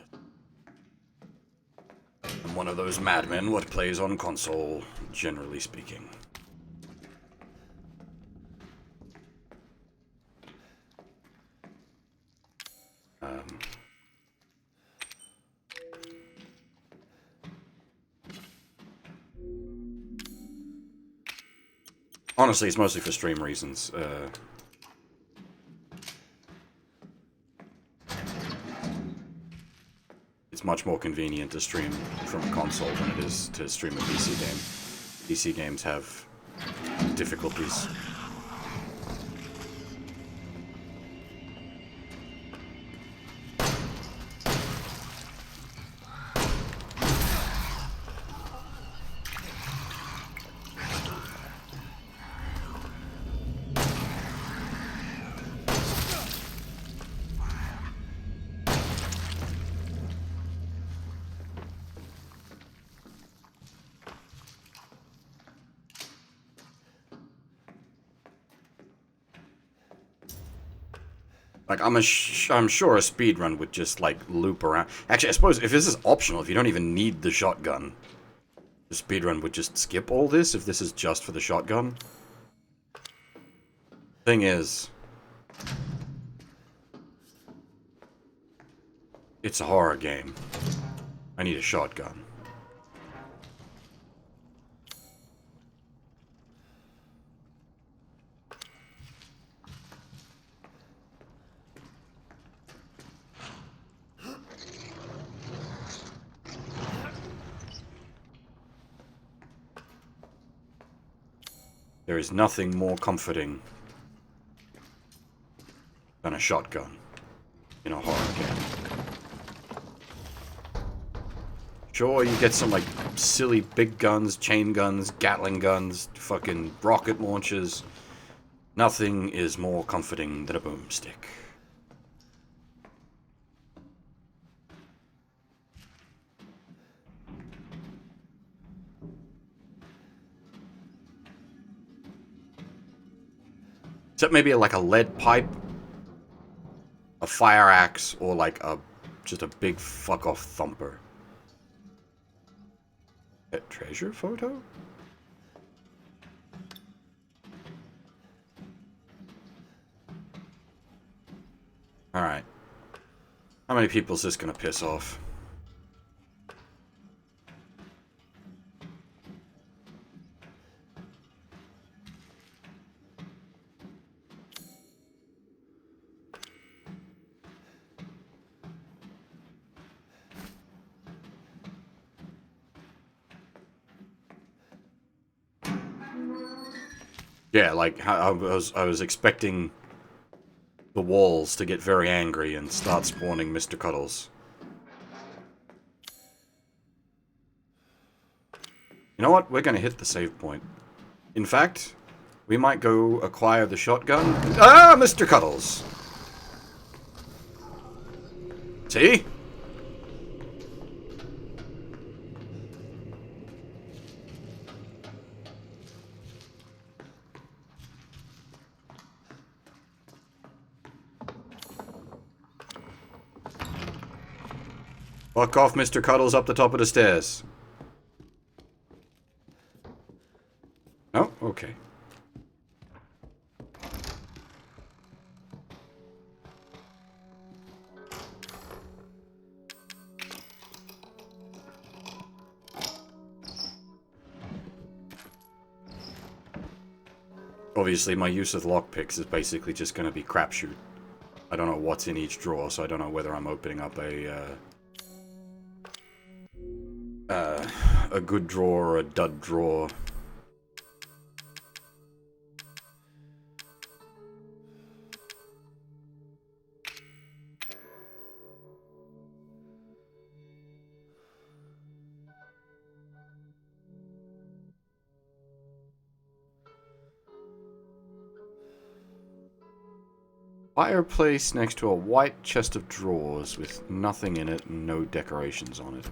I'm one of those madmen what plays on console, generally speaking. Honestly, it's mostly for stream reasons. It's much more convenient to stream from a console than it is to stream a PC game. PC games have difficulties. Like, I'm sure a speedrun would just, like, loop around. Actually, I suppose if this is optional, if you don't even need the shotgun, the speedrun would just skip all this if this is just for the shotgun. Thing is, it's a horror game. I need a shotgun. There is nothing more comforting than a shotgun in a horror game. Sure, you get some, like, silly big guns, chain guns, Gatling guns, fucking rocket launchers. Nothing is more comforting than a boomstick. Except maybe like a lead pipe, a fire axe, or like just a big fuck off thumper. That treasure photo? Alright. How many people is this gonna piss off? Yeah, like, I was expecting the walls to get very angry and start spawning Mr. Cuddles. You know what? We're gonna hit the save point. In fact, we might go acquire the shotgun. Ah, Mr. Cuddles! See? Fuck off, Mr. Cuddles, up the top of the stairs. Oh, okay. Obviously, my use of lockpicks is basically just going to be crapshoot. I don't know what's in each drawer, so I don't know whether I'm opening up a good drawer or a dud drawer. Fireplace next to a white chest of drawers with nothing in it and no decorations on it.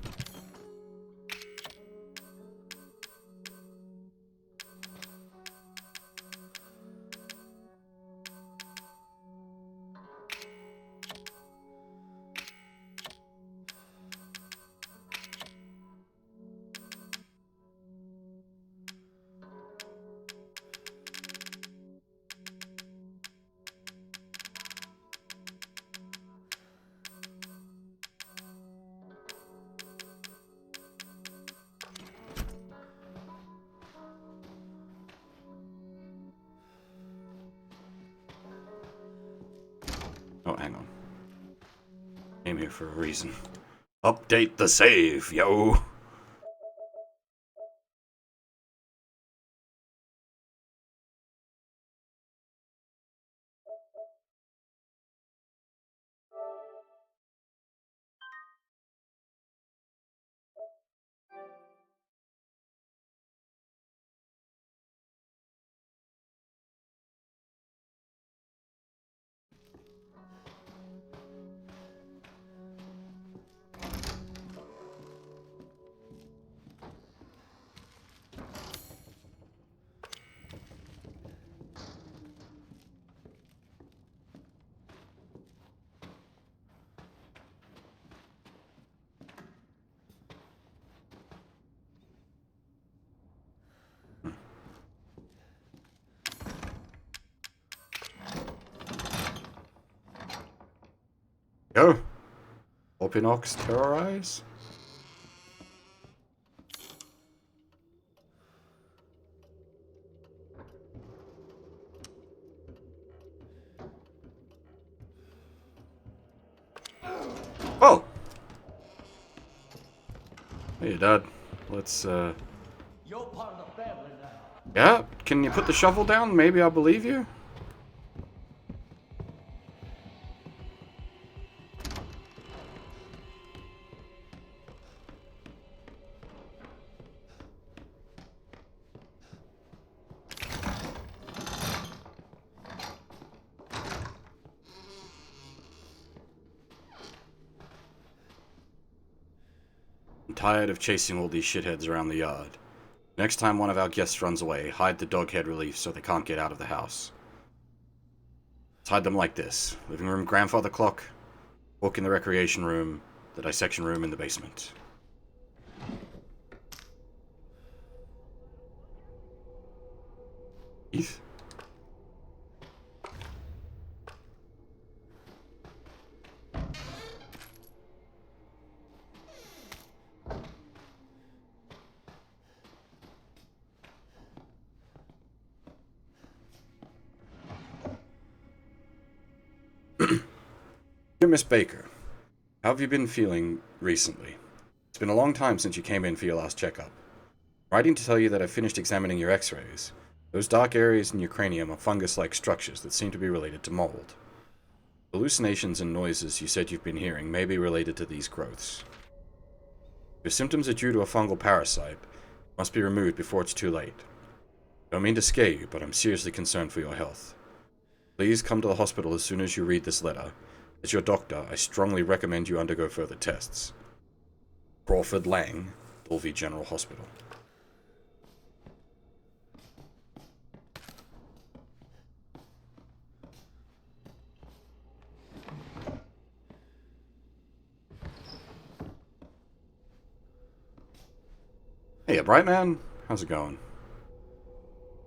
Oh, hang on. Came here for a reason. Update the save, yo! Go! Opinox terrorize? Oh! Hey, Dad. Let's, You're part of the family now. Yeah? Can you put the shovel down? Maybe I'll believe you? I'm tired of chasing all these shitheads around the yard. Next time one of our guests runs away, hide the dog head relief so they can't get out of the house. Let's hide them like this. Living room grandfather clock, book in the recreation room, the dissection room in the basement. Keith? Dear Miss Baker, how have you been feeling recently? It's been a long time since you came in for your last checkup. Writing to tell you that I've finished examining your x-rays. Those dark areas in your cranium are fungus-like structures that seem to be related to mold. Hallucinations and noises you said you've been hearing may be related to these growths. If your symptoms are due to a fungal parasite, it must be removed before it's too late. I don't mean to scare you, but I'm seriously concerned for your health. Please come to the hospital as soon as you read this letter. As your doctor, I strongly recommend you undergo further tests. Crawford Lang, Dolby General Hospital. Hey, Bright Man. How's it going?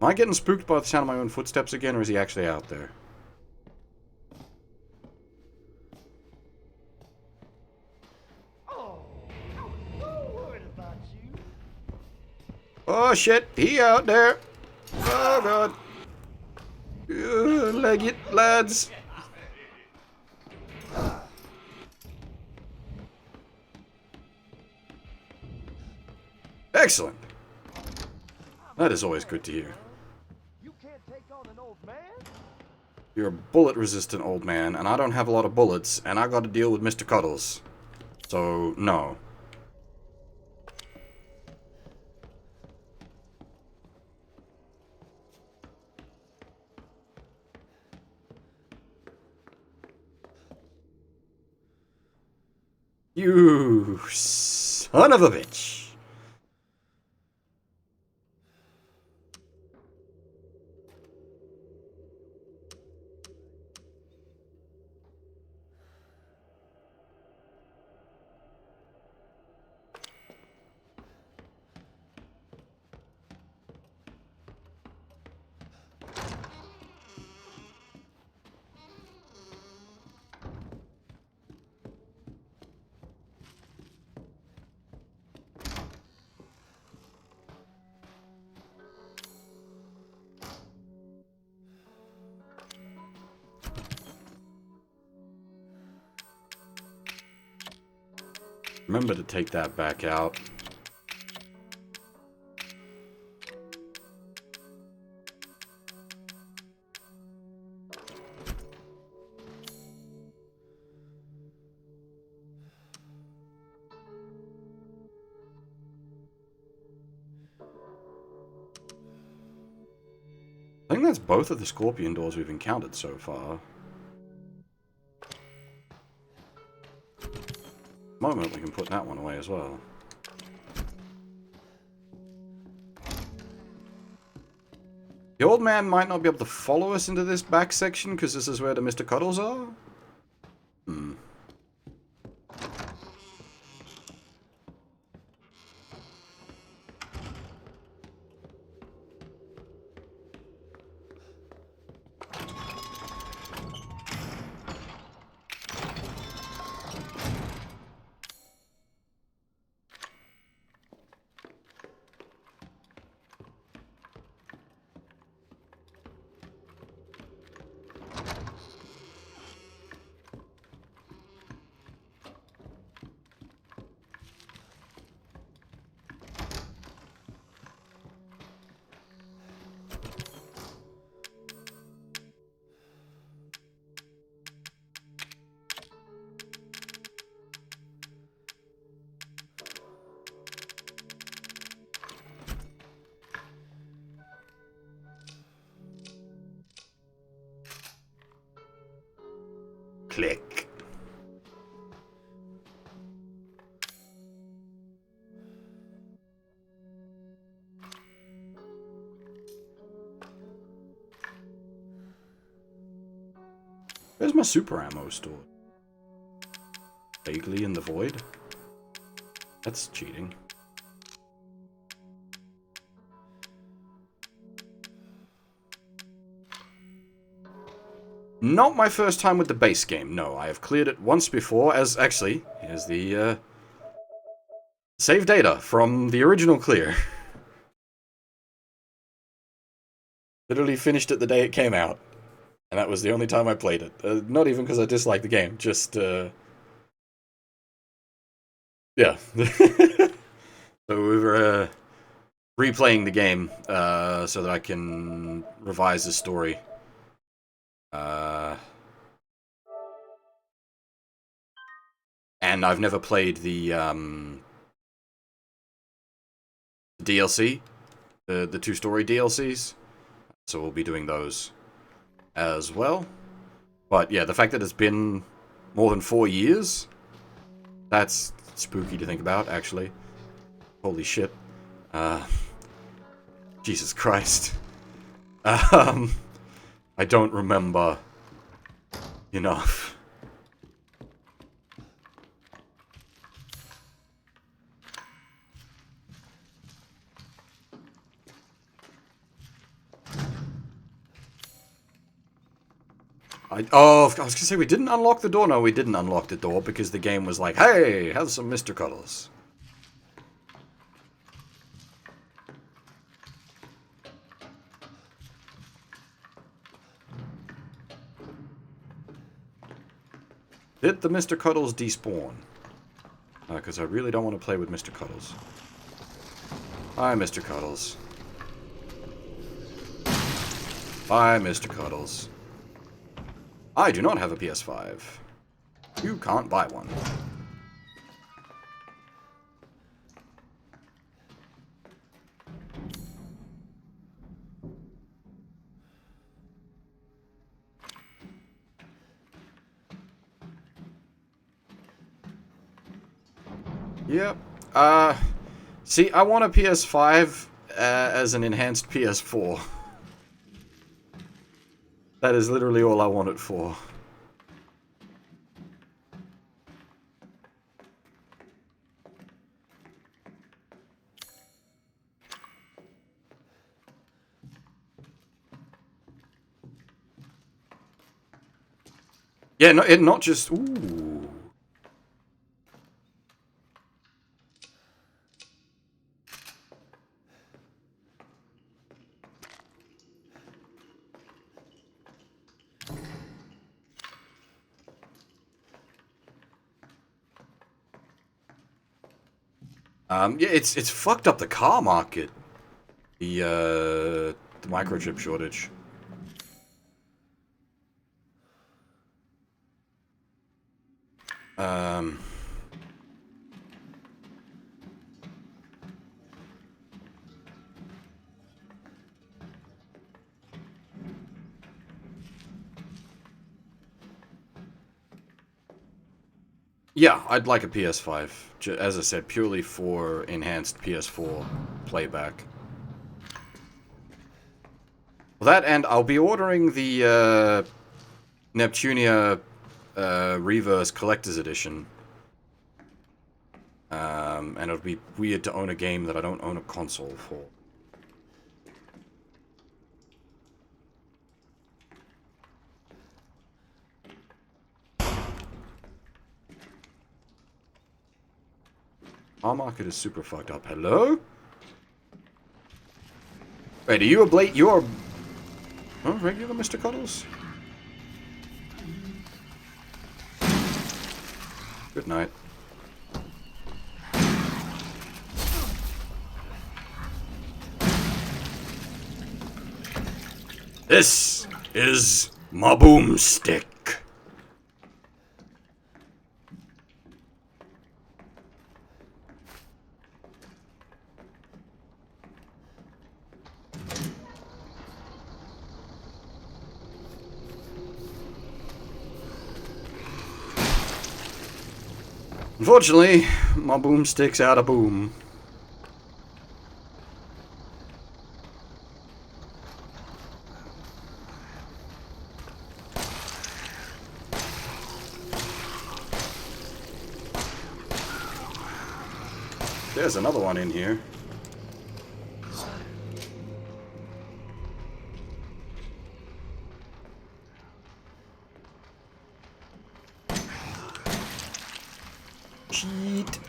Am I getting spooked by the sound of my own footsteps again, or is he actually out there? Oh shit, he out there. Oh god. Leg it, lads. Excellent. That is always good to hear. You can't take on an old man? You're a bullet-resistant old man, and I don't have a lot of bullets, and I gotta deal with Mr. Cuddles. So, no. You son of a bitch. Remember to take that back out. I think that's both of the scorpion doors we've encountered so far. Moment we can put that one away as well. The old man might not be able to follow us into this back section because this is where the Mr. Cuddles are. Hmm. Click. Where's my super ammo stored? Vaguely in the void? That's cheating. Not my first time with the base game, no. I have cleared it once before, as actually, here's the save data from the original clear. Literally finished it the day it came out. And that was the only time I played it. Not even because I disliked the game, just, yeah. So we were replaying the game so that I can revise the story. And I've never played the DLC, the two-story DLCs, so we'll be doing those as well. But yeah, the fact that it's been more than 4 years, that's spooky to think about, actually. Holy shit. Jesus Christ. I don't remember enough. I was gonna say we didn't unlock the door. No, we didn't unlock the door because the game was like, hey, have some Mr. Cuddles. Did the Mr. Cuddles despawn? Because I really don't want to play with Mr. Cuddles. Hi, Mr. Cuddles. Bye, Mr. Cuddles. I do not have a PS5. You can't buy one. Yep. See, I want a PS5 as an enhanced PS4. That is literally all I want it for. Yeah, no, it not just... Ooh. Yeah, it's fucked up the car market. The microchip shortage. Yeah, I'd like a PS5. As I said, purely for enhanced PS4 playback. Well, that, and I'll be ordering the Neptunia Reverse Collector's Edition. And it'll be weird to own a game that I don't own a console for. Our market is super fucked up. Hello? Wait, are you a Blade? You're... Oh, regular Mr. Cuddles? Good night. This is my boomstick. Unfortunately, my boomstick's out of boom. There's another one in here. Cheat.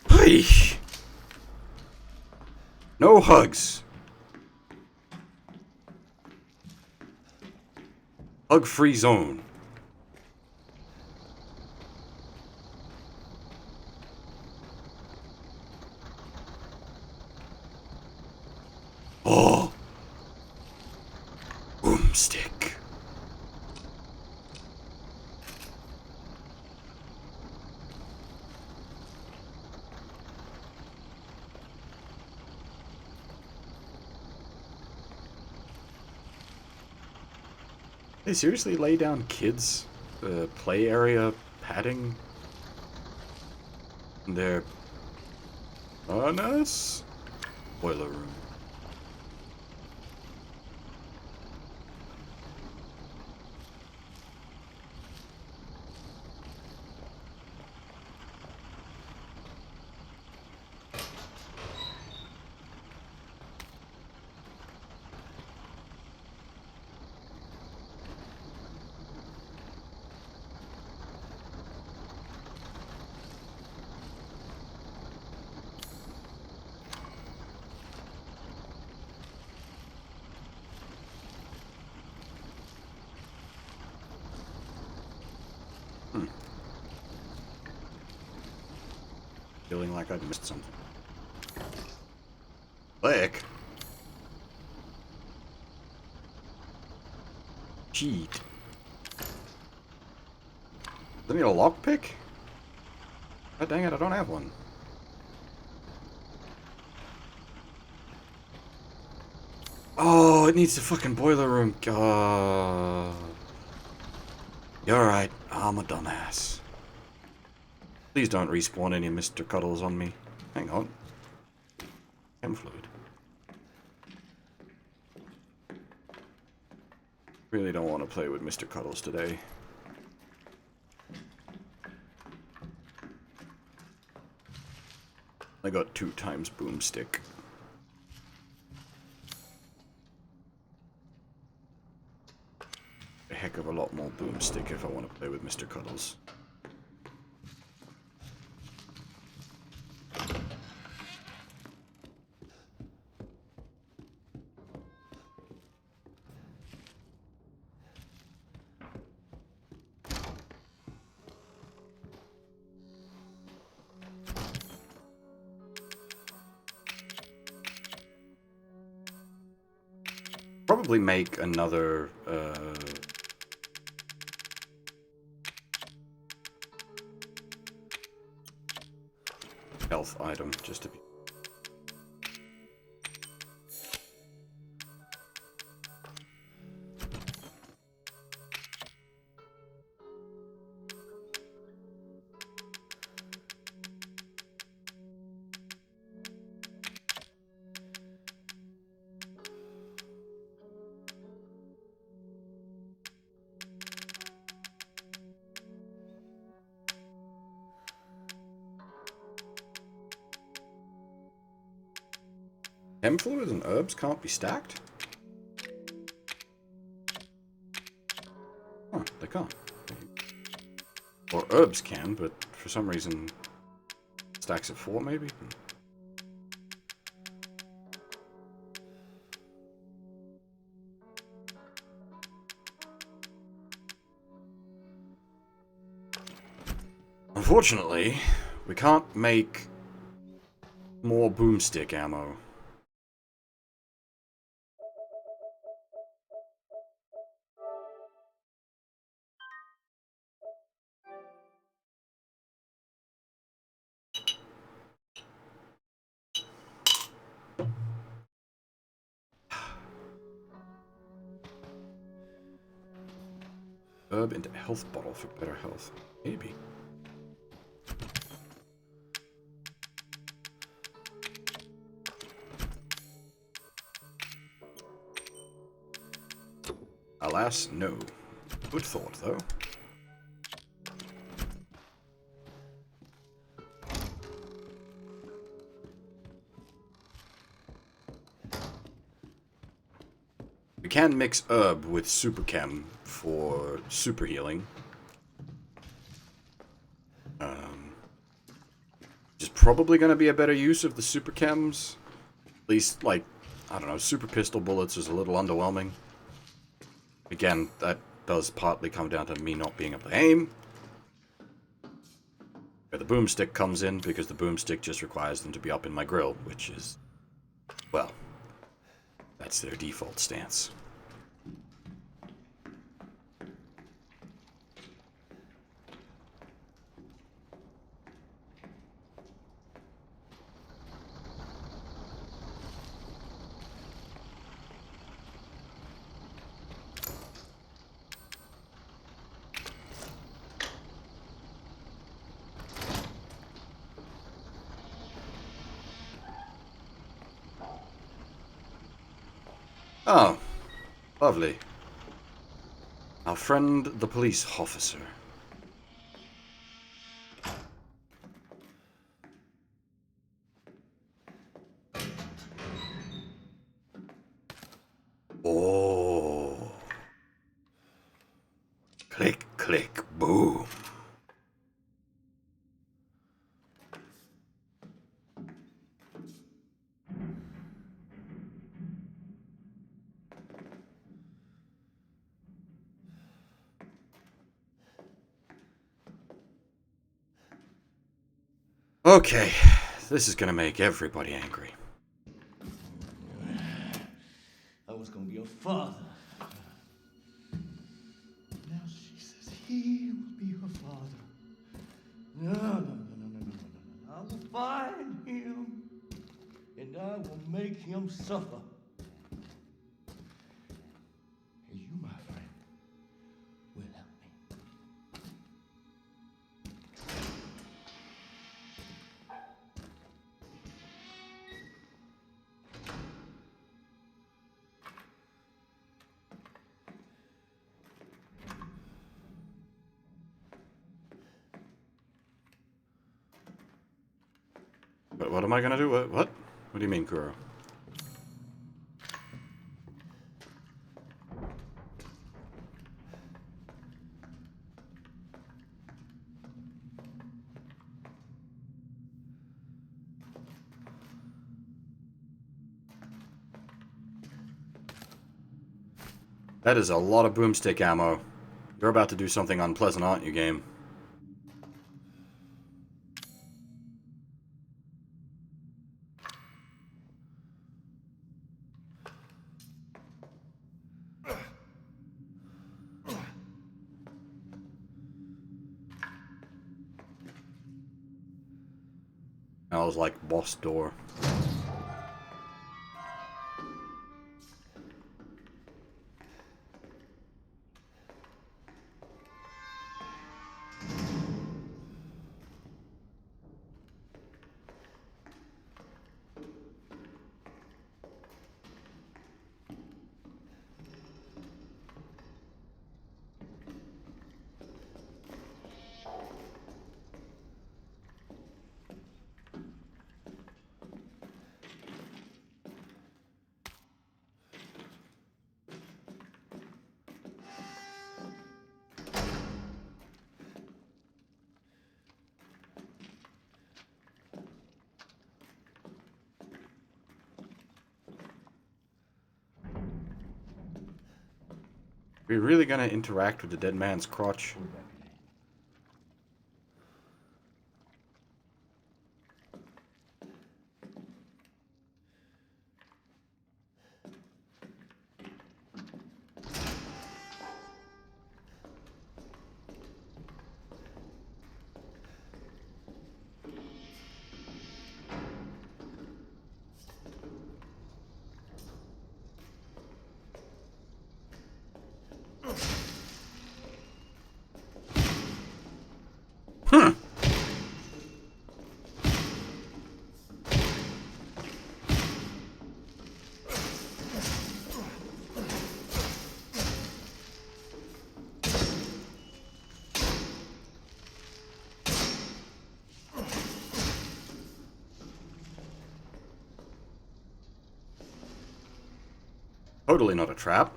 Hey. No hugs. Hug-free zone. Oh. Boomstick. They seriously lay down kids' play area padding in their furnace? Boiler room. Feeling like I'd missed something. Click. Cheat. Does it need a lockpick? God dang it, I don't have one. Oh, it needs the fucking boiler room. God. You're right, I'm a dumbass. Please don't respawn any Mr. Cuddles on me. Hang on. Chem fluid. Really don't want to play with Mr. Cuddles today. I got 2 times boomstick. heck of a lot more boomstick if I want to play with Mr. Cuddles. Probably make another health item just to be. Chem fluid and herbs can't be stacked? Huh, they can't. Or herbs can, but for some reason stacks at 4 maybe? Unfortunately, we can't make more boomstick ammo. Herb into health bottle for better health. Maybe. Alas, no. Good thought, though. We can mix herb with super chem for super healing. Which is probably going to be a better use of the super chems. At least, like, I don't know, super pistol bullets is a little underwhelming. Again, that does partly come down to me not being able to aim. Where the boomstick comes in, because the boomstick just requires them to be up in my grill, which is, well, that's their default stance. Oh, lovely. Our friend, the police officer. Oh. Click, click, boom. Okay, this is gonna make everybody angry. I was gonna be a father. Now she says he will be her father. No. I will find him, and I will make him suffer. And you, my friend, will help me. But what am I gonna do? What? What do you mean, Kuro? That is a lot of boomstick ammo. You're about to do something unpleasant, aren't you, game? Smells like boss door. Are we really gonna interact with the dead man's crotch? Hmm. Totally not a trap.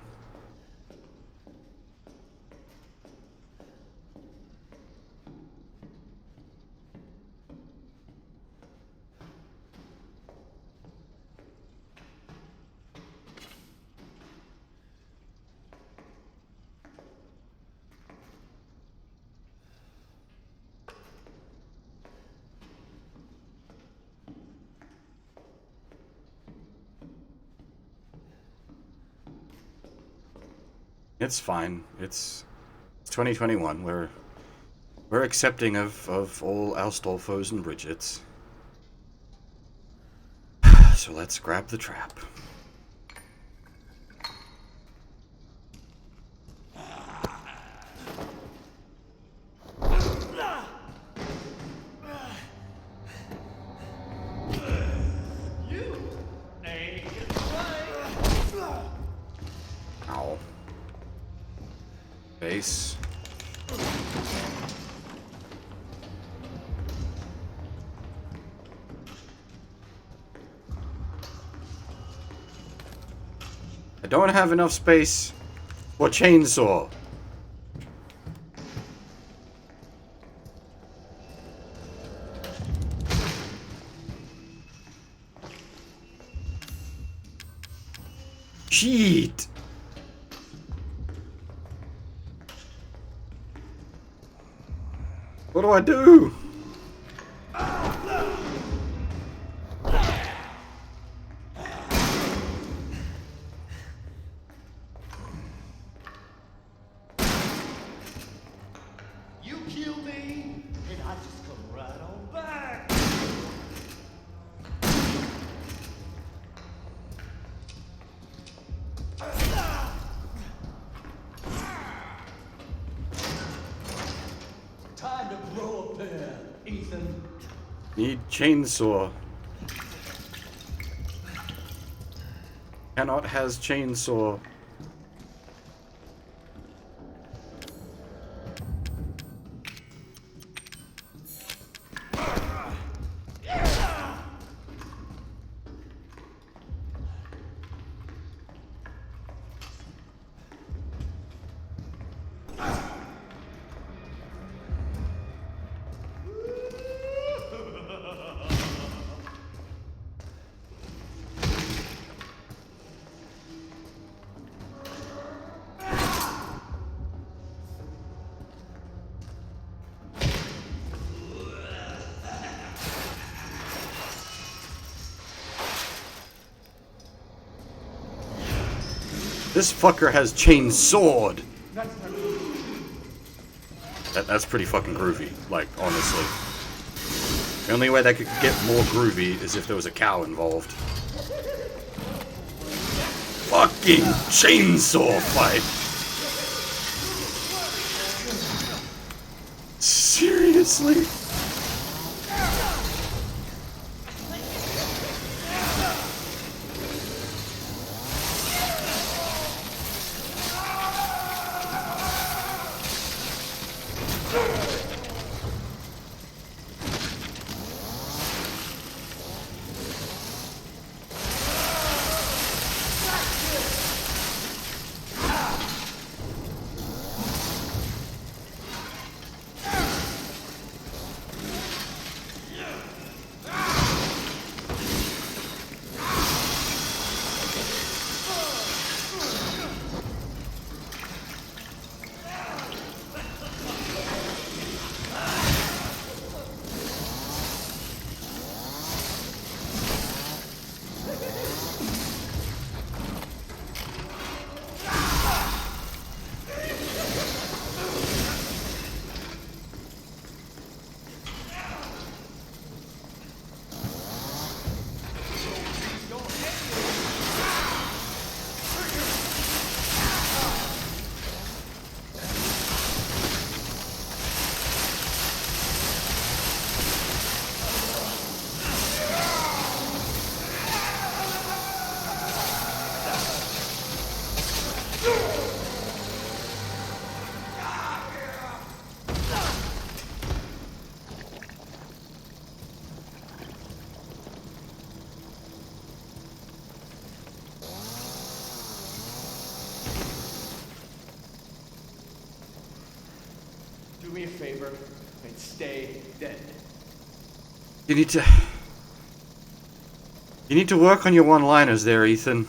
It's fine. It's 2021. We're accepting of all Astolfos and Bridgets. So let's grab the trap. Ow. Base. I don't have enough space for chainsaw. Shit. What do I do? You kill me, and I just come right on back. Time to grow a pair, Ethan. Need chainsaw. Cannot has chainsaw. This fucker has chain sword. That's pretty fucking groovy, like, honestly. The only way that could get more groovy is if there was a cow involved. Fucking chainsaw fight! Seriously? Do me a favor and stay dead. You need to work on your one-liners there, Ethan.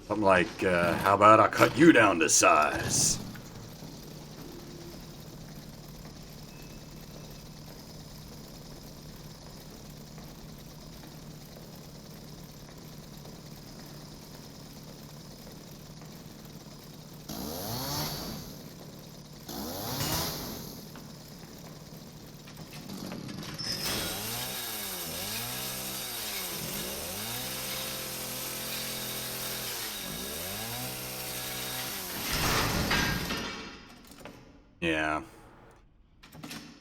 Something like, how about I cut you down to size? Yeah.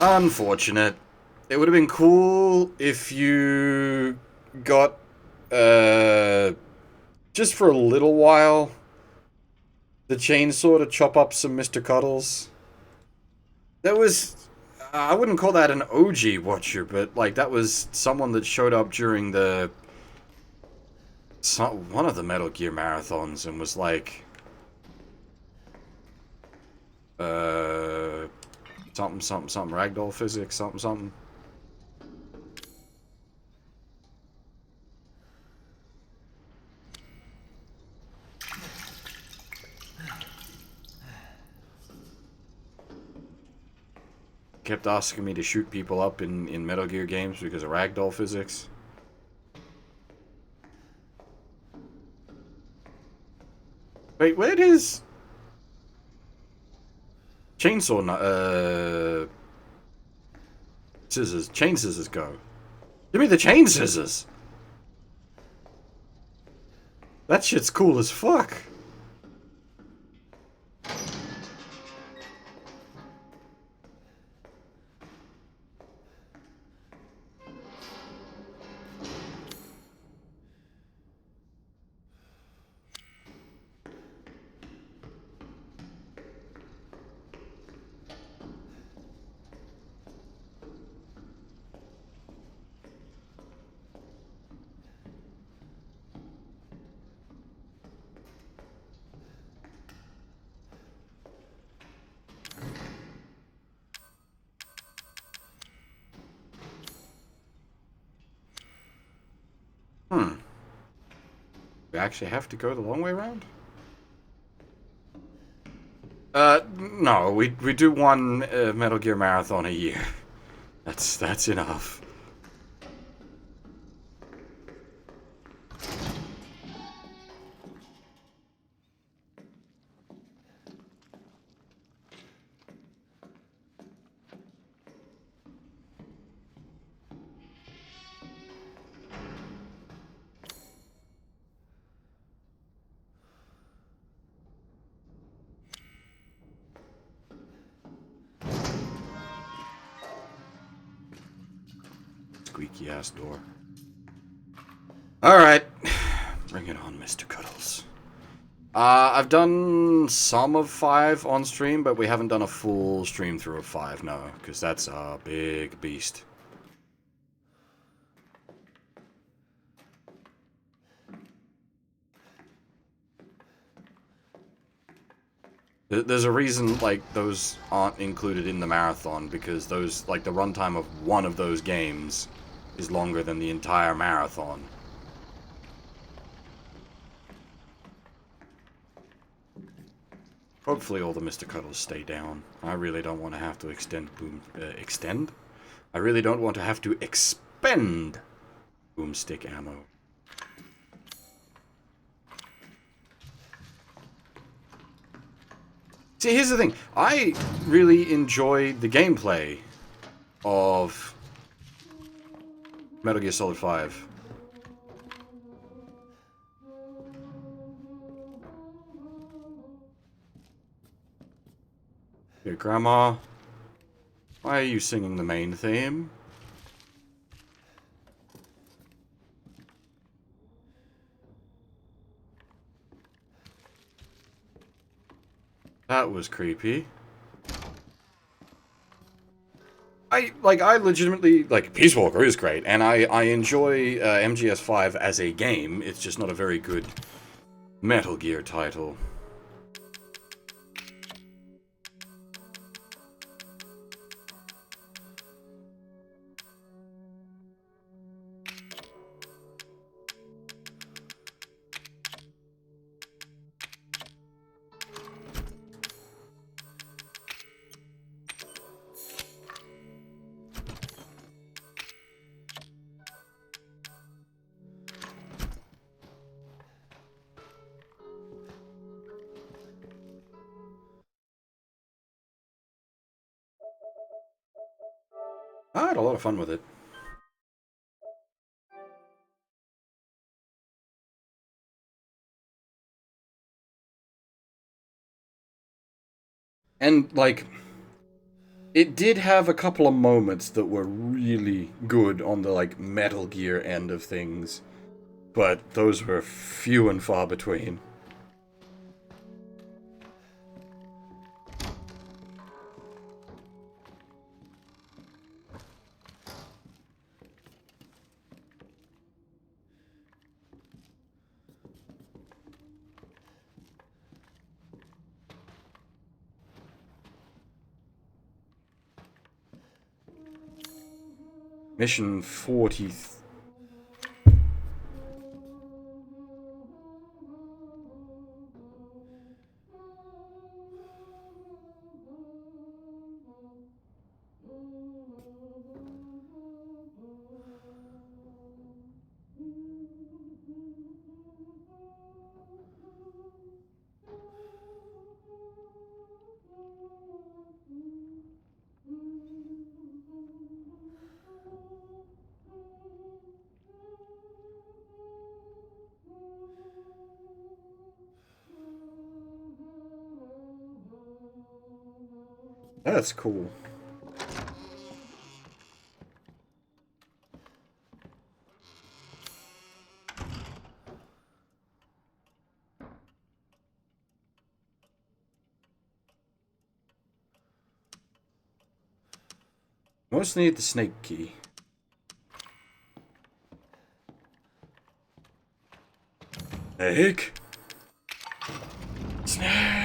Unfortunate. It would have been cool if you got, just for a little while, the chainsaw to chop up some Mr. Cuddles. That was, I wouldn't call that an OG watcher, but, like, that was someone that showed up during one of the Metal Gear marathons and was like, something, ragdoll physics, something. Kept asking me to shoot people up in Metal Gear games because of ragdoll physics. Wait, where does chain scissors go? Give me the chain scissors! That shit's cool as fuck! actually have to go the long way around? No, we do one Metal Gear Marathon a year. That's enough. Squeaky ass door. Alright. Bring it on, Mr. Cuddles. I've done some of 5 on stream, but we haven't done a full stream through of 5, no, because that's a big beast. There's a reason, like, those aren't included in the marathon, because those, like, the runtime of one of those games is longer than the entire marathon. Hopefully all the Mr. Cuddles stay down. I really don't want to have to extend? I really don't want to have to expend boomstick ammo. See, here's the thing. I really enjoy the gameplay of Metal Gear Solid 5. Here, Grandma. Why are you singing the main theme? That was creepy. I legitimately, like, Peace Walker is great, and I enjoy MGS5 as a game. It's just not a very good Metal Gear title. I had a lot of fun with it. And, like, it did have a couple of moments that were really good on the, like, Metal Gear end of things. But those were few and far between. Mission 40... That's cool. Most need the snake key. Snake? Snake!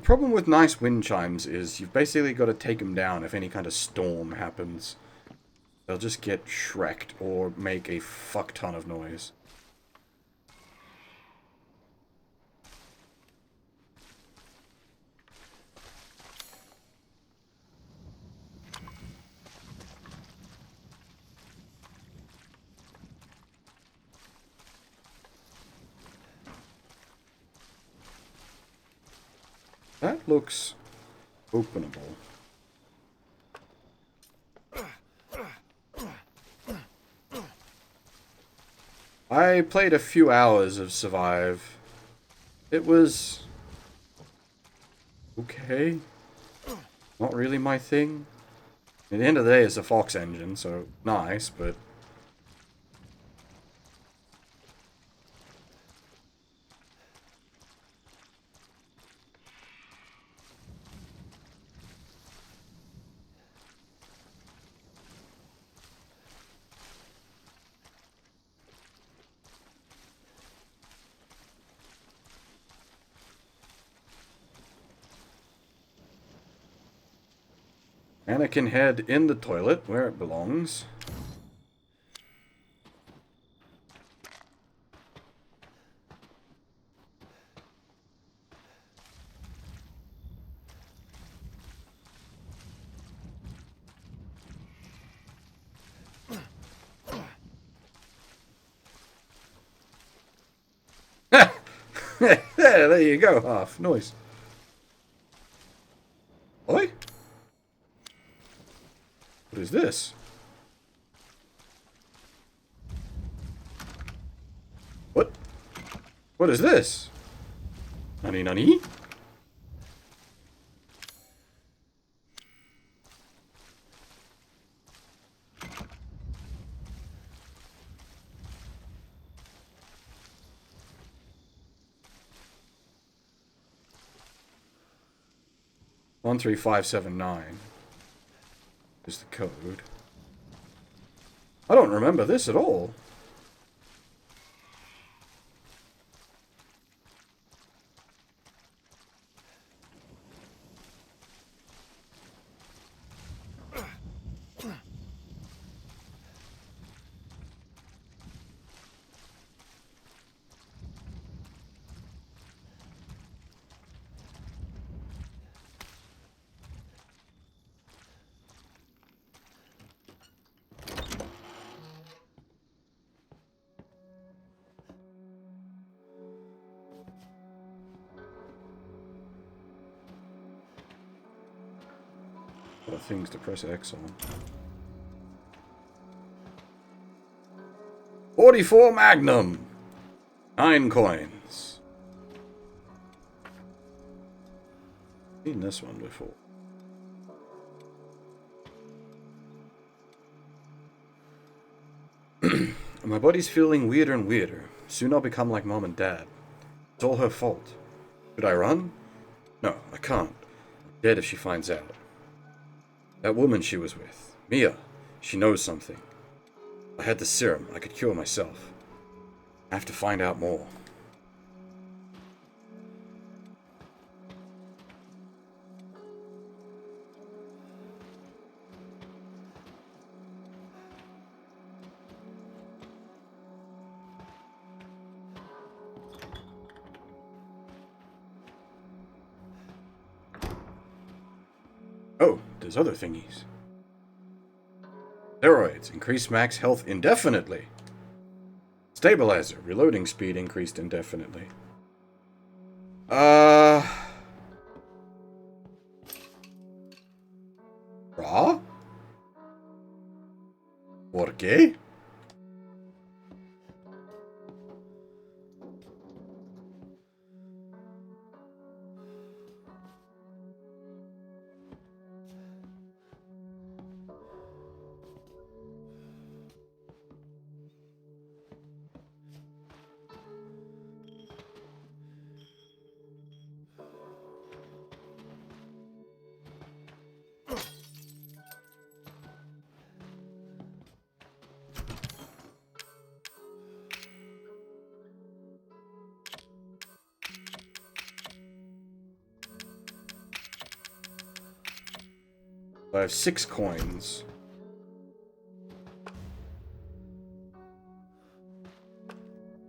problem with nice wind chimes is you've basically got to take them down if any kind of storm happens. They'll just get shreked or make a fuck ton of noise. That looks openable. I played a few hours of Survive. It was okay. Not really my thing. At the end of the day, it's a Fox engine, so nice, but... Mannequin head in the toilet, where it belongs. There you go, half. Nice. Oi? What is this? What? What is this? Nani nani? One 13579 is the code. I don't remember this at all. Things to press X on. 44 Magnum! 9 coins. Seen this one before. My body's feeling weirder and weirder. Soon I'll become like Mom and Dad. It's all her fault. Should I run? No, I can't. I'm dead if she finds out. That woman she was with, Mia, she knows something. If I had the serum, I could cure myself. I have to find out more. Oh, there's other thingies. Steroids. Increase max health indefinitely. Stabilizer. Reloading speed increased indefinitely. Raw? ¿Por qué? I have 6 coins.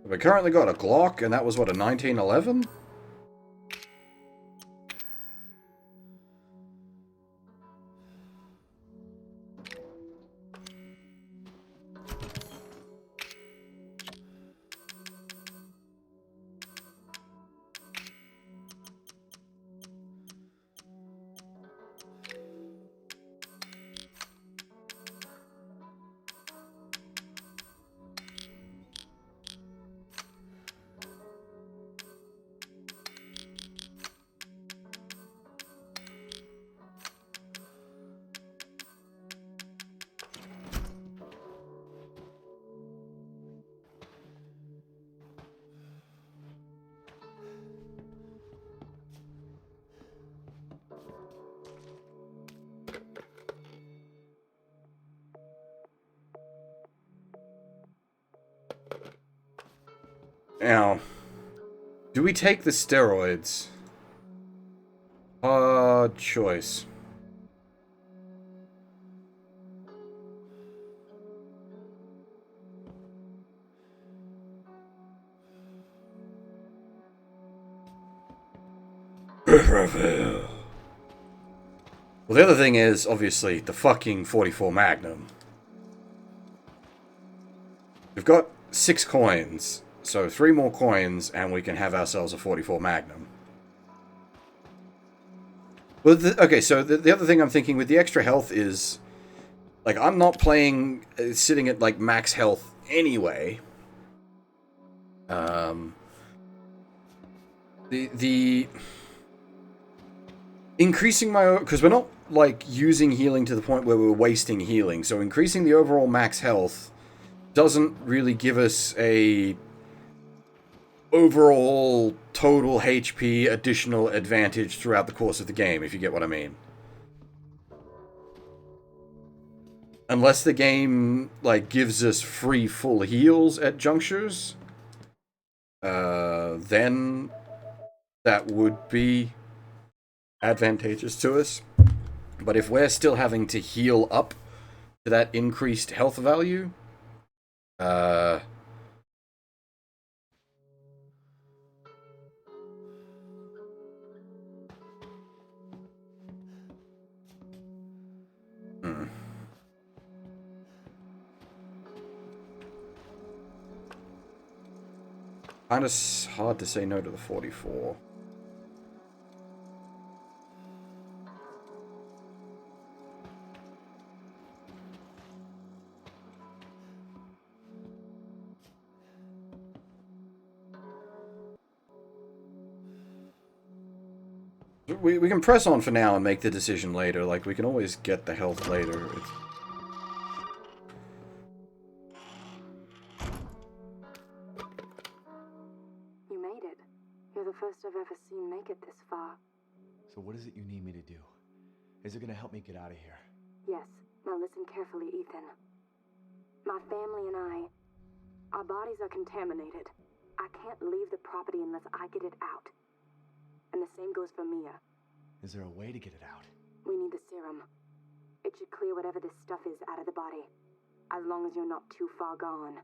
We currently got a Glock, and that was what, a 1911? Now, do we take the steroids? Hard choice. Well, the other thing is, obviously, the fucking 44 Magnum. We've got 6 coins, so 3 more coins, and we can have ourselves a 44 Magnum. Well, okay, so the other thing I'm thinking with the extra health is, like, I'm not playing, sitting at, like, max health anyway. The increasing my... Because we're not, like, using healing to the point where we're wasting healing. So increasing the overall max health doesn't really give us a overall total HP additional advantage throughout the course of the game, if you get what I mean. Unless the game, like, gives us free full heals at junctures, then that would be advantageous to us. But if we're still having to heal up to that increased health value, kind of hard to say no to the 44. We can press on for now and make the decision later. Like, we can always get the health later. You made it. You're the first I've ever seen make it this far. So what is it you need me to do? Is it gonna help me get out of here? Yes. Now listen carefully, Ethan. My family and our bodies are contaminated. I can't leave the property unless I get it out. And the same goes for Mia. Is there a way to get it out? We need the serum. It should clear whatever this stuff is out of the body. As long as you're not too far gone.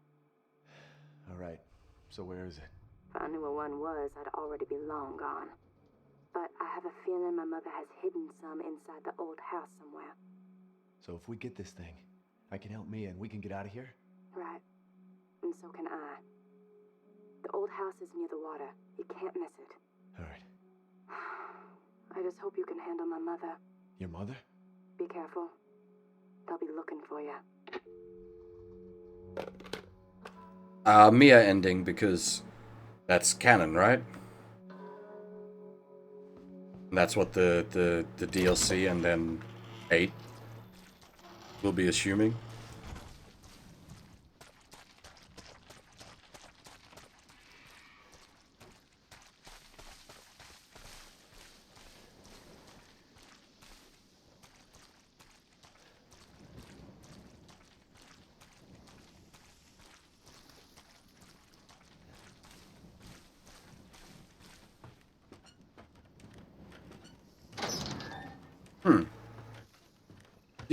Alright, so where is it? If I knew where one was, I'd already be long gone. But I have a feeling my mother has hidden some inside the old house somewhere. So if we get this thing, I can help Mia and we can get out of here? Right. And so can I. The old house is near the water. You can't miss it. Alright. I just hope you can handle my mother. Your mother? Be careful. They'll be looking for you. Mia ending, because that's canon, right? That's what the DLC and then 8 will be assuming.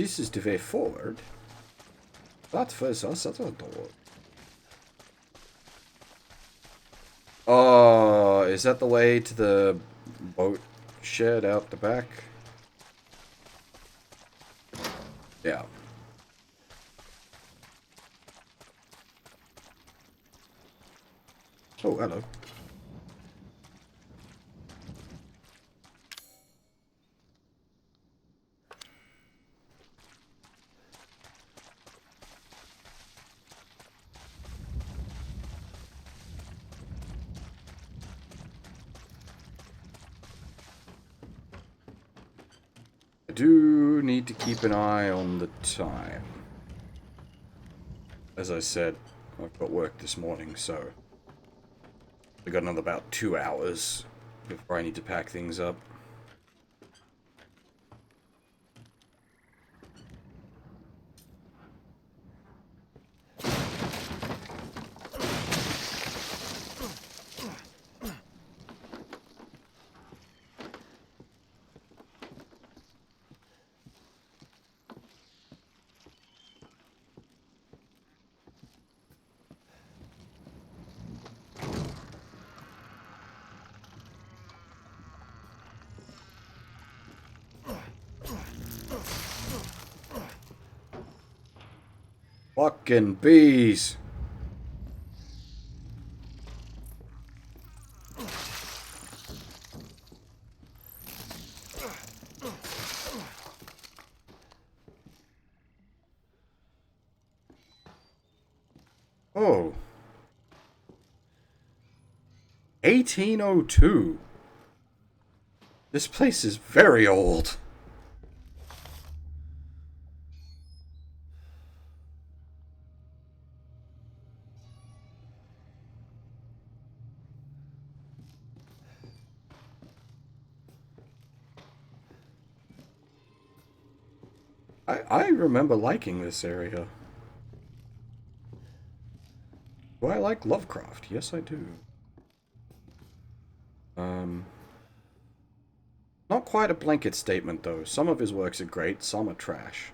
this is the way forward. That was us at the door. Oh, is that the way to the boat shed out the back? Yeah. Oh, hello. I do need to keep an eye on the time. As I said, I've got work this morning, so I've got another about 2 hours before I need to pack things up. Fucking bees! Oh. 1802. This place is very old. I remember liking this area. Do I like Lovecraft? Yes, I do. Not quite a blanket statement, though. Some of his works are great, some are trash.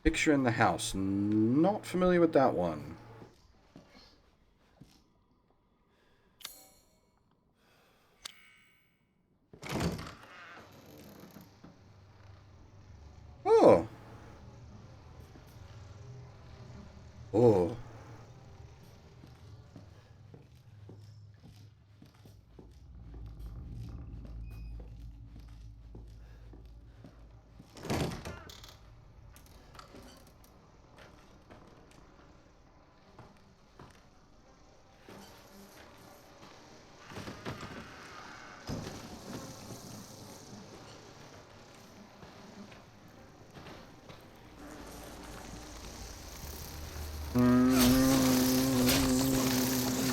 Picture in the House. Not familiar with that one. Oh. Oh.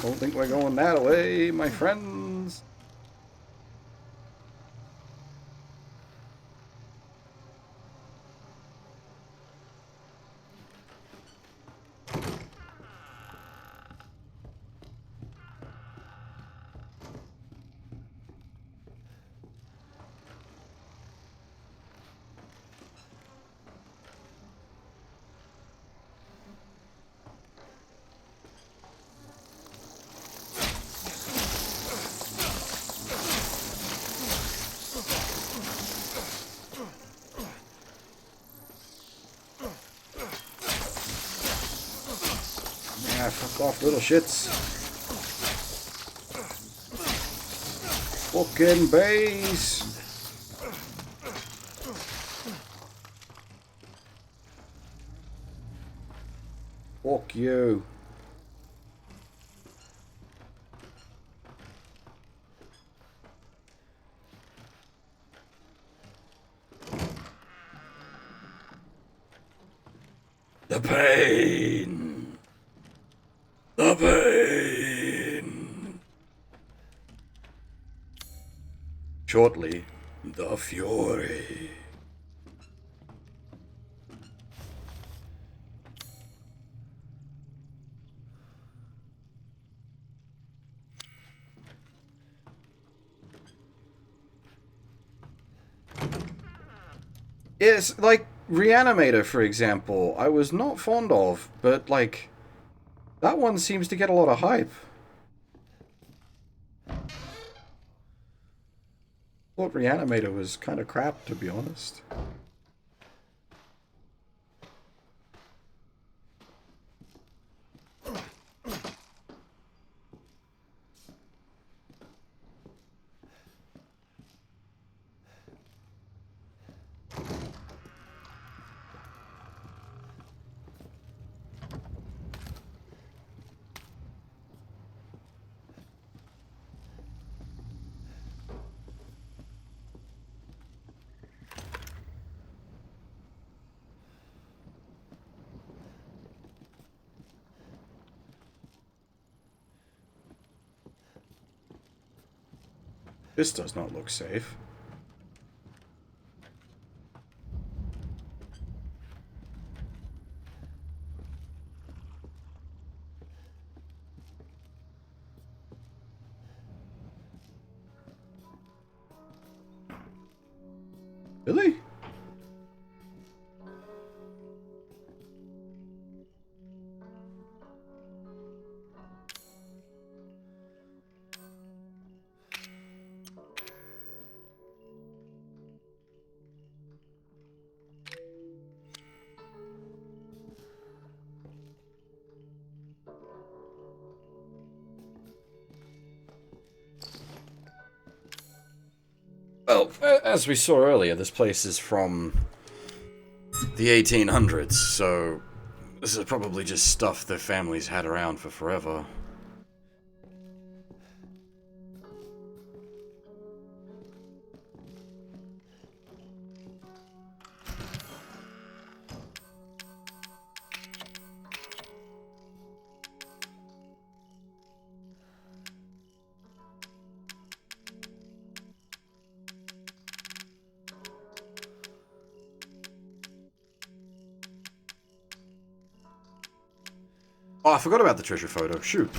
Don't think we're going that way, my friends. Ah, fuck off, little shits. Fucking base. Fuck you. The pain. The pain. Shortly, the fury. It's like Reanimator, for example, I was not fond of, but like that one seems to get a lot of hype. I thought Reanimator was kind of crap, to be honest. This does not look safe. Really? Well, as we saw earlier, this place is from the 1800s, so this is probably just stuff their families had around for forever. Oh, I forgot about the treasure photo. Shoot.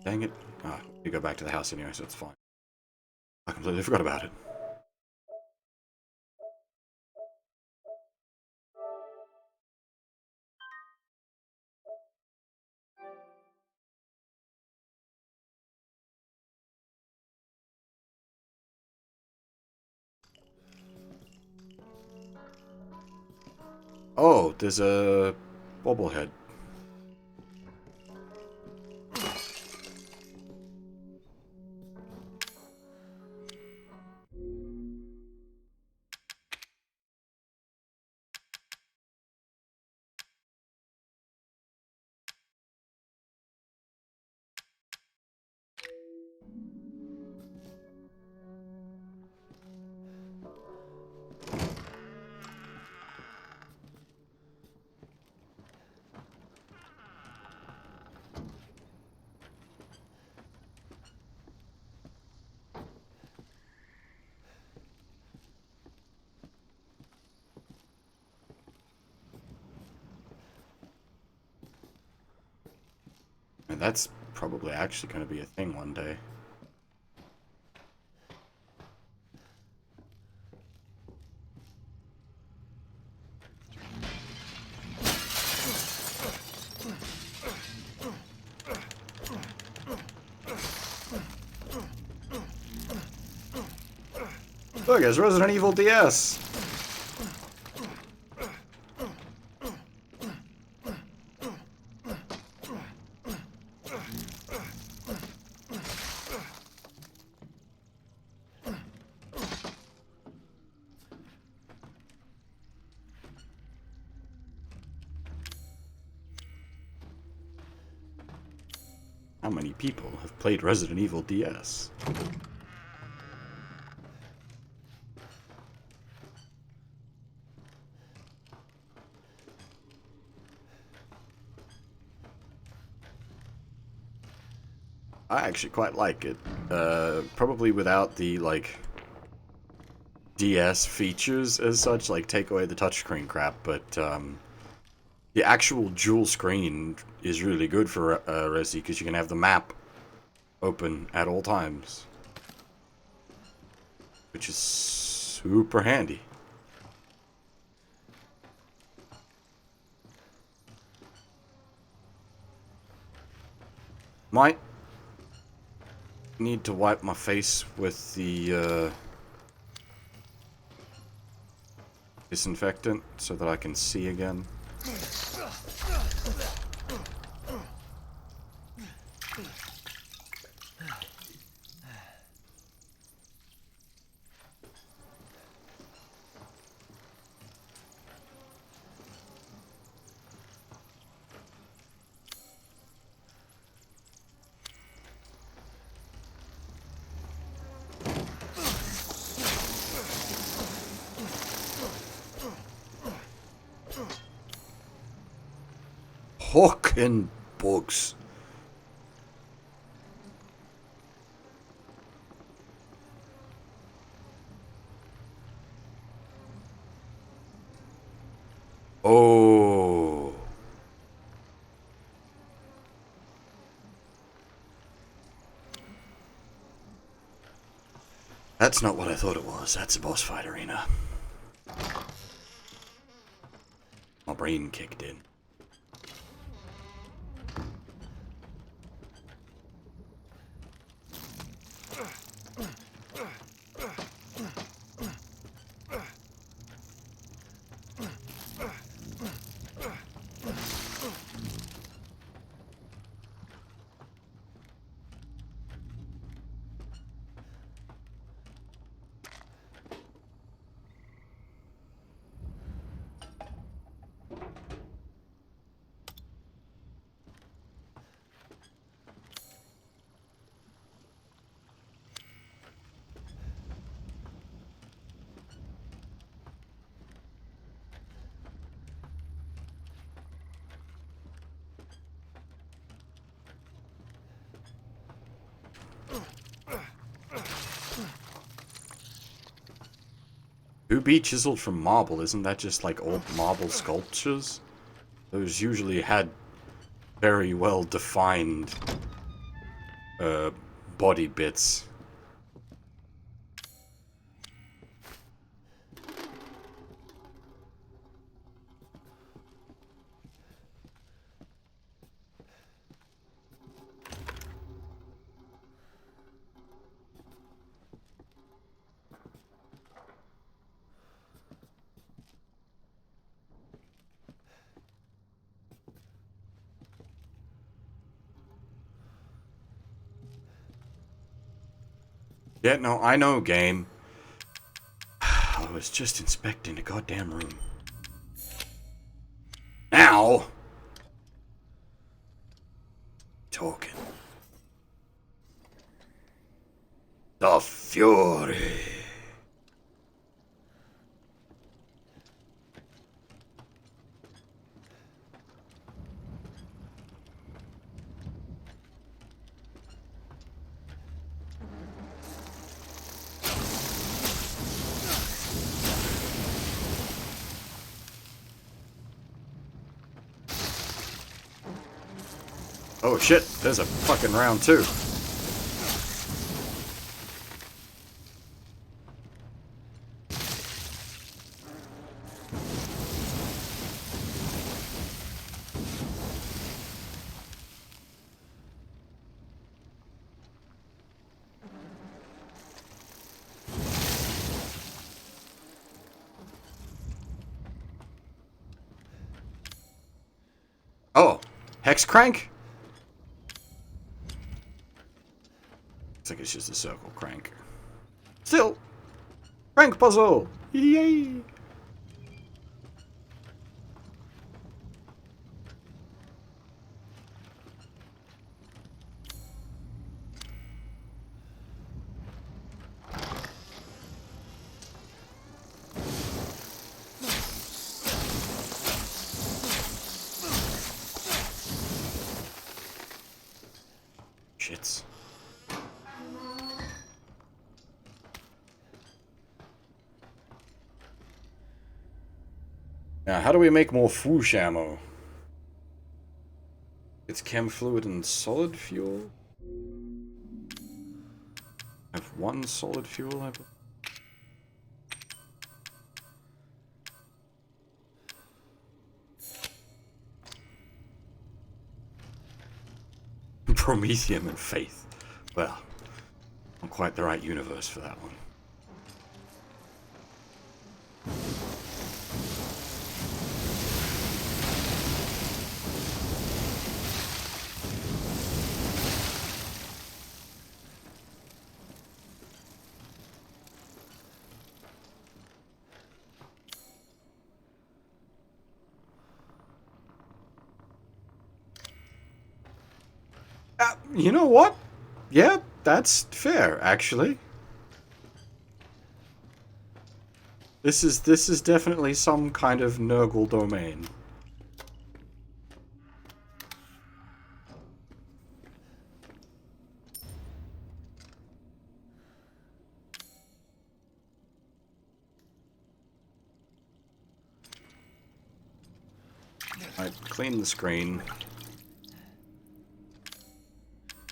Dang it. Ah, you go back to the house anyway, so it's fine. I completely forgot about it. Oh, there's a bobblehead. And that's probably actually going to be a thing one day. Look, it's Resident Evil DS! How many people have played Resident Evil DS? I actually quite like it. Probably without the, like, DS features as such, like take away the touchscreen crap, but the actual dual screen is really good for Resi, because you can have the map open at all times, which is super handy. Might need to wipe my face with the disinfectant so that I can see again. Fucking bugs. Oh. That's not what I thought it was. That's a boss fight arena. My brain kicked in. To be chiseled from marble, isn't that just like old marble sculptures? Those usually had very well defined body bits. Yeah, no, I know, game. I was just inspecting the goddamn room. Now! Talking. The Fury. Oh shit, there's a fucking round two. Oh, Hex Crank? Looks like it's just a circle crank. Still, crank puzzle! Yay! Shits. Now, how do we make more Foosh ammo? It's chem fluid and solid fuel? I have one solid fuel, I believe. Prometheum and Faith. Well, not quite the right universe for that one. You know what? Yeah, that's fair, actually. This is definitely some kind of Nurgle domain. Alright, clean the screen.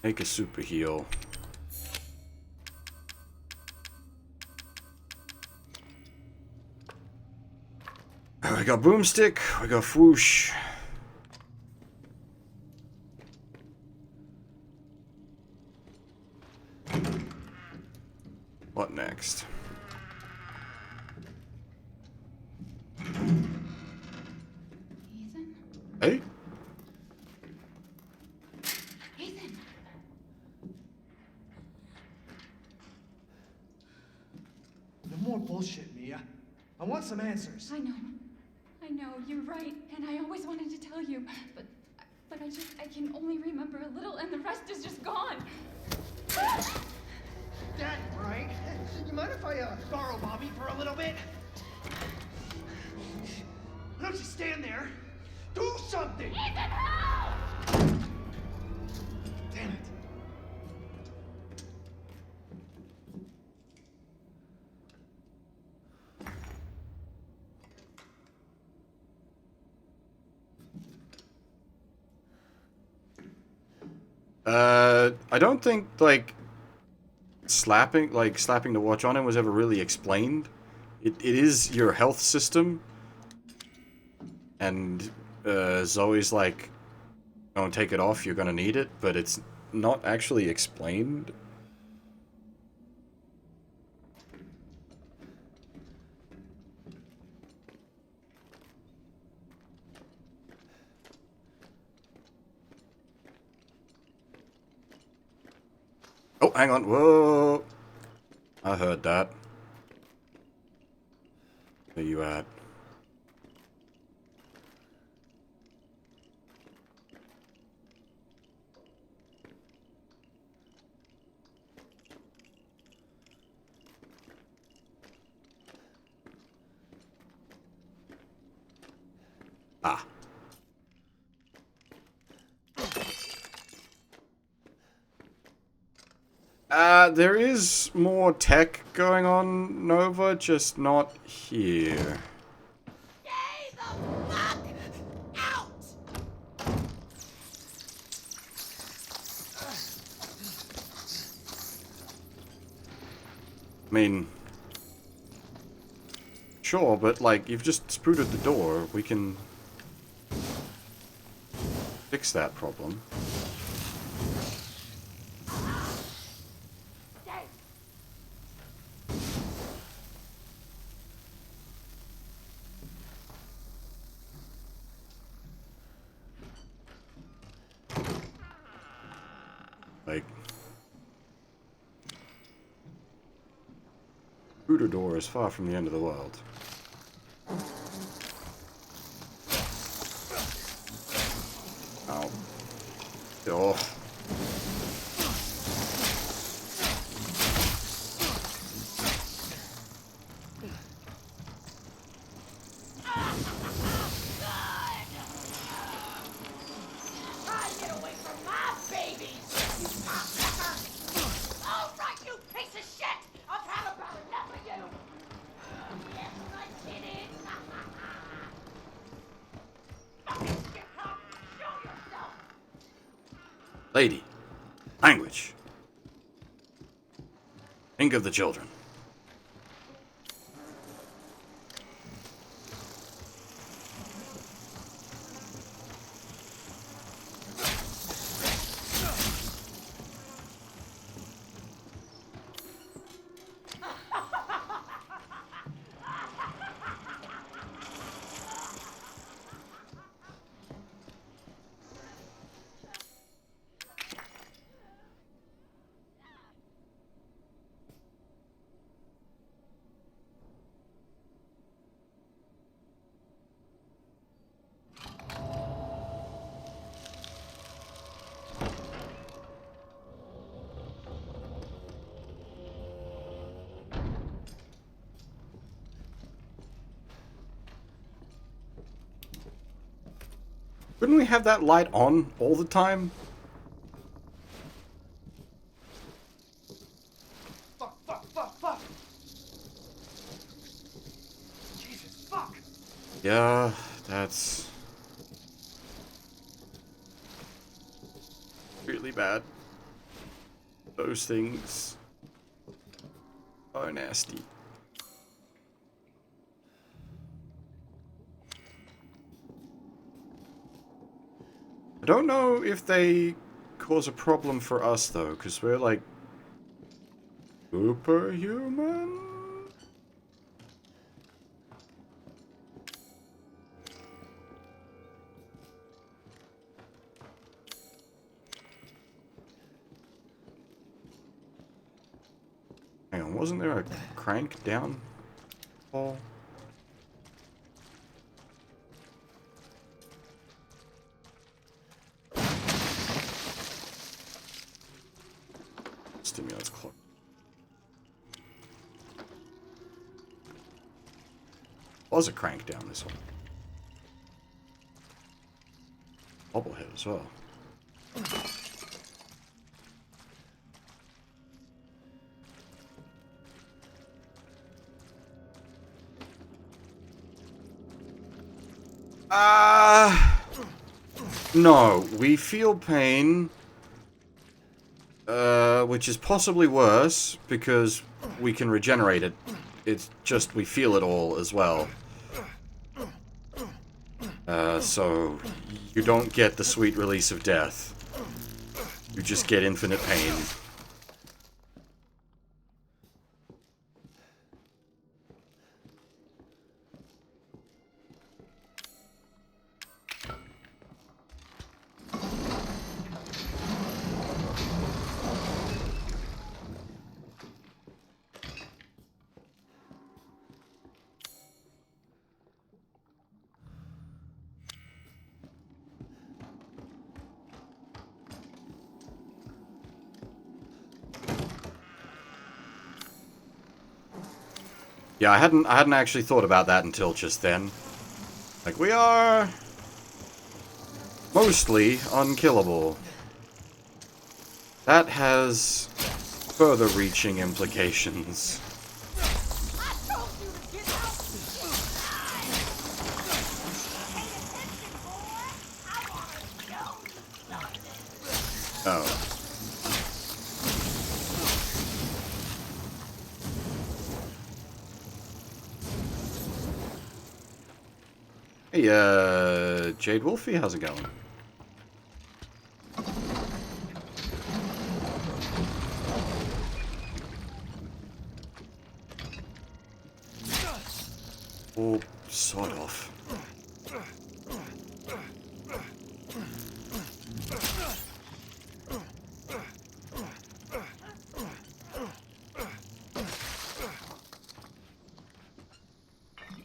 Make a super heal. We got boomstick, we got whoosh. What next? Ethan? Hey? Ethan! No more bullshit, Mia. I want some answers. I know, you're right, and I always wanted to tell you, but I can only remember a little, and the rest is just gone. Dad, right? You mind if I borrow Bobby for a little bit? Why don't you stand there? Do something! Ethan, help! Damn it. I don't think, like, slapping the watch on him was ever really explained. It is your health system. And, Zoe's like, don't take it off, you're gonna need it, but it's not actually explained. Oh, hang on. Whoa. I heard that. Where you at? Ah. There is more tech going on, Nova, just not here. Stay the fuck out! I mean... Sure, but, like, you've just spruted the door. We can... fix that problem. Like... Spruder door is far from the end of the world. Ow. Oh. Get away from my babies, you cocksucker! All right, you piece of shit! I've had about enough of you! Yes, I did it! Fucking stick up! Show yourself! Lady. Language. Think of the children. Couldn't we have that light on all the time? Fuck, fuck, fuck, fuck! Jesus, fuck! Yeah, that's really bad. Those things are nasty. I don't know if they cause a problem for us though, because we're like superhuman. Hang on, wasn't there a crank down? Oh. Stimulus clock. Was a crank down this one. Bobblehead as well. No, we feel pain, which is possibly worse because we can regenerate it. It's just we feel it all as well. So you don't get the sweet release of death. You just get infinite pain. Yeah, I hadn't actually thought about that until just then. Like, we are mostly unkillable. That has further reaching implications. Oh. Hey, Jade Wolfie, how's it going? Oh, sod off.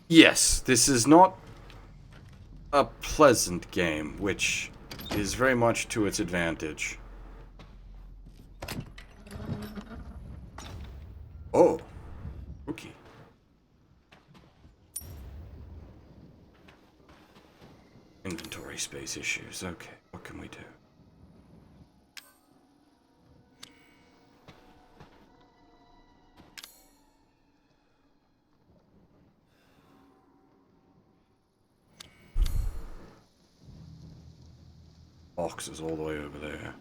Yes, this is not a pleasant game, which is very much to its advantage. Oh, okay. Inventory space issues. Okay, what can we do? Box is all the way over there.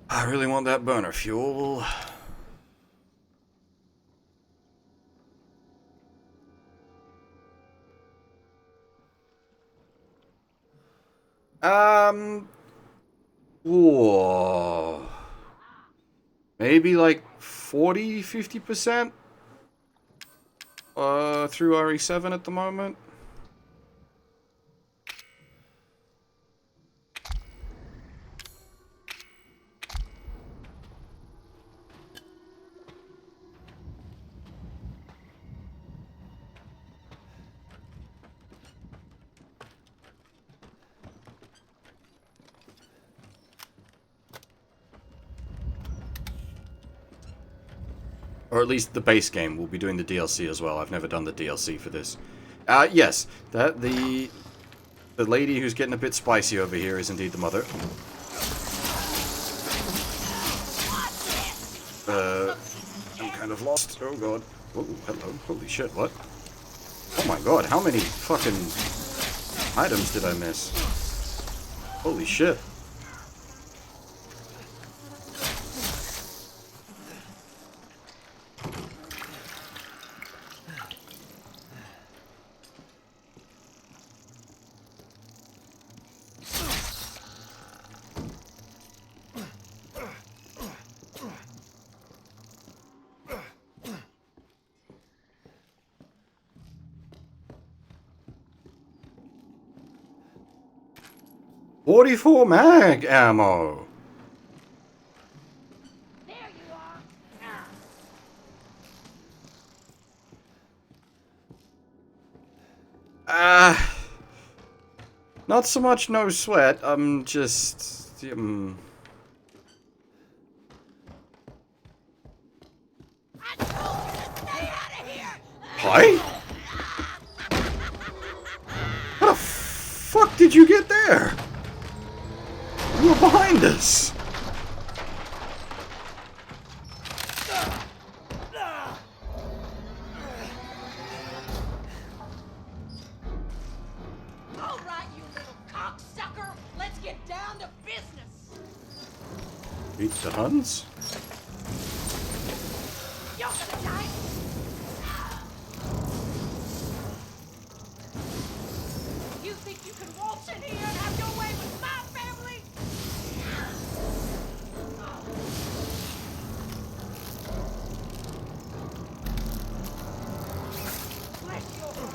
I really want that burner fuel. Whoa. Maybe like 40-50% through RE7 at the moment. Or at least the base game. We'll be doing the DLC as well. I've never done the DLC for this. Yes, the lady who's getting a bit spicy over here is indeed the mother. I'm kind of lost. Oh god. Oh, hello. Holy shit, what? Oh my god, how many fucking items did I miss? Holy shit. .44 mag ammo. There you are. Not so much no sweat. I'm just Hi? How the fuck did you get there? You were behind us. All right, you little cocksucker. Let's get down to business. Beat the Huns? You're gonna die. You think you can waltz in here and have your way with my family? Bless your heart.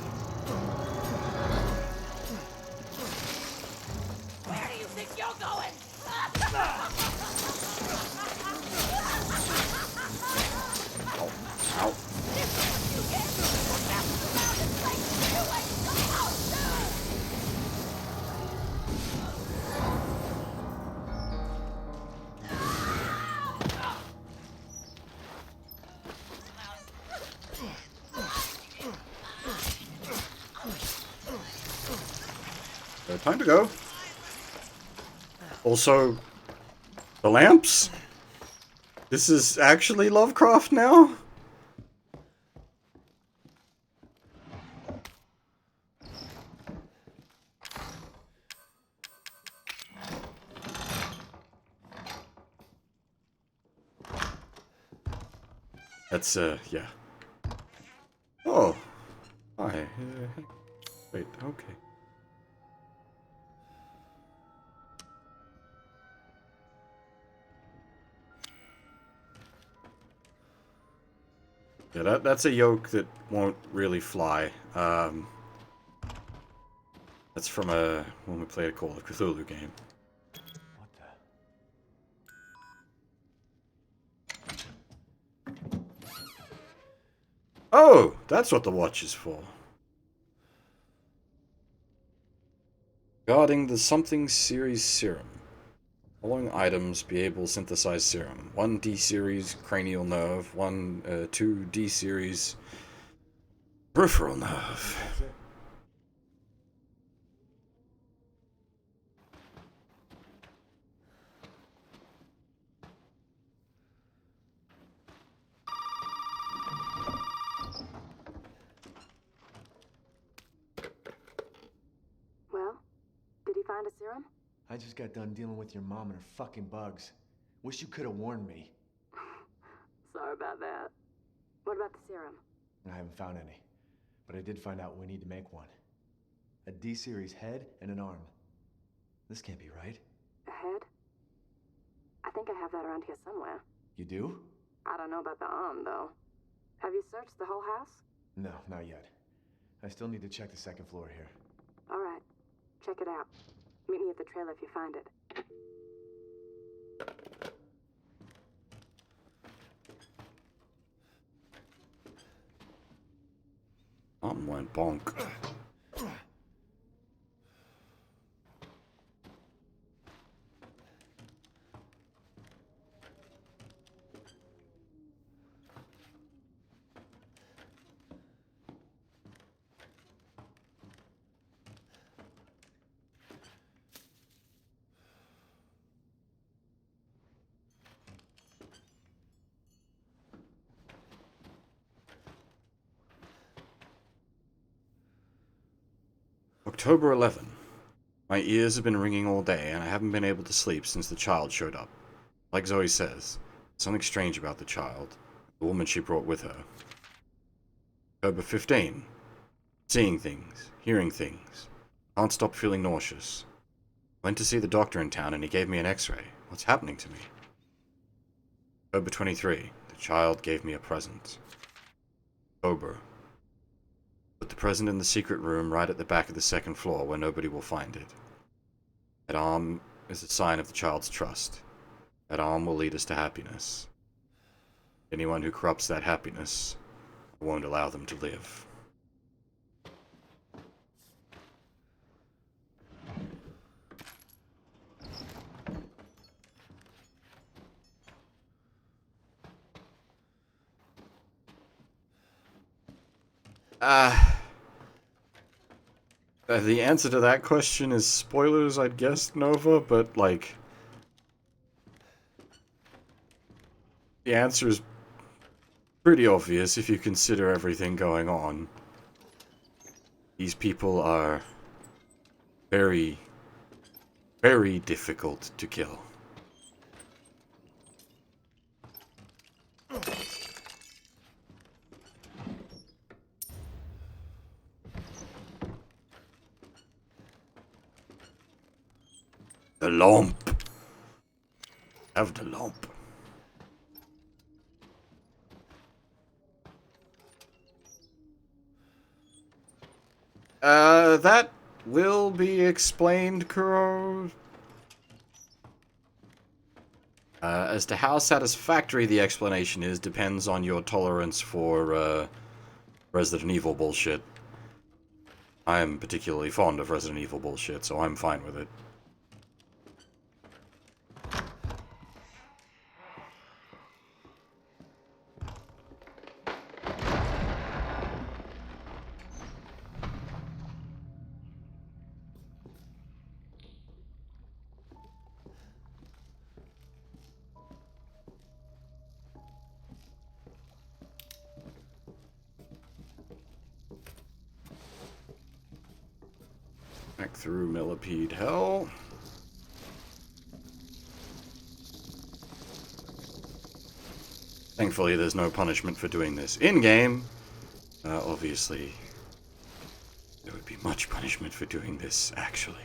Where do you think you're going? Ow. Time to go. Also, the lamps? This is actually Lovecraft now? That's, yeah. Oh. Hi. Wait, okay. Yeah, that's a yoke that won't really fly. That's from when we played a Call of Cthulhu game. Oh, that's what the watch is for. Guarding the something series serum. Following items be able to synthesize serum. 1 D series cranial nerve, 2 D series peripheral nerve. Well, did he find a serum? I just got done dealing with your mom and her fucking bugs. Wish you could have warned me. Sorry about that. What about the serum? I haven't found any, but I did find out we need to make one. A D-series head and an arm. This can't be right. A head? I think I have that around here somewhere. You do? I don't know about the arm, though. Have you searched the whole house? No, not yet. I still need to check the second floor here. All right. Check it out. Meet me at the trailer if you find it. Went bonk. October 11. My ears have been ringing all day, and I haven't been able to sleep since the child showed up. Like Zoe says, something strange about the child, the woman she brought with her. October 15. Seeing things, hearing things. Can't stop feeling nauseous. Went to see the doctor in town and he gave me an x-ray. What's happening to me? October 23. The child gave me a present. October. Put the present in the secret room right at the back of the second floor where nobody will find it. That arm is a sign of the child's trust. That arm will lead us to happiness. Anyone who corrupts that happiness, I won't allow them to live. The answer to that question is spoilers, I'd guess, Nova, but, like... The answer is pretty obvious if you consider everything going on. These people are very, very difficult to kill. The lump. Have the lump. That will be explained, Kuro. As to how satisfactory the explanation is depends on your tolerance for, Resident Evil bullshit. I am particularly fond of Resident Evil bullshit, so I'm fine with it. Back through Millipede Hell. Thankfully, there's no punishment for doing this in-game. Obviously, there would be much punishment for doing this, actually.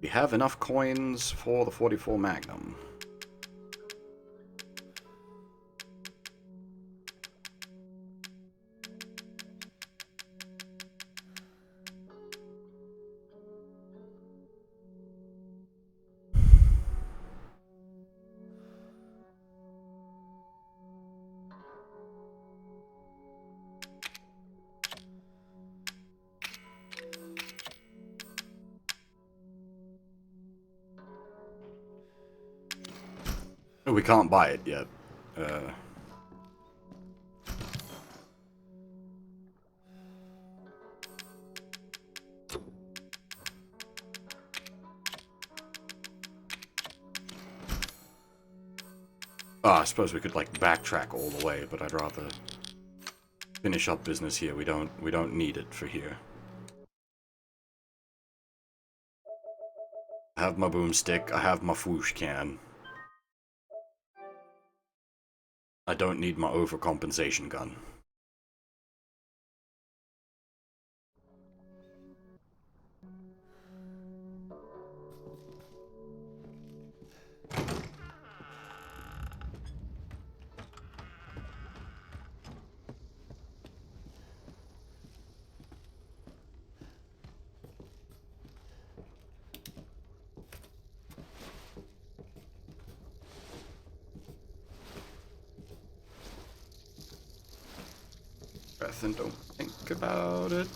We have enough coins for the 44 Magnum. We can't buy it yet. I suppose we could, like, backtrack all the way, but I'd rather finish up business here. We don't need it for here. I have my boomstick. I have my fwoosh can. I don't need my overcompensation gun. breath and don't think about it.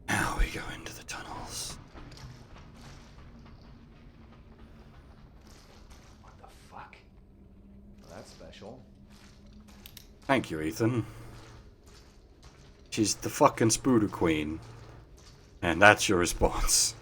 Now we go into the tunnels. What the fuck? Well, that's special. Thank you, Ethan. She's the fucking Spooder Queen. And that's your response.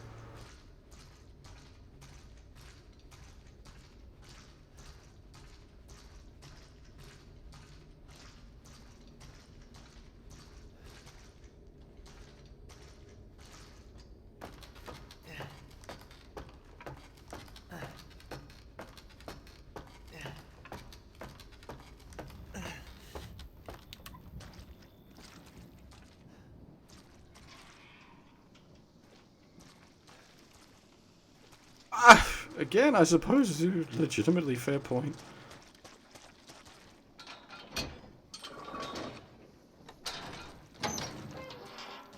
Again, I suppose it's a legitimately fair point.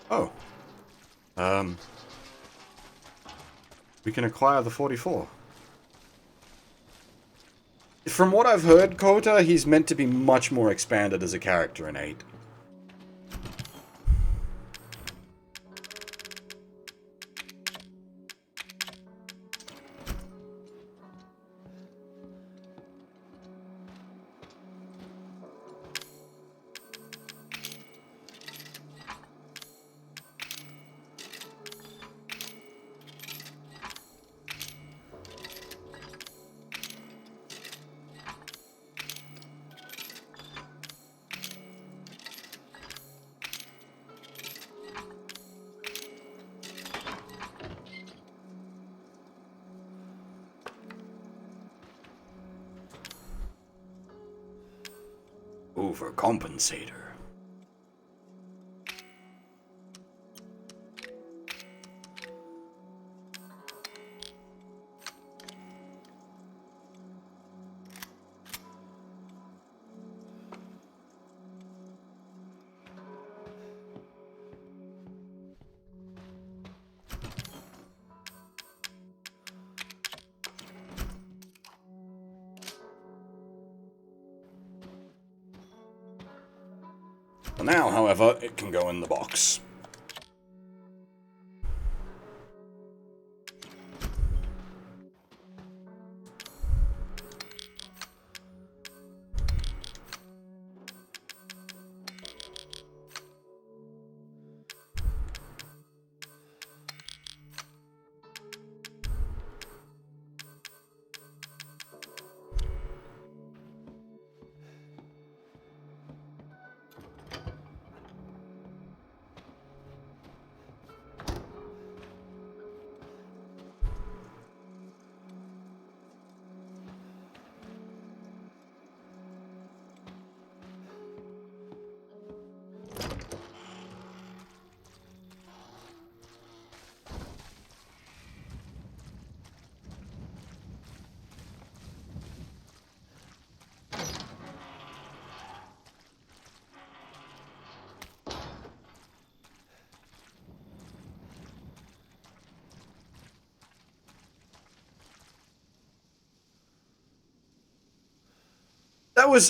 Oh. We can acquire the 44. From what I've heard, Kota, he's meant to be much more expanded as a character in 8. Overcompensator. Now, however, it can go in the box.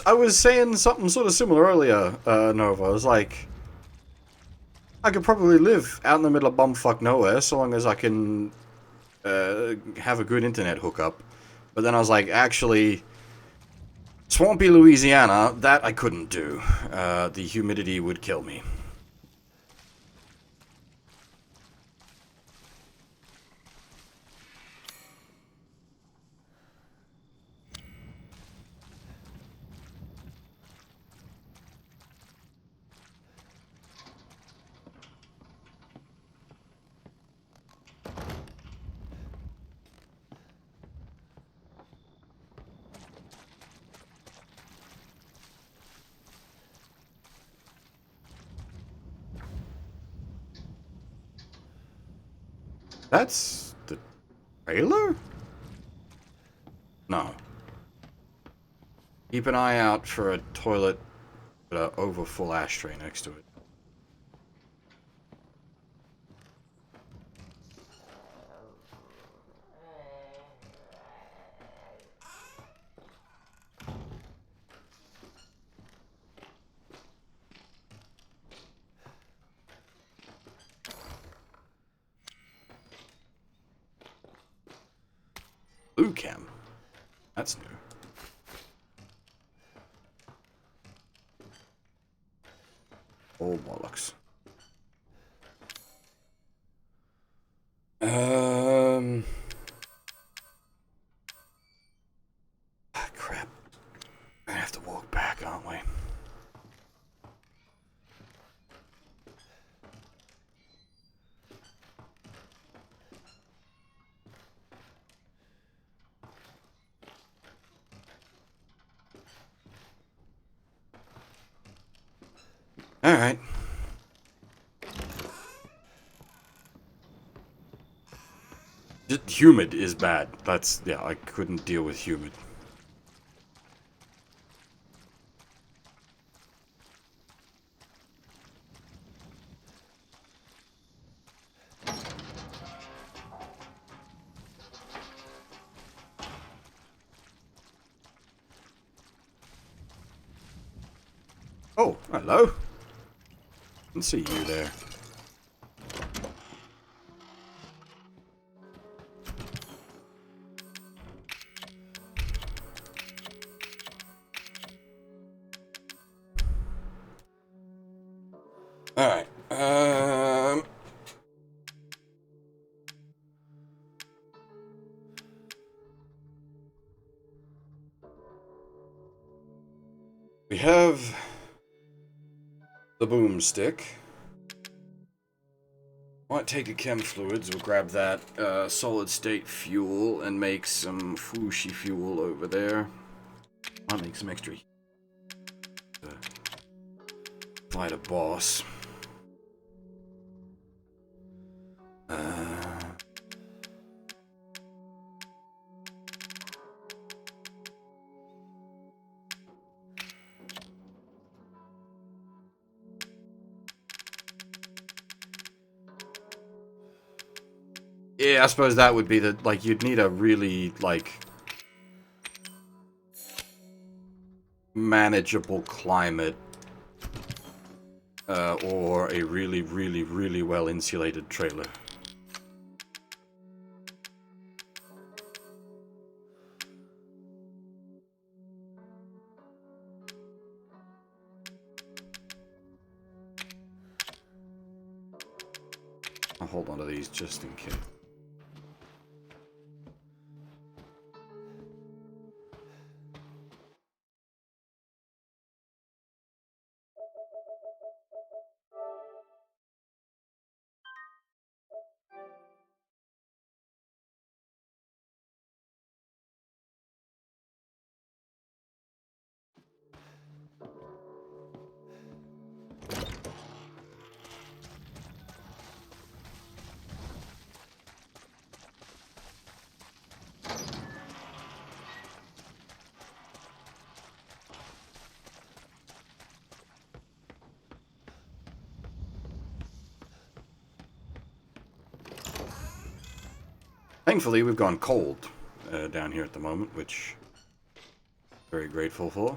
I was saying something sort of similar earlier, Nova. I was like, I could probably live out in the middle of bumfuck nowhere so long as I can have a good internet hookup. But then I was like, actually, swampy Louisiana, that I couldn't do. The humidity would kill me. That's the trailer? No. Keep an eye out for a toilet with an overfull ashtray next to it. Blue cam. That's new. Oh, bollocks. Crap. We're gonna have to walk back, aren't we? Alright. Just humid is bad. That's, yeah, I couldn't deal with humid. Oh, hello. Can see you there. Alright, we have the boomstick. Might take the chem fluids, we'll grab that solid state fuel and make some Fushi fuel over there. I'll make some extra heat to fight a boss. Yeah, I suppose that would be the, like, you'd need a really, like, manageable climate, or a really, really, really well-insulated trailer. I'll hold on to these just in case. Thankfully, we've gone cold down here at the moment, which I'm very grateful for.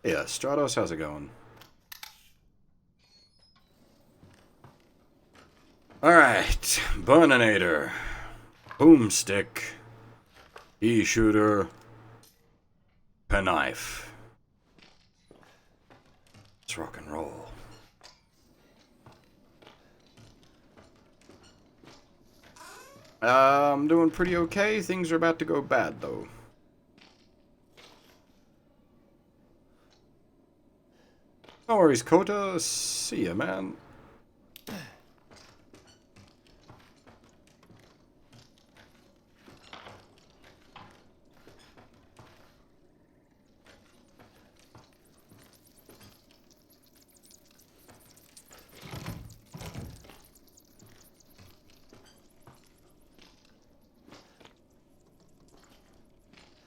Yeah, Stratos, how's it going? Alright, Burninator, Boomstick, Pea Shooter, Penknife. Let's rock and roll. I'm doing pretty okay. Things are about to go bad, though. No worries, Kota. See ya, man.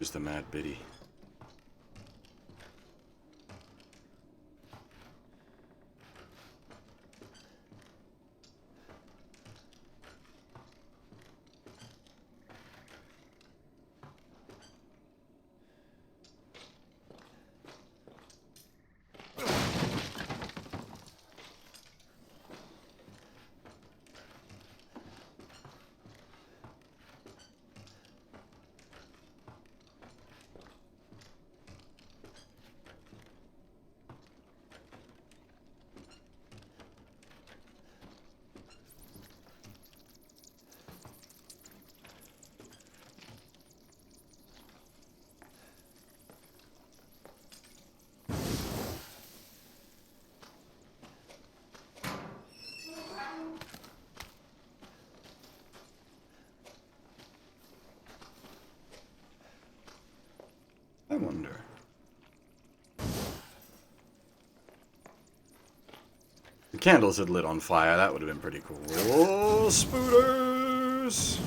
Just the Mad Biddy. I wonder. The candles had lit on fire. That would have been pretty cool. Oh, spooters!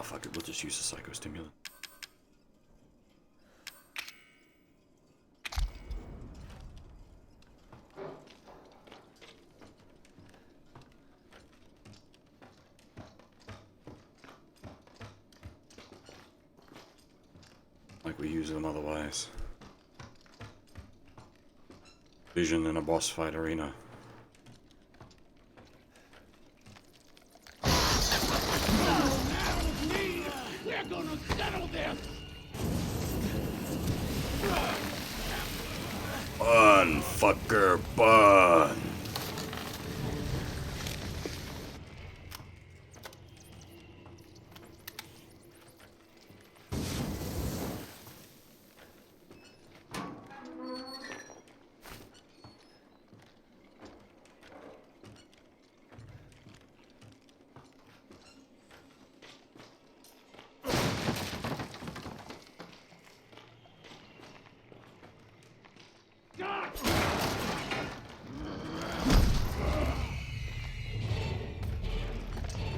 Oh, fuck it. We'll just use the psychostimulant. Like we use them otherwise. Vision in a boss fight arena. We're gonna settle this! Bun, fucker, bun.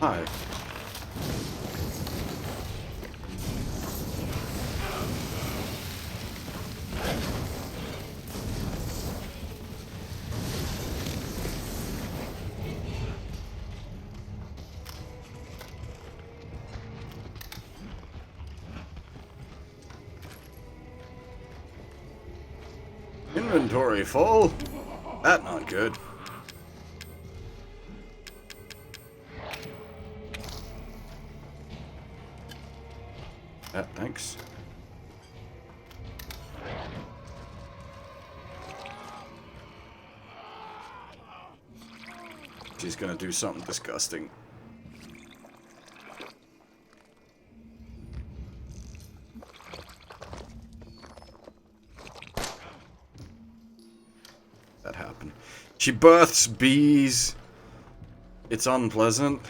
Hi. Inventory full? That not good. Thanks. She's gonna do something disgusting. That happened. She births bees. It's unpleasant.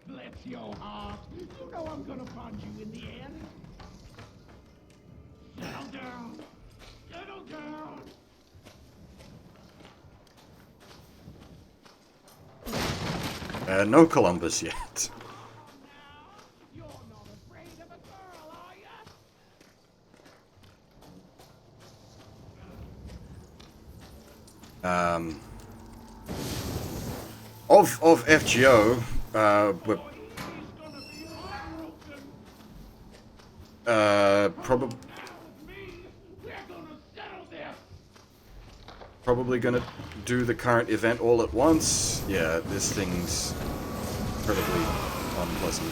Bless your heart. You know I'm gonna find you in the end. Settle down. Settle down. No Columbus yet. You're not afraid of a girl, are ya? Of FGO, probably gonna do the current event all at once. Yeah, this thing's incredibly unpleasant.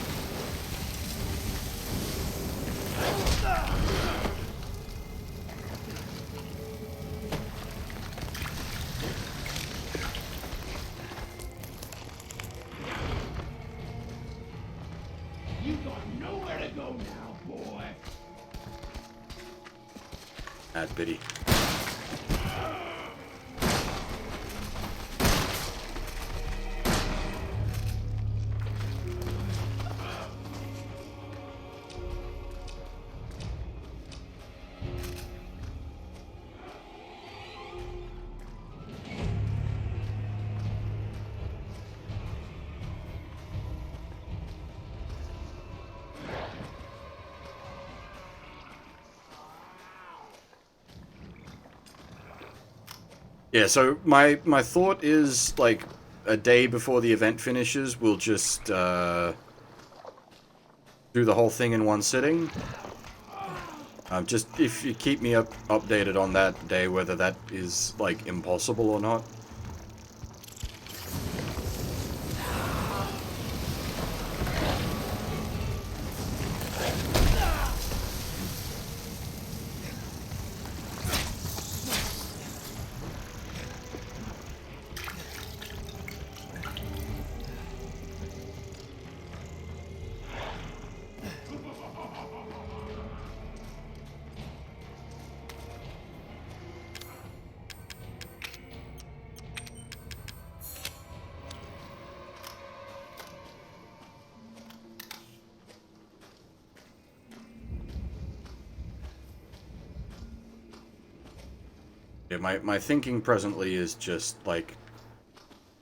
You got nowhere to go now, boy. Mad Biddy. Yeah, so my thought is, like, a day before the event finishes, we'll just do the whole thing in one sitting. Just if you keep me updated on that day, whether that is, like, impossible or not. Yeah, my thinking presently is just, like,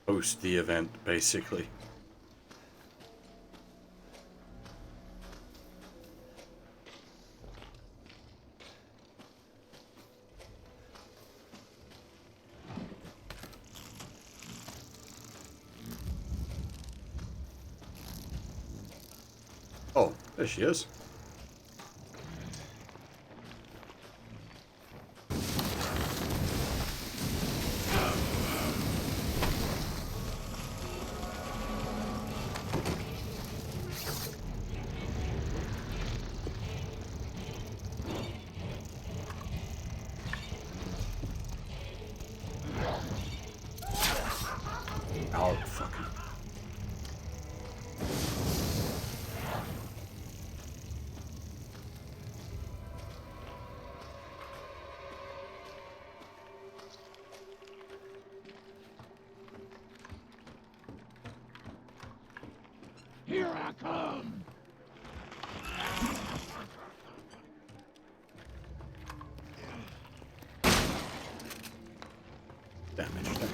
post the event, basically. Oh, there she is. Oh, fucking. Here I come! Damage, thanks.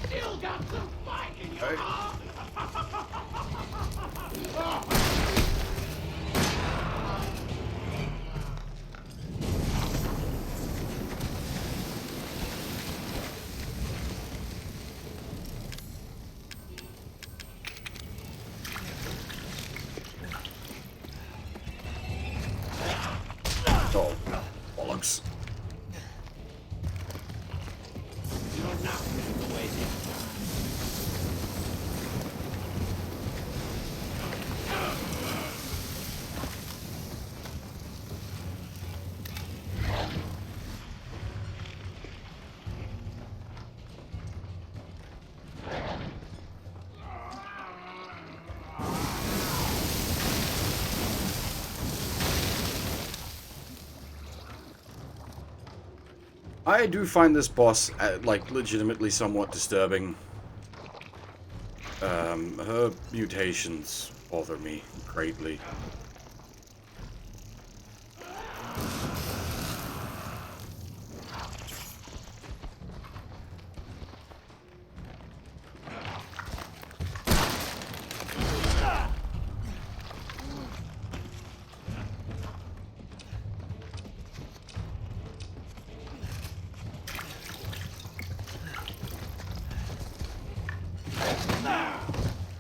Still got some fight in you, huh? Oh, bollocks. You're not getting away this time. I do find this boss, like, legitimately somewhat disturbing. Her mutations bother me greatly.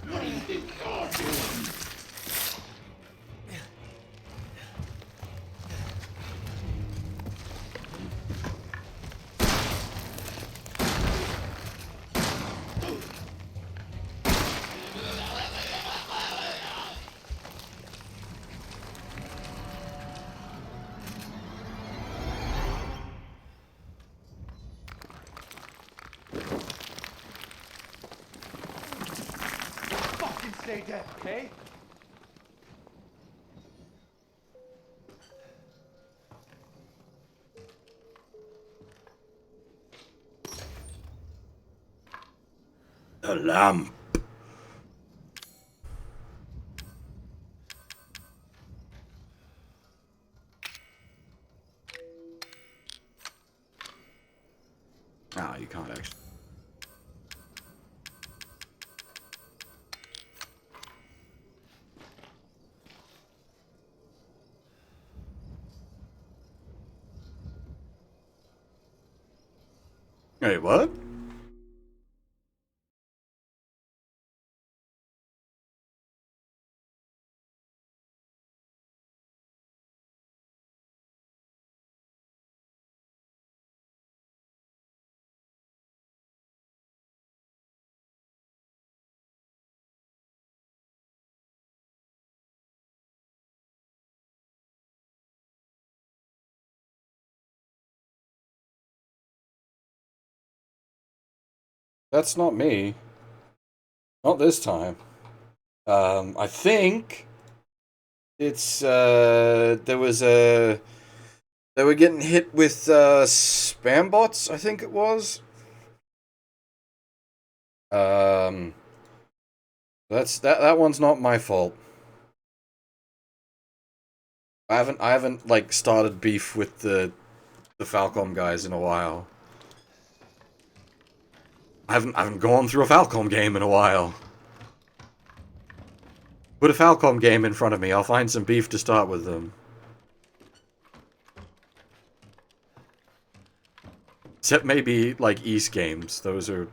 What do you think you're doing? stay dead, okay? A lamp. Ah, you can't actually. Wait, what? That's not me. Not this time. I think it's there was a they were getting hit with spam bots, I think it was. Um that one's not my fault. I haven't like started beef with the Falcom guys in a while. I haven't gone through a Falcom game in a while. Put a Falcom game in front of me, I'll find some beef to start with them. Except maybe, like, East games. Those are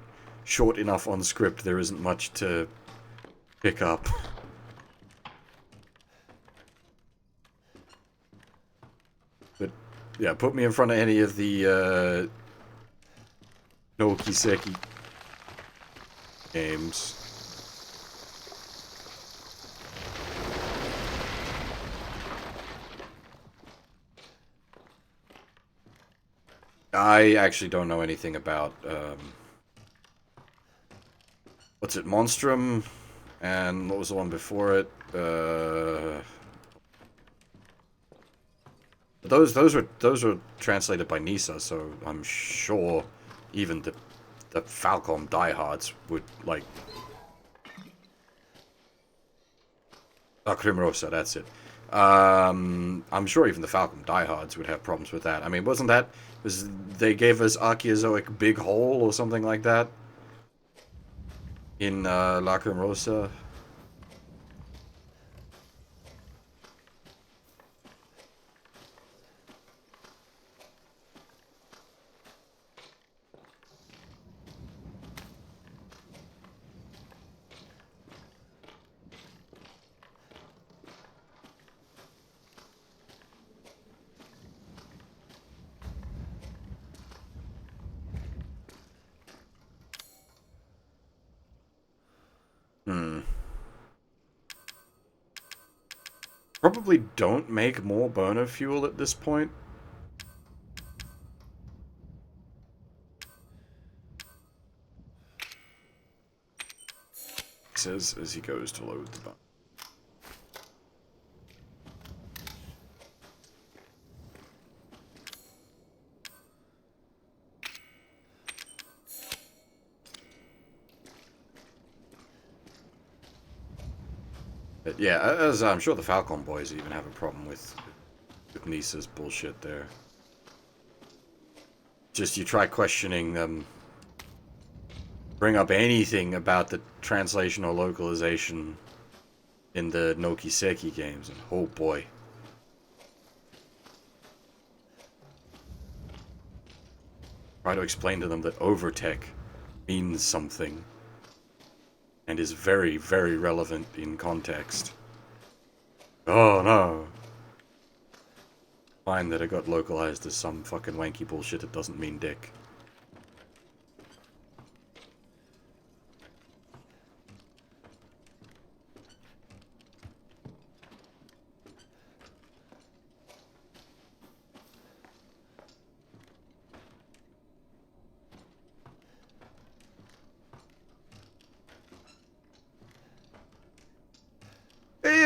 short enough on script, there isn't much to pick up. But, yeah, put me in front of any of the, no Kiseki games. I actually don't know anything about, what's it, Monstrum? And what was the one before it? Those were translated by Nisa, so I'm sure even the Falcom diehards would like. Crimrosa, that's it. I'm sure even the Falcom diehards would have problems with that. I mean, wasn't that they gave us Archaeozoic Big Hole or something like that in La Crimrosa? Probably don't make more burner fuel at this point. He says as he goes to load the button. But yeah, as I'm sure the Falcon boys even have a problem with Nisa's bullshit there. Just you try questioning them, bring up anything about the translation or localization in the Nokiseki games, and oh boy. Try to explain to them that Overtech means something and is very, very relevant in context. Oh no. Fine that it got localized as some fucking wanky bullshit that doesn't mean dick.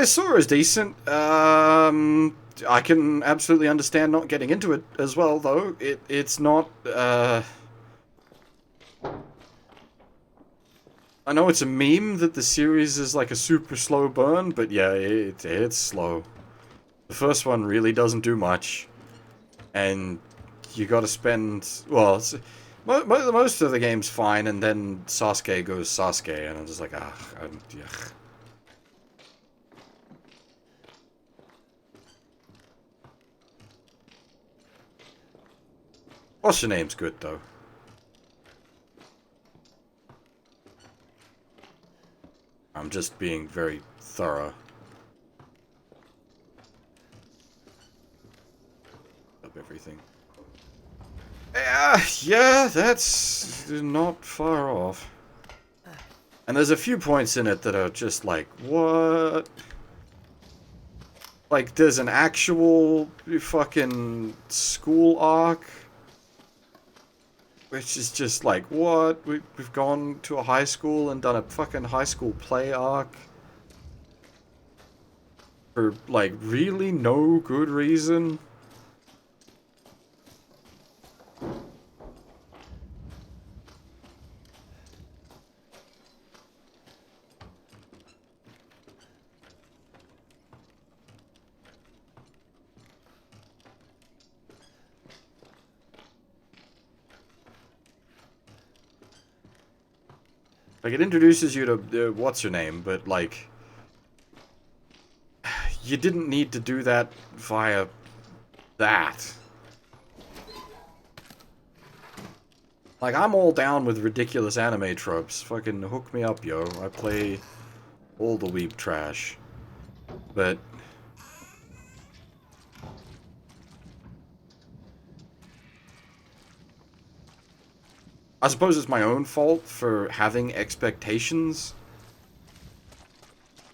PS4 is decent. I can absolutely understand not getting into it as well, though. It's not. I know it's a meme that the series is like a super slow burn, but yeah, it's slow. The first one really doesn't do much, and you gotta spend, well, most of the game's fine, and then Sasuke goes Sasuke, and I'm just like, yeah. What's your name's good, though. I'm just being very thorough. Up everything. Yeah, that's not far off. And there's a few points in it that are just like, what? Like, there's an actual fucking school arc, which is just like, what? We've gone to a high school and done a fucking high school play arc for, like, really no good reason. Like, it introduces you to what's her name, but, like, you didn't need to do that via that. Like, I'm all down with ridiculous anime tropes. Fucking hook me up, yo. I play all the weeb trash. But I suppose it's my own fault for having expectations.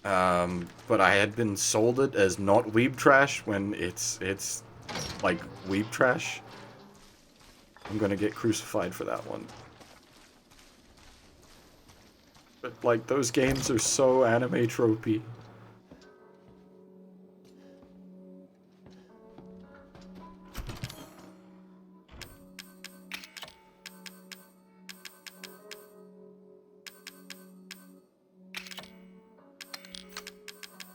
But I had been sold it as not weeb trash when it's like weeb trash. I'm gonna get crucified for that one. But, like, those games are so anime tropey.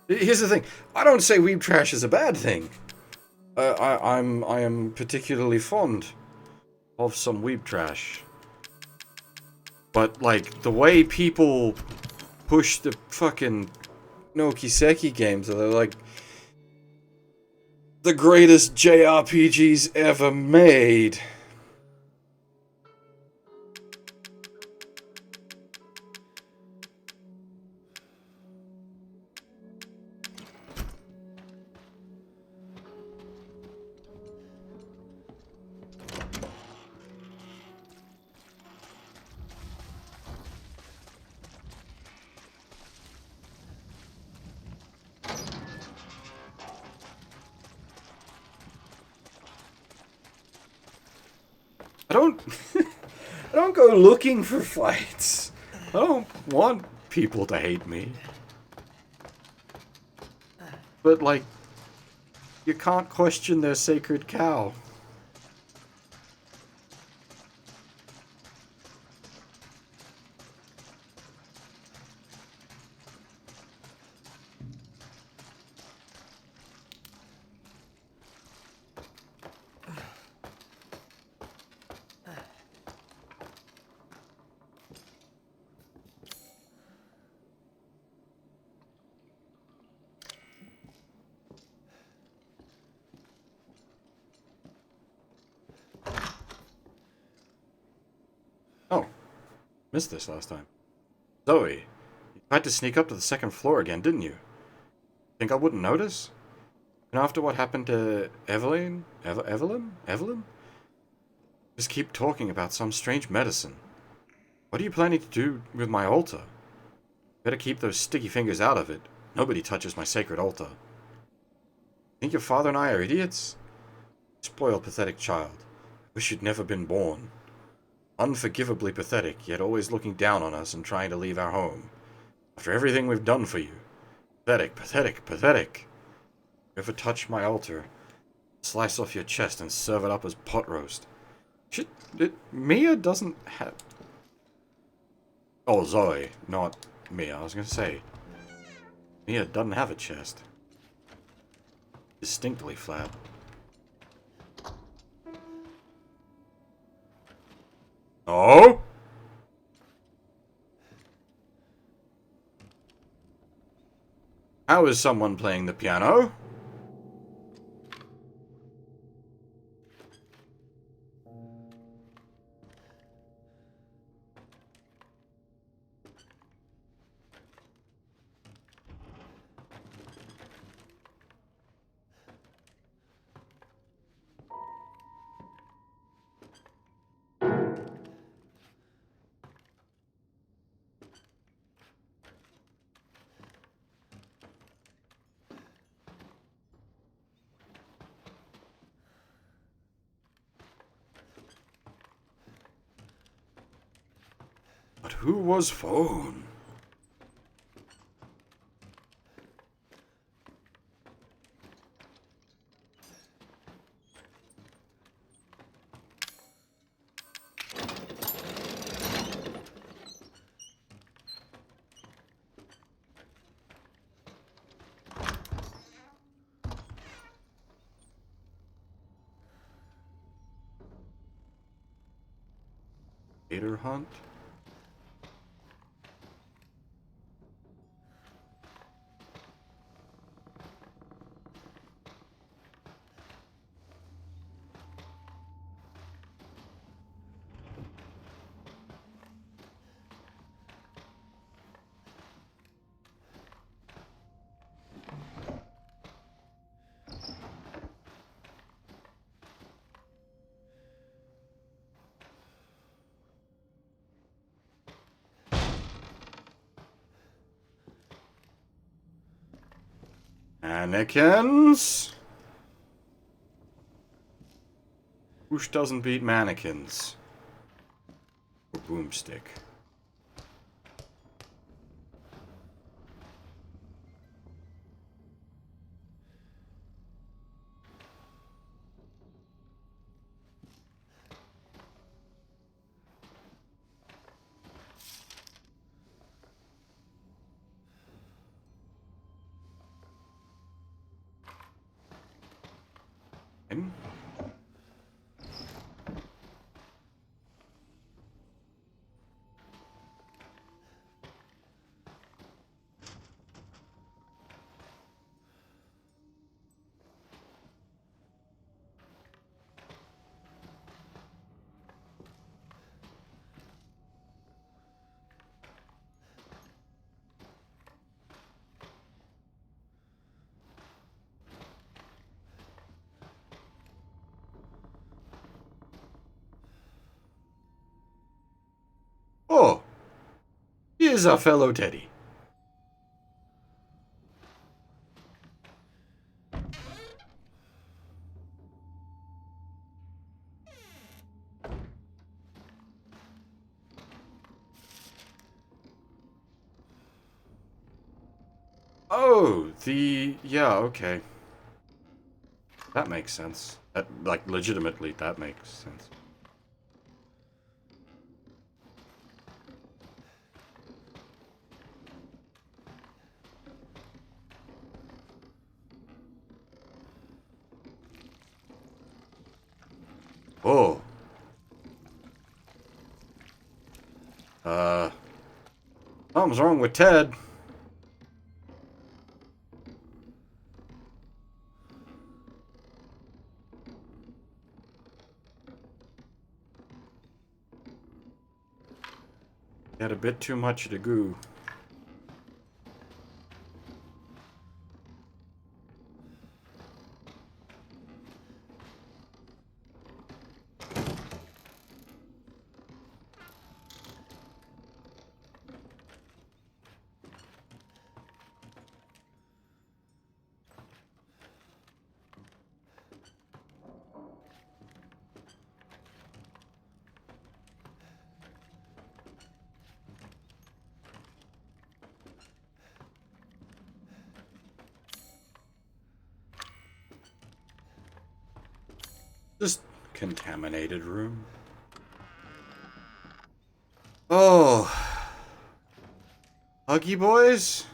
Here's the thing. I don't say weeb trash is a bad thing. I am particularly fond of some weeb trash. But, like, the way people push the fucking no Kiseki games, they're like the greatest JRPGs ever made. I don't go looking for fights. I don't want people to hate me. But, like, you can't question their sacred cow. Oh, missed this last time. Zoe, you tried to sneak up to the second floor again, didn't you? Think I wouldn't notice? And after what happened to Evelyn? Evelyn? Just keep talking about some strange medicine. What are you planning to do with my altar? Better keep those sticky fingers out of it. Nobody touches my sacred altar. Think your father and I are idiots? Spoiled, pathetic child. Wish you'd never been born. Unforgivably pathetic, yet always looking down on us and trying to leave our home. After everything we've done for you. Pathetic, pathetic, pathetic. Ever touch my altar, slice off your chest and serve it up as pot roast. Shit, Mia doesn't have... Oh, Zoe, not Mia. I was gonna say. Mia doesn't have a chest. Distinctly flat. Oh? How is someone playing the piano? But who was phone? Gator hunt? Mannequins? Whoosh doesn't beat mannequins. Or boomstick. And oh, here's our fellow Teddy. Oh, yeah, okay. That makes sense. That, like, legitimately, that makes sense. Oh. Something's wrong with Ted. He had a bit too much to goo. Contaminated room. Oh. Huggy boys?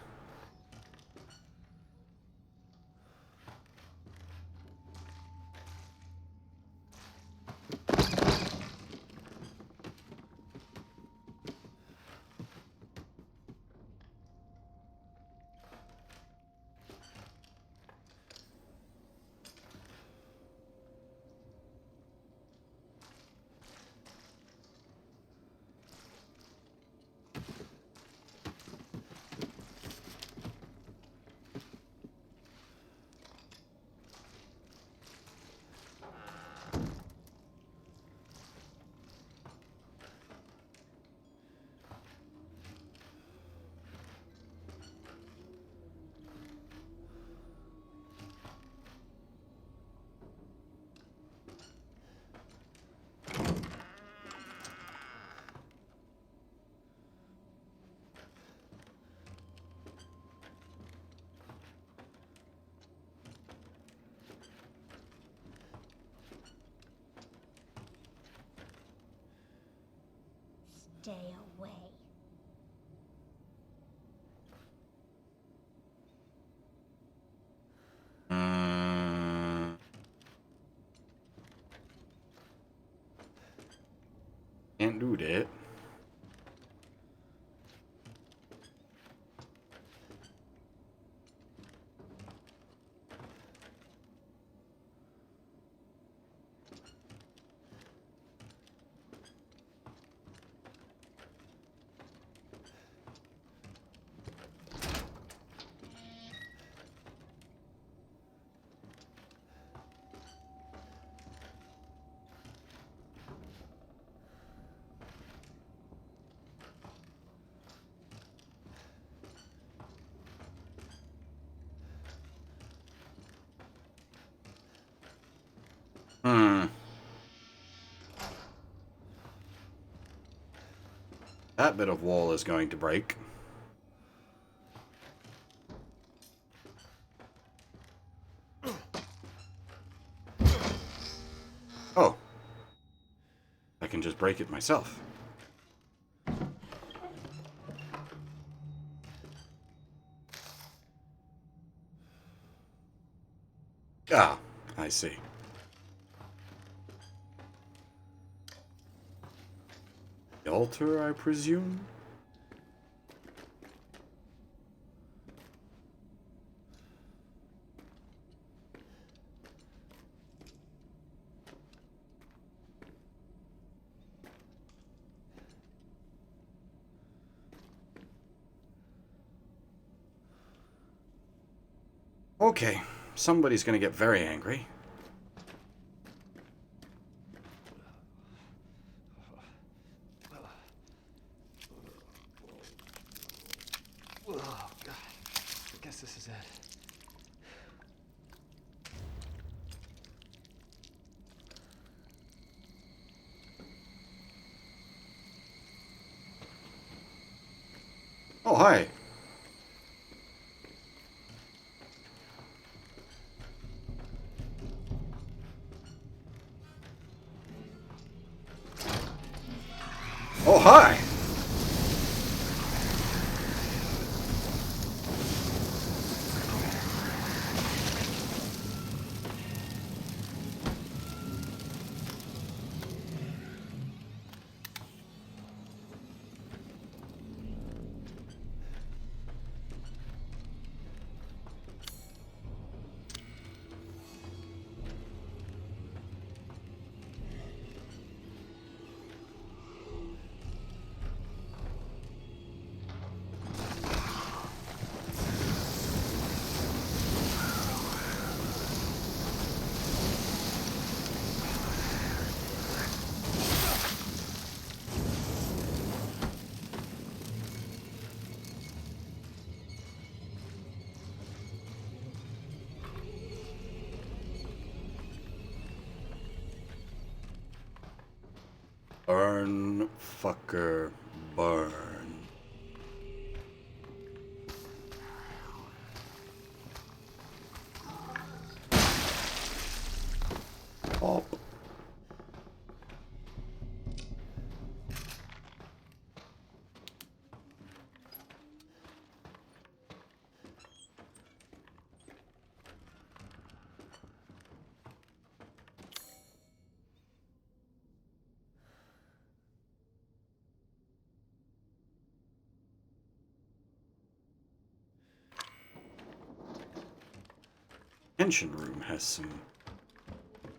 Stay away. Can't do that. That bit of wall is going to break. Oh. I can just break it myself. Ah, I see. The altar, I presume? Okay, somebody's gonna get very angry. Oh, God. I guess this is it. Oh, hi. Oh, hi. Burn, fucker, burn. Oh. Engine room has some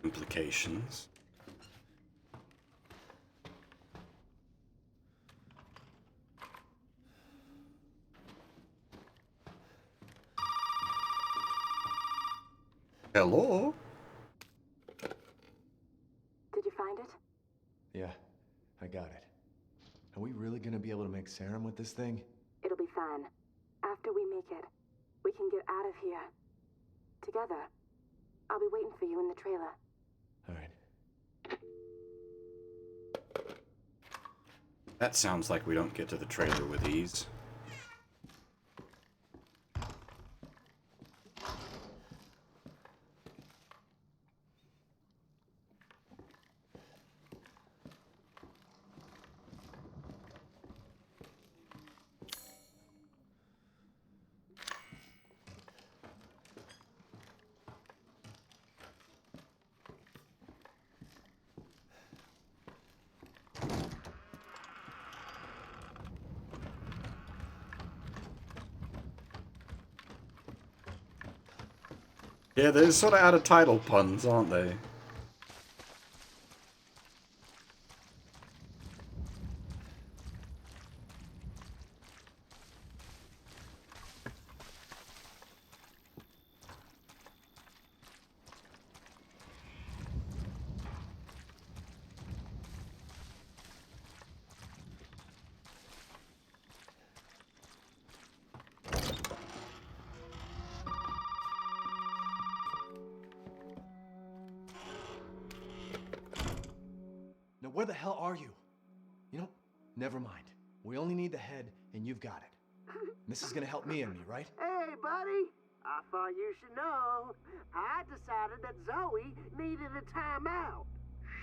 implications. Hello? Did you find it? Yeah, I got it. Are we really gonna be able to make serum with this thing? It'll be fine. After we make it, we can get out of here. Together. I'll be waiting for you in the trailer. All right. That sounds like we don't get to the trailer with ease. Yeah, they're sort of out of title puns, aren't they? Now, where the hell are you? You know, never mind. We only need the head, and you've got it. This is gonna help me and me, right? Hey, buddy. I thought you should know. I decided that Zoe needed a timeout.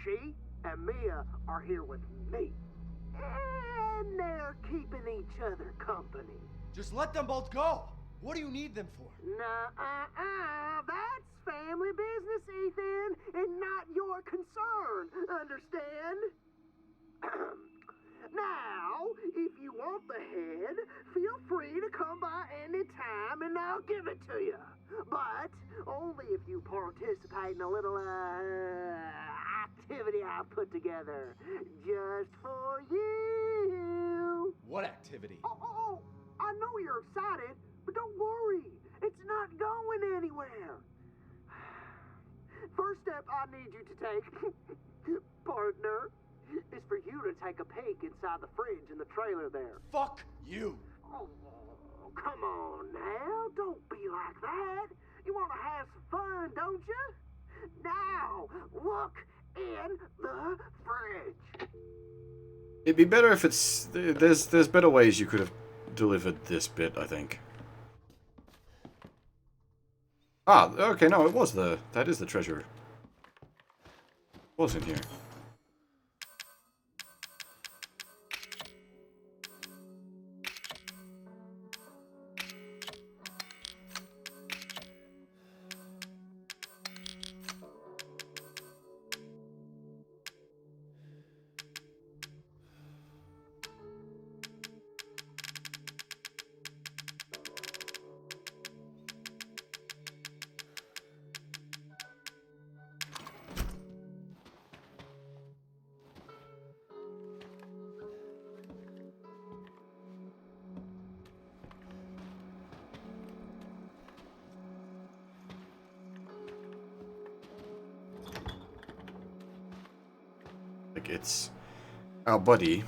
She and Mia are here with me. And they're keeping each other company. Just let them both go. What do you need them for? Nuh-uh. That's family business, Ethan, and not your concern. Understand? Now, if you want the head, feel free to come by any time and I'll give it to you. But only if you participate in a little, activity I put together just for you. What activity? Oh, I know you're excited, but don't worry. It's not going anywhere. First step I need you to take, partner, is for you to take a peek inside the fridge in the trailer there. Fuck you! Oh, come on now. Don't be like that. You want to have some fun, don't you? Now, look in the fridge. It'd be better if it's... There's better ways you could have delivered this bit, I think. Ah, okay, no, it was the... That is the treasure. It was in here. Like, it's our buddy.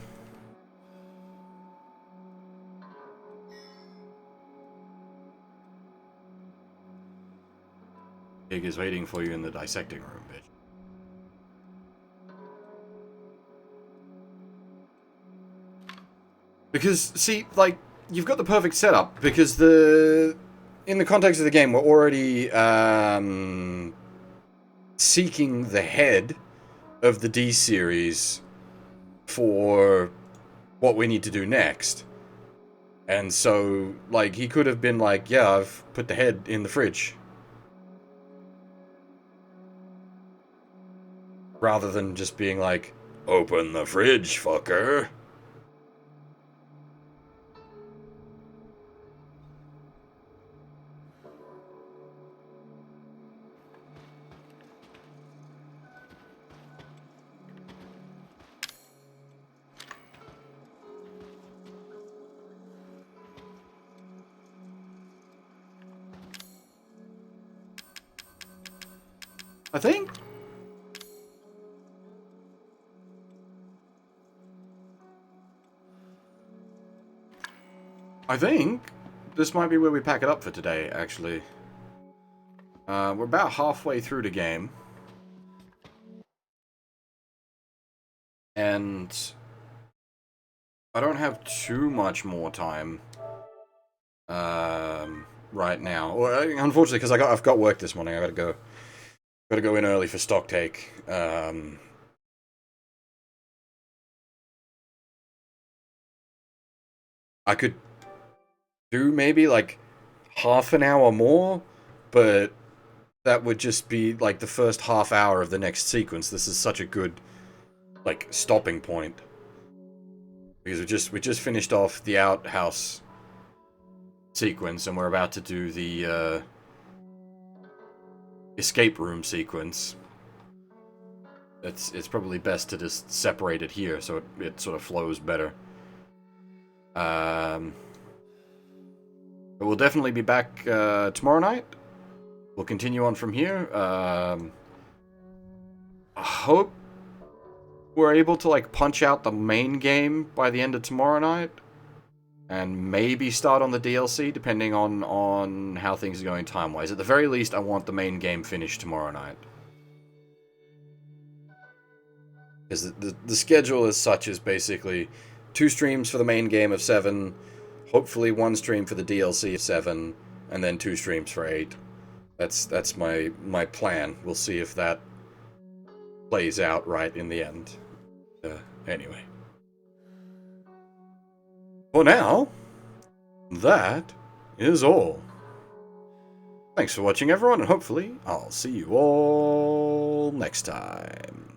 Pig is waiting for you in the dissecting room, bitch. Because, see, like, you've got the perfect setup, because in the context of the game, we're already, seeking the head of the D series for what we need to do next. And so, like, he could have been like, yeah, I've put the head in the fridge. Rather than just being like, open the fridge, fucker. I think. I think this might be where we pack it up for today, actually. We're about halfway through the game. And I don't have too much more time right now. Well, unfortunately, because I've got work this morning. I gotta go in early for stock take. I could do maybe like half an hour more, but that would just be like the first half hour of the next sequence. This is such a good like stopping point. Because we just finished off the outhouse sequence and we're about to do the escape room sequence. It's probably best to just separate it here so it sort of flows better. But we'll definitely be back tomorrow night. We'll continue on from here. I hope we're able to like punch out the main game by the end of tomorrow night. And maybe start on the DLC, depending on how things are going time-wise. At the very least, I want the main game finished tomorrow night. Because the schedule as such is basically 2 streams for the main game of 7, hopefully 1 stream for the DLC of 7, and then 2 streams for 8. That's my plan. We'll see if that plays out right in the end. Anyway. For now, that is all. Thanks for watching, everyone, and hopefully I'll see you all next time.